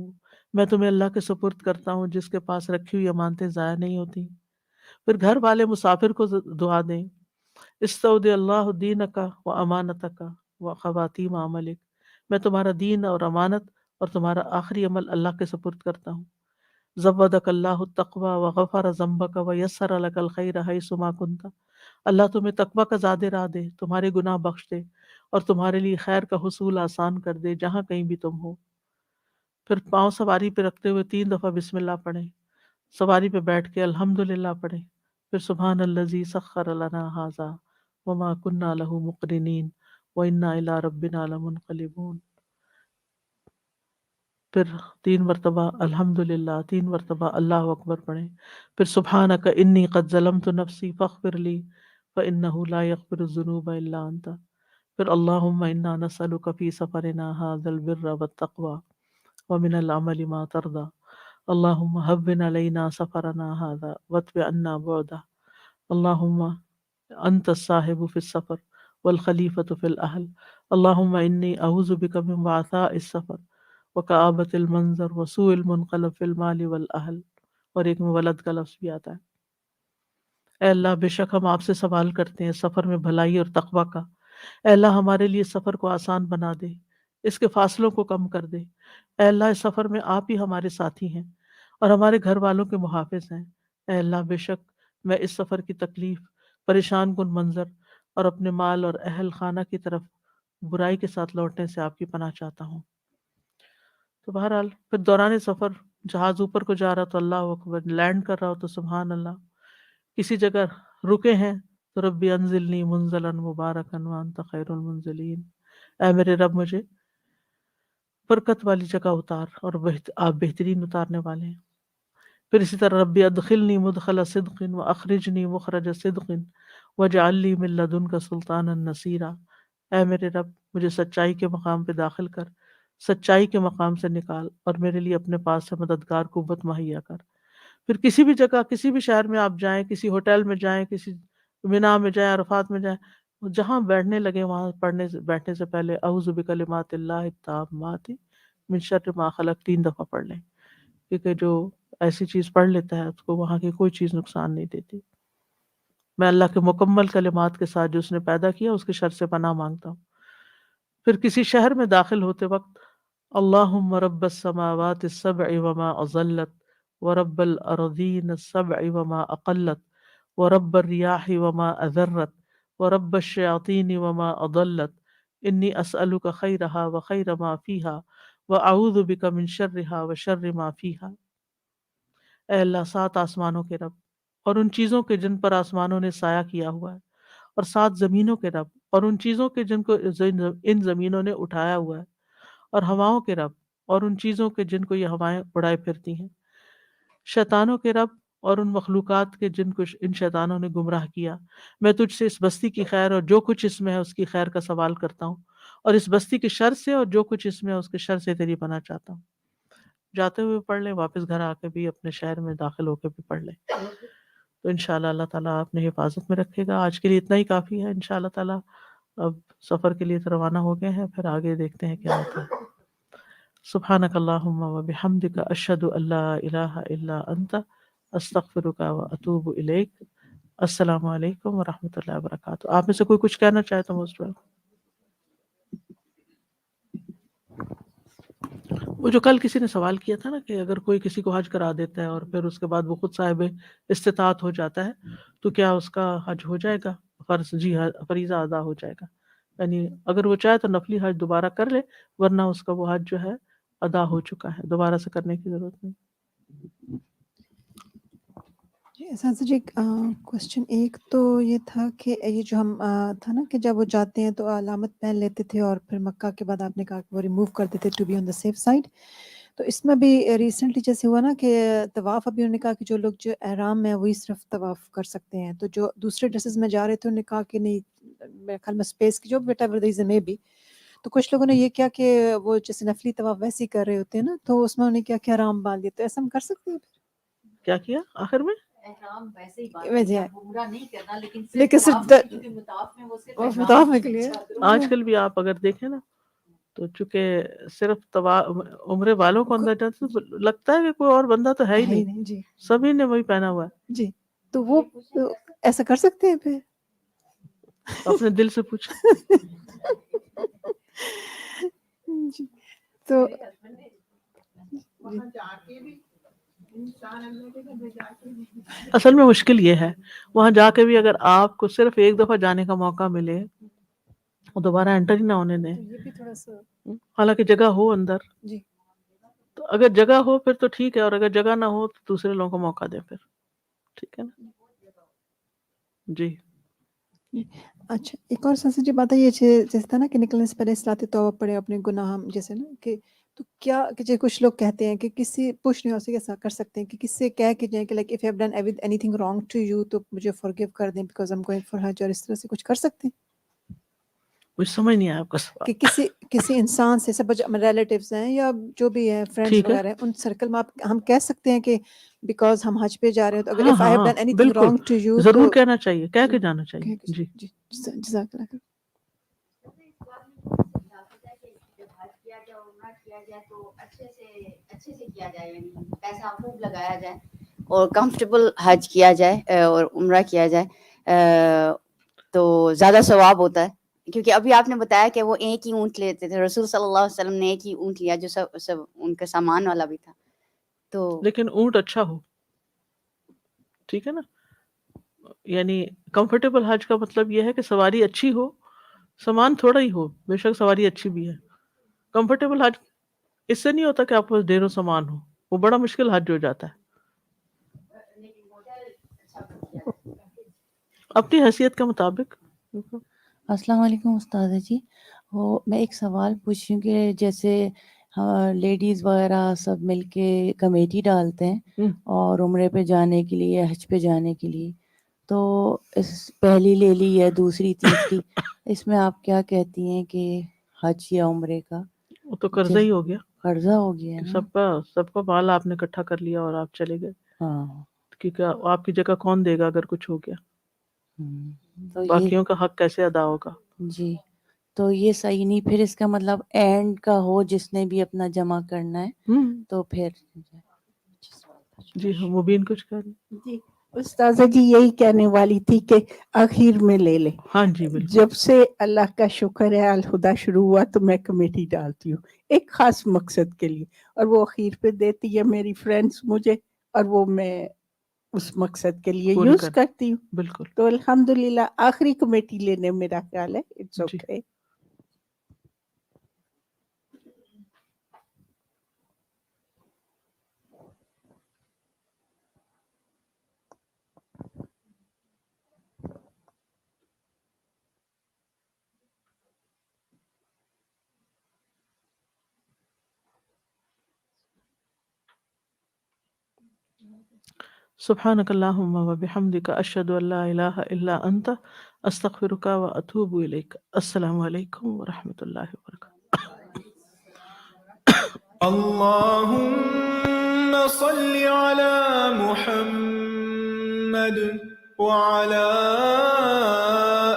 [SPEAKER 3] میں تمہیں اللہ کے سپرد کرتا ہوں جس کے پاس رکھی ہوئی امانتیں ضائع نہیں ہوتی. پھر گھر والے مسافر کو دعا دیں، استودع اللہ دینک و امانتک و خواتیم عملک، میں تمہارا دین اور امانت اور تمہارا آخری عمل اللہ کے سپرد کرتا ہوں. زودک اللہ التقوی وغفر ذنبک ویسر لک الخیر حیث ما کنت، اللہ تمہیں تقوی کا زیادہ راہ دے، تمہارے گناہ بخش دے اور تمہارے لیے خیر کا حصول آسان کر دے جہاں کہیں بھی تم ہو. پھر پاؤں سواری پہ رکھتے ہوئے 3 دفعہ بسم اللہ پڑھیں، سواری پہ بیٹھ کے الحمدللہ پڑھیں، پھر سبحان الذی سخر لنا ھذا وما كنا له مقرنین وانا الی ربنا لمنقلبون. پھر 3 مرتبہ الحمدللہ، 3 مرتبہ اللہ اکبر پڑھیں، پھر سبحانک انی قد ظلمت نفسی فاغفر لی فانہ لا یغفر الذنوب الا انت. پھر اللہم انا نسألک فی سفرنا ھذا البر والتقوی ومن العمل ما ترضى اللہم ہون علینا سفرنا ھذا واطوِ عنا بعدہ اللہم انت الصاحب فی السفر والخلیفۃ فی الاہل اللہم انی اعوذ بک من وعثاء السفر وکآبۃ المنظر وسوء المنقلب فی المال والاہل. اور ایک میں ولد کا لفظ بھی آتا ہے. اے اللہ بے شک ہم آپ سے سوال کرتے ہیں سفر میں بھلائی اور تقوی کا. اے اللہ ہمارے لیے سفر کو آسان بنا دے، اس کے فاصلوں کو کم کر دے. اے اللہ اس سفر میں آپ ہی ہمارے ساتھی ہیں اور ہمارے گھر والوں کے محافظ ہیں. اے اللہ بے شک میں اس سفر کی تکلیف، پریشان کن منظر اور اپنے مال اور اہل خانہ کی طرف برائی کے ساتھ لوٹنے سے آپ کی پناہ چاہتا ہوں. تو بہرحال پھر دوران سفر جہاز اوپر کو جا رہا تو اللہ اکبر، لینڈ کر رہا ہو تو سبحان اللہ، کسی جگہ رکے ہیں تو ربی انزلنی منزلا مبارکا وانت خیر المنزلین، اے میرے رب مجھے برکت والی جگہ اتار اور آپ بہترین اتارنے والے ہیں. پھر اسی طرح ربی ادخلنی مدخل صدق واخرجنی مخرج صدق واجعل لی من لدنک سلطانا نصیرا، اے میرے رب مجھے سچائی کے مقام پہ داخل کر، سچائی کے مقام سے نکال اور میرے لیے اپنے پاس سے مددگار قوت مہیا کر. پھر کسی بھی جگہ، کسی بھی شہر میں آپ جائیں، کسی ہوٹل میں جائیں، کسی مینا میں جائیں، عرفات میں جائیں، جہاں بیٹھنے لگے وہاں بیٹھنے سے پہلے اعوذ بکلمات اللہ التامات من شر ما خلق 3 دفعہ پڑھ لیں، کیونکہ جو ایسی چیز پڑھ لیتا ہے اس کو وہاں کی کوئی چیز نقصان نہیں دیتی. میں اللہ کے مکمل کلمات کے ساتھ جو اس نے پیدا کیا اس کے شر سے پناہ مانگتا ہوں. پھر کسی شہر میں داخل ہوتے وقت اللہم رب السماوات السبع وما اضلت ورب الارضین السبع وما اقلت ورب الریاح وما اذرت ورب الشیاطین وما اضلت انی اسألک خیرہا وخیر ما فیہا واعوذ بک من شرہا وشر ما فیہا. اے اللہ 7 آسمانوں کے رب اور ان چیزوں کے جن پر آسمانوں نے سایہ کیا ہوا ہے، اور 7 زمینوں کے رب اور ان چیزوں کے جن کو ان زمینوں نے اٹھایا ہوا ہے، اور ہواؤں کے رب اور ان چیزوں کے جن کو یہ ہوائیں اڑائے پھرتی ہیں، شیطانوں کے رب اور ان مخلوقات کے جن کو ان شیطانوں نے گمراہ کیا. میں تجھ سے اس بستی کی خیر اور جو کچھ اس میں ہے اس کی خیر کا سوال کرتا ہوں، اور اس بستی کے شر سے اور جو کچھ اس میں ہے اس کے شر سے تیری پناہ چاہتا ہوں. جاتے ہوئے پڑھ لیں، واپس گھر آ کے بھی اپنے شہر میں داخل ہو کے بھی پڑھ لیں. تو انشاءاللہ اللہ تعالیٰ آپ نے حفاظت میں رکھے گا. آج کے لیے اتنا ہی کافی ہے. انشاءاللہ تعالیٰ اب سفر کے لیے تو روانہ ہو گئے ہیں، پھر آگے دیکھتے ہیں کیا ہوتا ہے. سبحانک اللہم و بحمدک اشہد ان لا الہ الا انت استغفرک و اتوب الیک. السلام علیکم ورحمۃ اللہ وبرکاتہ. آپ میں سے کوئی کچھ کہنا چاہے تو موسٹ ویلکم. وہ جو کل کسی نے سوال کیا تھا نا کہ اگر کوئی کسی کو حج کرا دیتا ہے اور پھر اس کے بعد وہ خود صاحب استطاعت ہو جاتا ہے تو کیا اس کا حج ہو جائے گا؟ فرض جی فریضہ ادا ہو جائے گا. یعنی اگر وہ چاہے تو نفلی حج دوبارہ کر لے، ورنہ اس کا وہ حج جو ہے ادا ہو چکا ہے، دوبارہ سے کرنے کی ضرورت نہیں.
[SPEAKER 7] جی اساتذہ جی کوشچن ایک تو یہ تھا کہ یہ جو ہم تھا نا کہ جب وہ جاتے ہیں تو علامت پہن لیتے تھے اور پھر مکہ کے بعد آپ نے کہا کہ وہ ریموو کر دیتے to be on the safe side. تو اس میں بھی ریسنٹلی جیسے ہوا نا کہ طواف، ابھی انہوں نے کہا کہ جو لوگ جو احرام میں وہی صرف طواف کر سکتے ہیں، تو جو دوسرے ڈریسز میں جا رہے تھے انہوں نے کہا کہ نہیں، میرے خیال میں اسپیس کی جو بیٹا ریزن میں بھی، تو کچھ لوگوں نے یہ کیا کہ وہ جیسے نفلی طواف ویسے ہی کر رہے ہوتے ہیں نا، تو اس میں انہوں نے کیا کہ احرام باندھ دیا. تو ایسا ہم کر سکتے ہیں؟
[SPEAKER 3] کیا کیا آخر میں؟
[SPEAKER 5] احرام ویسے ہی
[SPEAKER 7] ویسے
[SPEAKER 5] باندھ عمرہ نہیں کرنا، لیکن
[SPEAKER 7] لیکن
[SPEAKER 5] صرف
[SPEAKER 7] صرف
[SPEAKER 5] طواف کے مطاف میں وہ صرف
[SPEAKER 7] وہ
[SPEAKER 5] احرام
[SPEAKER 7] مطاف کے لیے
[SPEAKER 3] آج کل بھی آپ اگر دیکھیں نا تو چونکہ صرف عمرے والوں کو اندر جاتے تو لگتا ہے کہ کوئی اور بندہ تو ہے ہی نہیں،
[SPEAKER 7] جی
[SPEAKER 3] سبھی نے وہی پہنا ہوا ہے.
[SPEAKER 7] جی. تو وہ ایسا کر سکتے ہیں پھر
[SPEAKER 3] اپنے دل سے پوچھیں.
[SPEAKER 7] جی. تو
[SPEAKER 3] اصل میں مشکل یہ ہے وہاں جا کے بھی اگر آپ کو صرف ایک دفعہ جانے کا موقع ملے وہ دوبارہ انٹر ہی نہ ہونے دیں،
[SPEAKER 7] یہ بھی تھوڑا سا
[SPEAKER 3] حالانکہ جگہ ہو اندر.
[SPEAKER 7] جی.
[SPEAKER 3] تو اگر جگہ ہو پھر تو ٹھیک ہے، اور اگر جگہ نہ ہو تو دوسرے لوگوں کو موقع دیں پھر، ٹھیک ہے نا. جی.
[SPEAKER 7] اچھا ایک اور سر جی بات ہے یہ جیسے تھا نا کہ نکلنے سے پہلے صلاۃ توبہ پڑھے اپنے گناہ جیسے نا کہ تو کیا کہ کچھ لوگ کہتے ہیں کہ کسی پوچھ نہیں ہو سکے ایسا کر سکتے ہیں کہ کس سے کہہ کے جائیں کہ like if you have done any thing wrong to you تو مجھے فارگیو کر دیں because I am going for حج، اور اس طرح سے کچھ کر سکتے ہیں
[SPEAKER 3] مجھے سمجھ نہیں آیا آپ کا سوال.
[SPEAKER 7] کہ کسی انسان سے سب ریلیٹیوز ہیں یا جو بھی ہیں فرینڈس
[SPEAKER 3] ٹھیک ہے،
[SPEAKER 7] وغیرہ ہیں ان سرکل میں ہم کہہ سکتے ہیں کہ بیکاز ہم حج پہ جا رہے ہیں تو اگر
[SPEAKER 3] ہاں
[SPEAKER 7] اف آئی ہیو
[SPEAKER 3] ہاں
[SPEAKER 7] ڈن اینی تھنگ
[SPEAKER 3] بالکل
[SPEAKER 7] رانگ ٹو یو
[SPEAKER 3] ضرور
[SPEAKER 7] تو
[SPEAKER 3] کہنا چاہیے، کہہ کے جانا چاہیے. جی.
[SPEAKER 7] جی جزاک اللہ خیر.
[SPEAKER 8] جب حج کیا جائے عمرہ کیا جائے تو اچھے سے کیا جائے، یعنی پیسہ خوب لگایا جائے اور کمفرٹیبل حج کیا جائے اور عمرہ کیا جائے تو زیادہ ثواب ہوتا ہے. کیونکہ ابھی آپ نے بتایا کہ وہ ایک ہی اونٹ لیتے تھے، رسول صلی اللہ علیہ وسلم نے ایک ہی اونٹ لیا جو سب ان کا سامان والا بھی تھا. تو
[SPEAKER 3] لیکن اونٹ اچھا ہو، ٹھیک ہے نا. یعنی کمفرٹیبل حج کا مطلب یہ ہے کہ سواری اچھی ہو، سامان تھوڑا ہی ہو، بے شک سواری اچھی بھی ہے. کمفرٹیبل حج اس سے نہیں ہوتا کہ آپ کو ڈھیروں سامان ہو، وہ بڑا مشکل حج ہو جاتا ہے. اپنی حیثیت کے مطابق.
[SPEAKER 9] السلام علیکم استاذہ جی. وہ میں ایک سوال پوچھ رہی ہوں کہ جیسے لیڈیز وغیرہ سب مل کے کمیٹی ڈالتے ہیں اور عمرے پہ جانے کے لیے حج پہ جانے کے لیے، تو اس پہلی لے لی یا دوسری تیسری، اس میں آپ کیا کہتی ہیں کہ حج یا عمرے کا
[SPEAKER 3] وہ تو قرضہ ہی ہو گیا،
[SPEAKER 9] قرضہ ہو گیا
[SPEAKER 3] کہ
[SPEAKER 9] ہے نا.
[SPEAKER 3] سب کا مال آپ نے اکٹھا کر لیا اور آپ چلے گئے،
[SPEAKER 9] ہاں.
[SPEAKER 3] کیونکہ آپ کی جگہ کون دے گا اگر کچھ ہو گیا،
[SPEAKER 9] تو یہ
[SPEAKER 3] باقیوں کا حق کیسے ادا ہوگا.
[SPEAKER 9] جی تو یہ صحیح نہیں، پھر اس کا مطلب اینڈ کا ہو جس نے بھی اپنا جمع کرنا ہے تو پھر.
[SPEAKER 3] جی ہاں مبین کچھ کہہ رہی.
[SPEAKER 10] جی استاذہ جی یہی کہنے والی تھی کہ آخر میں لے لیں.
[SPEAKER 3] ہاں جی بالکل.
[SPEAKER 10] جب سے اللہ کا شکر ہے الہدا شروع ہوا تو میں کمیٹی ڈالتی ہوں ایک خاص مقصد کے لیے، اور وہ اخیر پہ دیتی ہے میری فرینڈس مجھے، اور وہ میں اس مقصد کے لیے
[SPEAKER 3] پوری
[SPEAKER 10] یوز
[SPEAKER 3] کر
[SPEAKER 10] کرتی ہوں.
[SPEAKER 3] بالکل.
[SPEAKER 10] تو الحمدللہ آخری کمیٹی لینے میرا خیال ہے اٹس
[SPEAKER 3] جی.
[SPEAKER 10] اوکے.
[SPEAKER 3] سبحانک اللہم و بحمدک اشہد ان لا الہ الا انت استغفرک و اتوب الیک. السلام علیکم ورحمۃ اللہ وبرکاتہ.
[SPEAKER 2] اللهم صل على محمد وعلى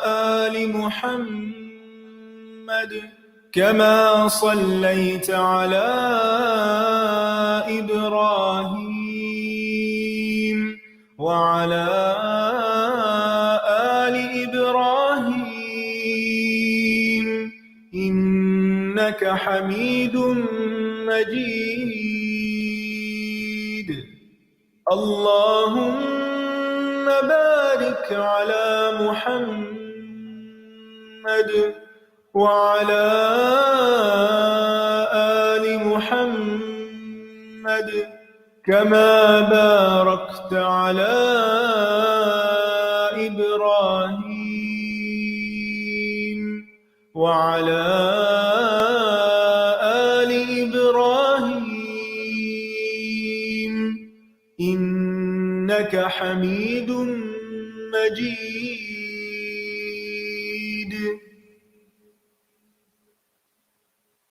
[SPEAKER 2] آل محمد كما صليت على إبراهيم وعلى آل إبراهيم إنك حميد مجيد. اللهم بارك على محمد وعلى آل محمد كما باركت على إبراهيم وعلى آل إبراهيم إنك حميد مجيد.